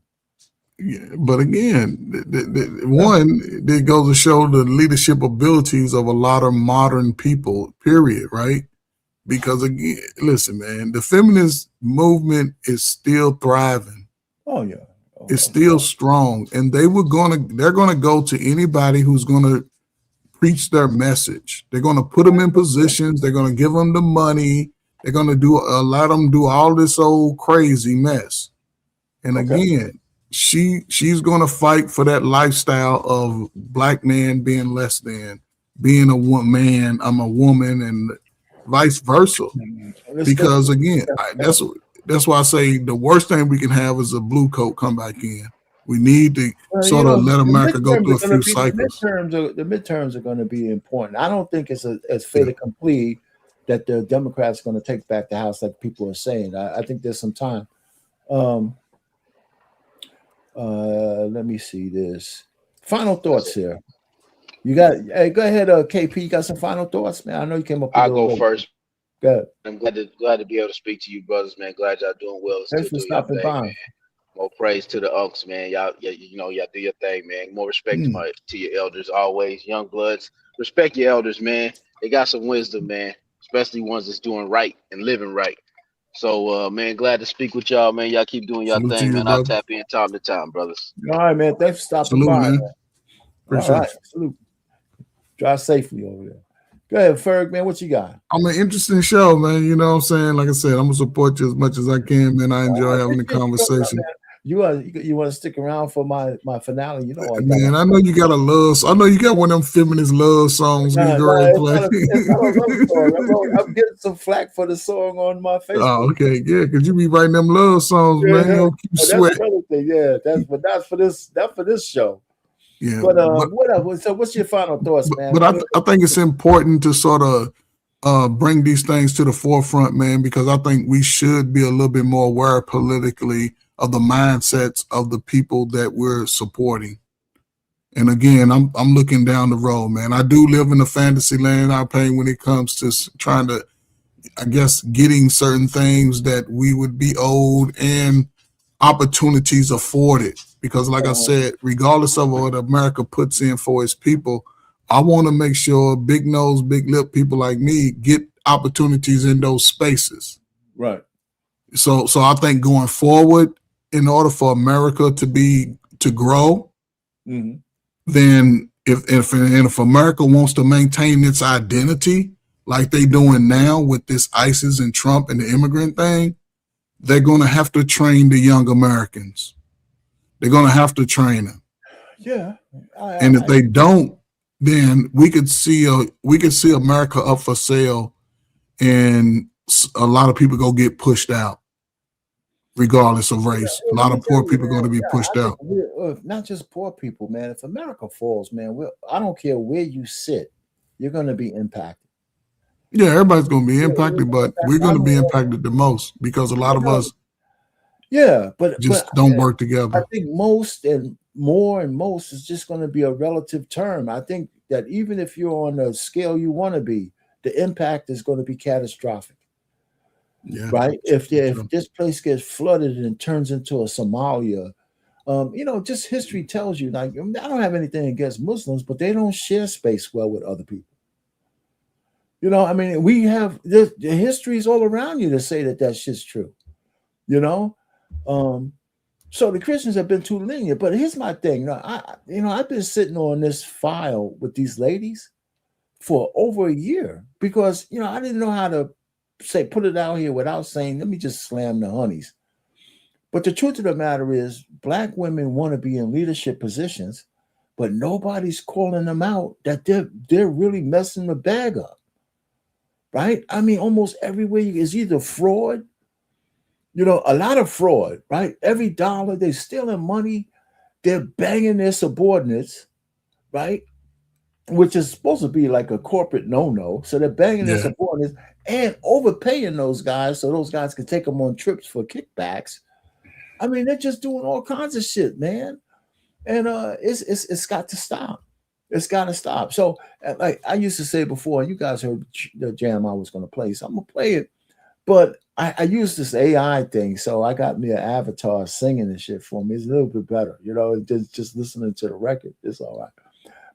Yeah, but again, it goes to show the leadership abilities of a lot of modern people, period, right? Because again, listen, man, the feminist movement is still thriving. Oh yeah. It's still strong. And they're gonna go to anybody who's gonna preach their message. They're gonna put them in positions, they're gonna give them the money, they're gonna let them do all this old crazy mess. And again, she's gonna fight for that lifestyle of black man being less than, being a man, I'm a woman, and vice versa. Because again, that's why I say the worst thing we can have is a blue coat come back in. We need to let America go through a few cycles. The midterms are going to be important. I don't think it's as fait accompli that the Democrats are going to take back the House like people are saying. I think there's some time. Let me see this. Final thoughts here. You got? Hey, go ahead, KP. You got some final thoughts, man? I know you came up. I'll go first. Good. I'm glad to be able to speak to you, brothers, man. Glad y'all doing well. Thanks for stopping by. Man. More praise to the unks, man. Y'all do your thing, man. More respect to your elders, always. Young bloods, respect your elders, man. They got some wisdom, man. Especially ones that's doing right and living right. So, man, glad to speak with y'all, man. Y'all keep doing y'all thing, man. I'll tap in time to time, brothers. All right, man. Thanks for stopping by, man. Appreciate it. Salute. Drive safely over there. Go ahead, Ferg, man. What you got? I'm an interesting show, man. You know what I'm saying? Like I said, I'm gonna support you as much as I can, man. I enjoy having the conversation. You want to stick around for my finale? You know, man. I know you got I know you got one of them feminist love songs. It's not a love song. I'm getting some flack for the song on my Facebook. Oh, okay, yeah, because you be writing them love songs, man. You don't keep sweating. Yeah, that's for this show. Yeah, but what else? So, what's your final thoughts, man? But I think it's important to sort of bring these things to the forefront, man, because I think we should be a little bit more aware politically of the mindsets of the people that we're supporting. And again, I'm looking down the road, man. I do live in a fantasy land, I pain when it comes to trying to I guess, getting certain things that we would be owed and opportunities afforded. Because like I said, regardless of what America puts in for its people, I want to make sure big nose, big lip people like me get opportunities in those spaces. Right. So I think going forward, in order for America to grow, Mm-hmm. then if America wants to maintain its identity like they doing now with this ISIS and Trump and the immigrant thing, they're going to have to train the young Americans. They're going to have to train them. Yeah. And if they don't, then we could see America up for sale, and a lot of people go get pushed out, regardless of race. A lot of poor people are going to be pushed out. Not just poor people, man. If America falls, man, I don't care where you sit, you're going to be impacted. Yeah, everybody's going to be impacted, but we're going to be impacted the most because a lot of us but don't work together. I think most and more and most is just going to be a relative term. I think that even if you're on the scale you want to be, the impact is going to be catastrophic. Yeah. Right? If this place gets flooded and turns into a Somalia, just history tells you, like, I don't have anything against Muslims, but they don't share space well with other people. I mean, we have the histories all around you to say that shit's true. So the Christians have been too lenient. But here's my thing. I've been sitting on this file with these ladies for over a year because I didn't know how to put it out here without saying, let me just slam the honeys. But the truth of the matter is, Black women want to be in leadership positions, but nobody's calling them out that they're really messing the bag up. Right? I mean, almost everywhere is either fraud, a lot of fraud, right? Every dollar they're stealing money, they're banging their subordinates, right? Which is supposed to be like a corporate no-no. So they're banging their subordinates and overpaying those guys so those guys can take them on trips for kickbacks. I mean, they're just doing all kinds of shit, man. And it's got to stop. It's got to stop. So, like I used to say before, you guys heard the jam I was going to play, so I'm going to play it. But I used this AI thing, so I got me an avatar singing and shit for me. It's a little bit better, just listening to the record. It's all right.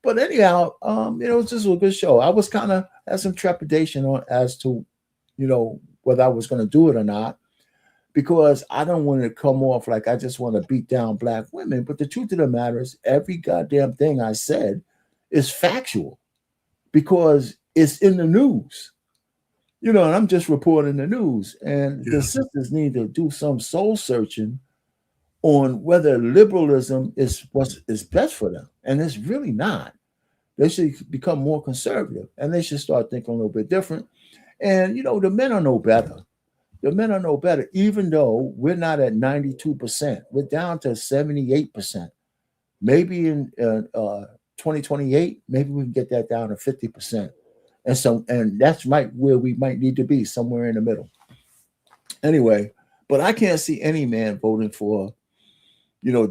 But anyhow, it was just a good show. I was kind of had some trepidation on as to, whether I was going to do it or not, because I don't want to come off like I just want to beat down Black women. But the truth of the matter is, every goddamn thing I said is factual because it's in the news. And I'm just reporting the news. And the sisters need to do some soul searching on whether liberalism is what is best for them. And it's really not. They should become more conservative and they should start thinking a little bit different. And, the men are no better. The men are no better, even though we're not at 92%. We're down to 78%. Maybe in 2028, maybe we can get that down to 50%. And that's right where we might need to be, somewhere in the middle. Anyway, but I can't see any man voting for,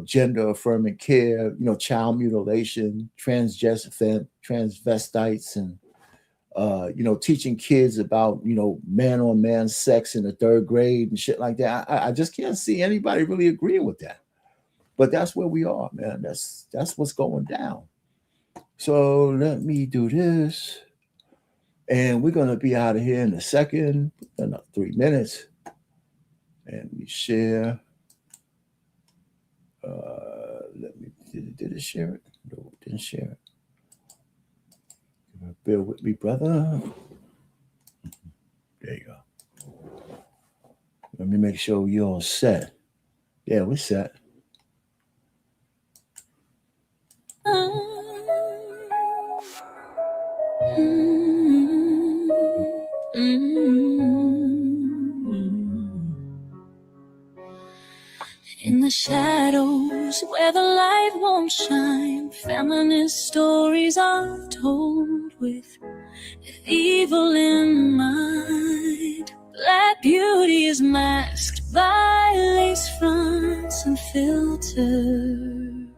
gender affirming care, child mutilation, transvestites, and teaching kids about, man on man sex in the 3rd grade and shit like that. I just can't see anybody really agreeing with that. But that's where we are, man. That's what's going down. So let me do this. And we're going to be out of here in a second, another 3 minutes. And we share. Did it share it? No, it didn't share it. Bear with me, brother. There you go. Let me make sure you're all set. Yeah, we're set. In the shadows where the light won't shine, feminist stories are told with evil in mind. Black beauty is masked by lace fronts and filters.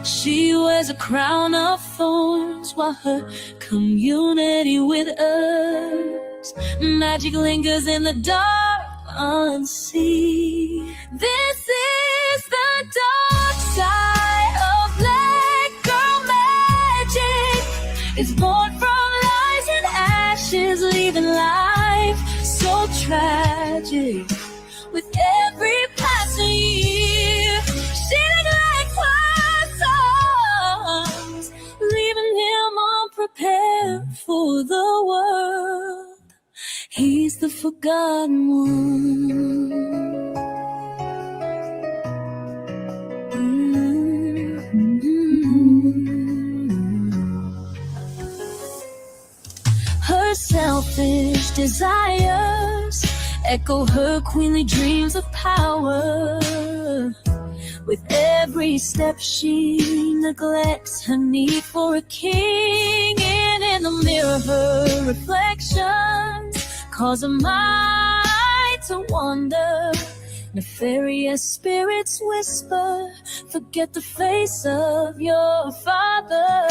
She wears a crown of thorns while her community with us Magic lingers in the dark, unseen. This is the dark side of black girl magic. It's born from lies and ashes, leaving life so tragic. With every passing year, she neglects her songs, leaving him unprepared for the world. He's the forgotten one. Her selfish desires echo her queenly dreams of power. With every step she neglects her need for a king, and in the mirror her reflections cause her mind to wander. Nefarious spirits whisper, forget the face of your father.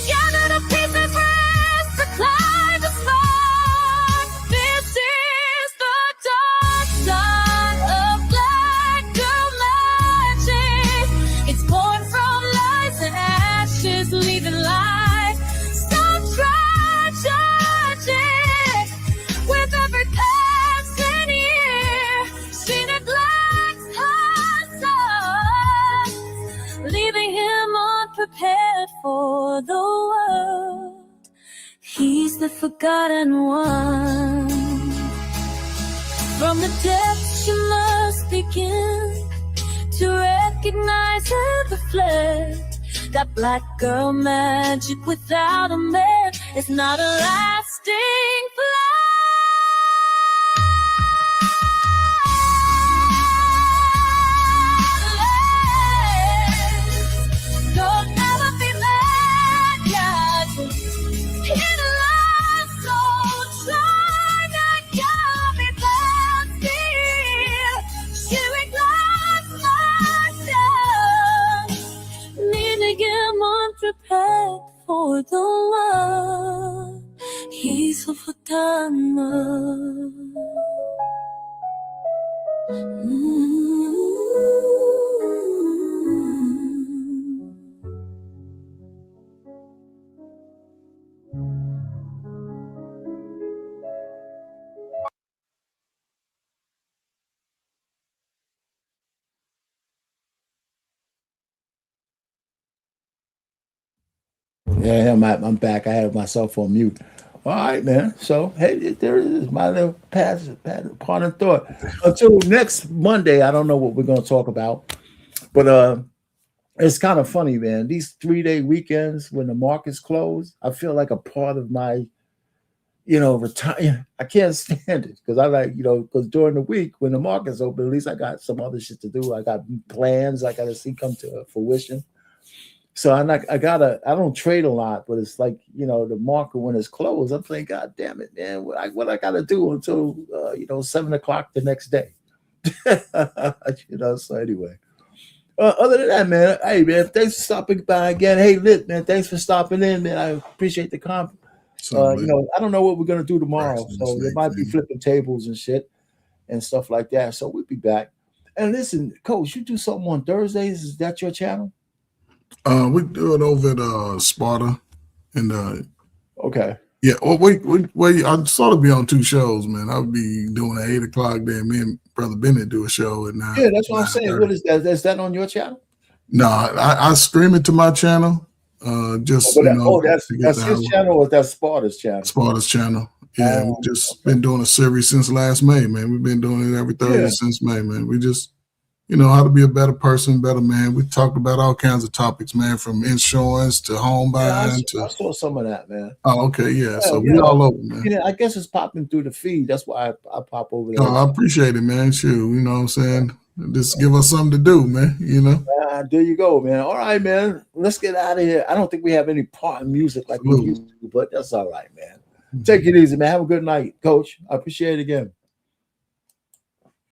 Gather the pieces, rest, recline the spark. This is the dark side of black girl magic. It's born from lies and ashes, leaving life so tragic. With every passing year, she neglects her son, leaving him unprepared for the world. He's the forgotten one. From the depths you must begin to recognize and reflect that black girl magic without a man is not a lasting flame. Don't ever be mad, guys. In a life so try not to be bad still. She regrets myself, leaving him unprepared for the world. He's a forgotten one. Yeah, I'm back. I had myself on mute. All right, man. So, hey, there it is. My little part of thought. Until next Monday, I don't know what we're going to talk about. But it's kind of funny, man. These 3-day weekends when the markets close, I feel like a part of my, retire. I can't stand it because I like, because during the week when the market's open, at least I got some other shit to do. I got plans I got to see come to fruition. So I don't trade a lot, but it's like, the market when it's closed, I'm saying, God damn it, man, what I got to do until, 7 o'clock the next day. So anyway, other than that, man, hey, man, thanks for stopping by again. Hey, Lit, man, thanks for stopping in, man. I appreciate the comment. I don't know what we're going to do tomorrow. So there might be flipping tables and shit and stuff like that. So we'll be back. And listen, Coach, you do something on Thursdays. Is that your channel? We do it over at Sparta, and okay, yeah. Well, wait. I'd sort of be on two shows, man. I'll be doing an 8 o'clock. Then me and Brother Bennett do a show at 9. Yeah, that's what I'm saying. What is that? Is that on your channel? No, I stream it to my channel. That's his channel, or that's Sparta's channel? Sparta's channel. Yeah, we've just been doing a series since last May, man. We've been doing it every Thursday since May, man. We just. How to be a better person, better man. We talked about all kinds of topics, man, from insurance to home buying. I saw some of that, man. Oh, okay, yeah. So we all over, man. Yeah, I guess it's popping through the feed. That's why I pop over there. I appreciate it, man. Sure, you know what I'm saying? Just give us something to do, man. There you go, man. All right, man. Let's get out of here. I don't think we have any part in music like we used to, but that's all right, man. Take it easy, man. Have a good night, Coach. I appreciate it again.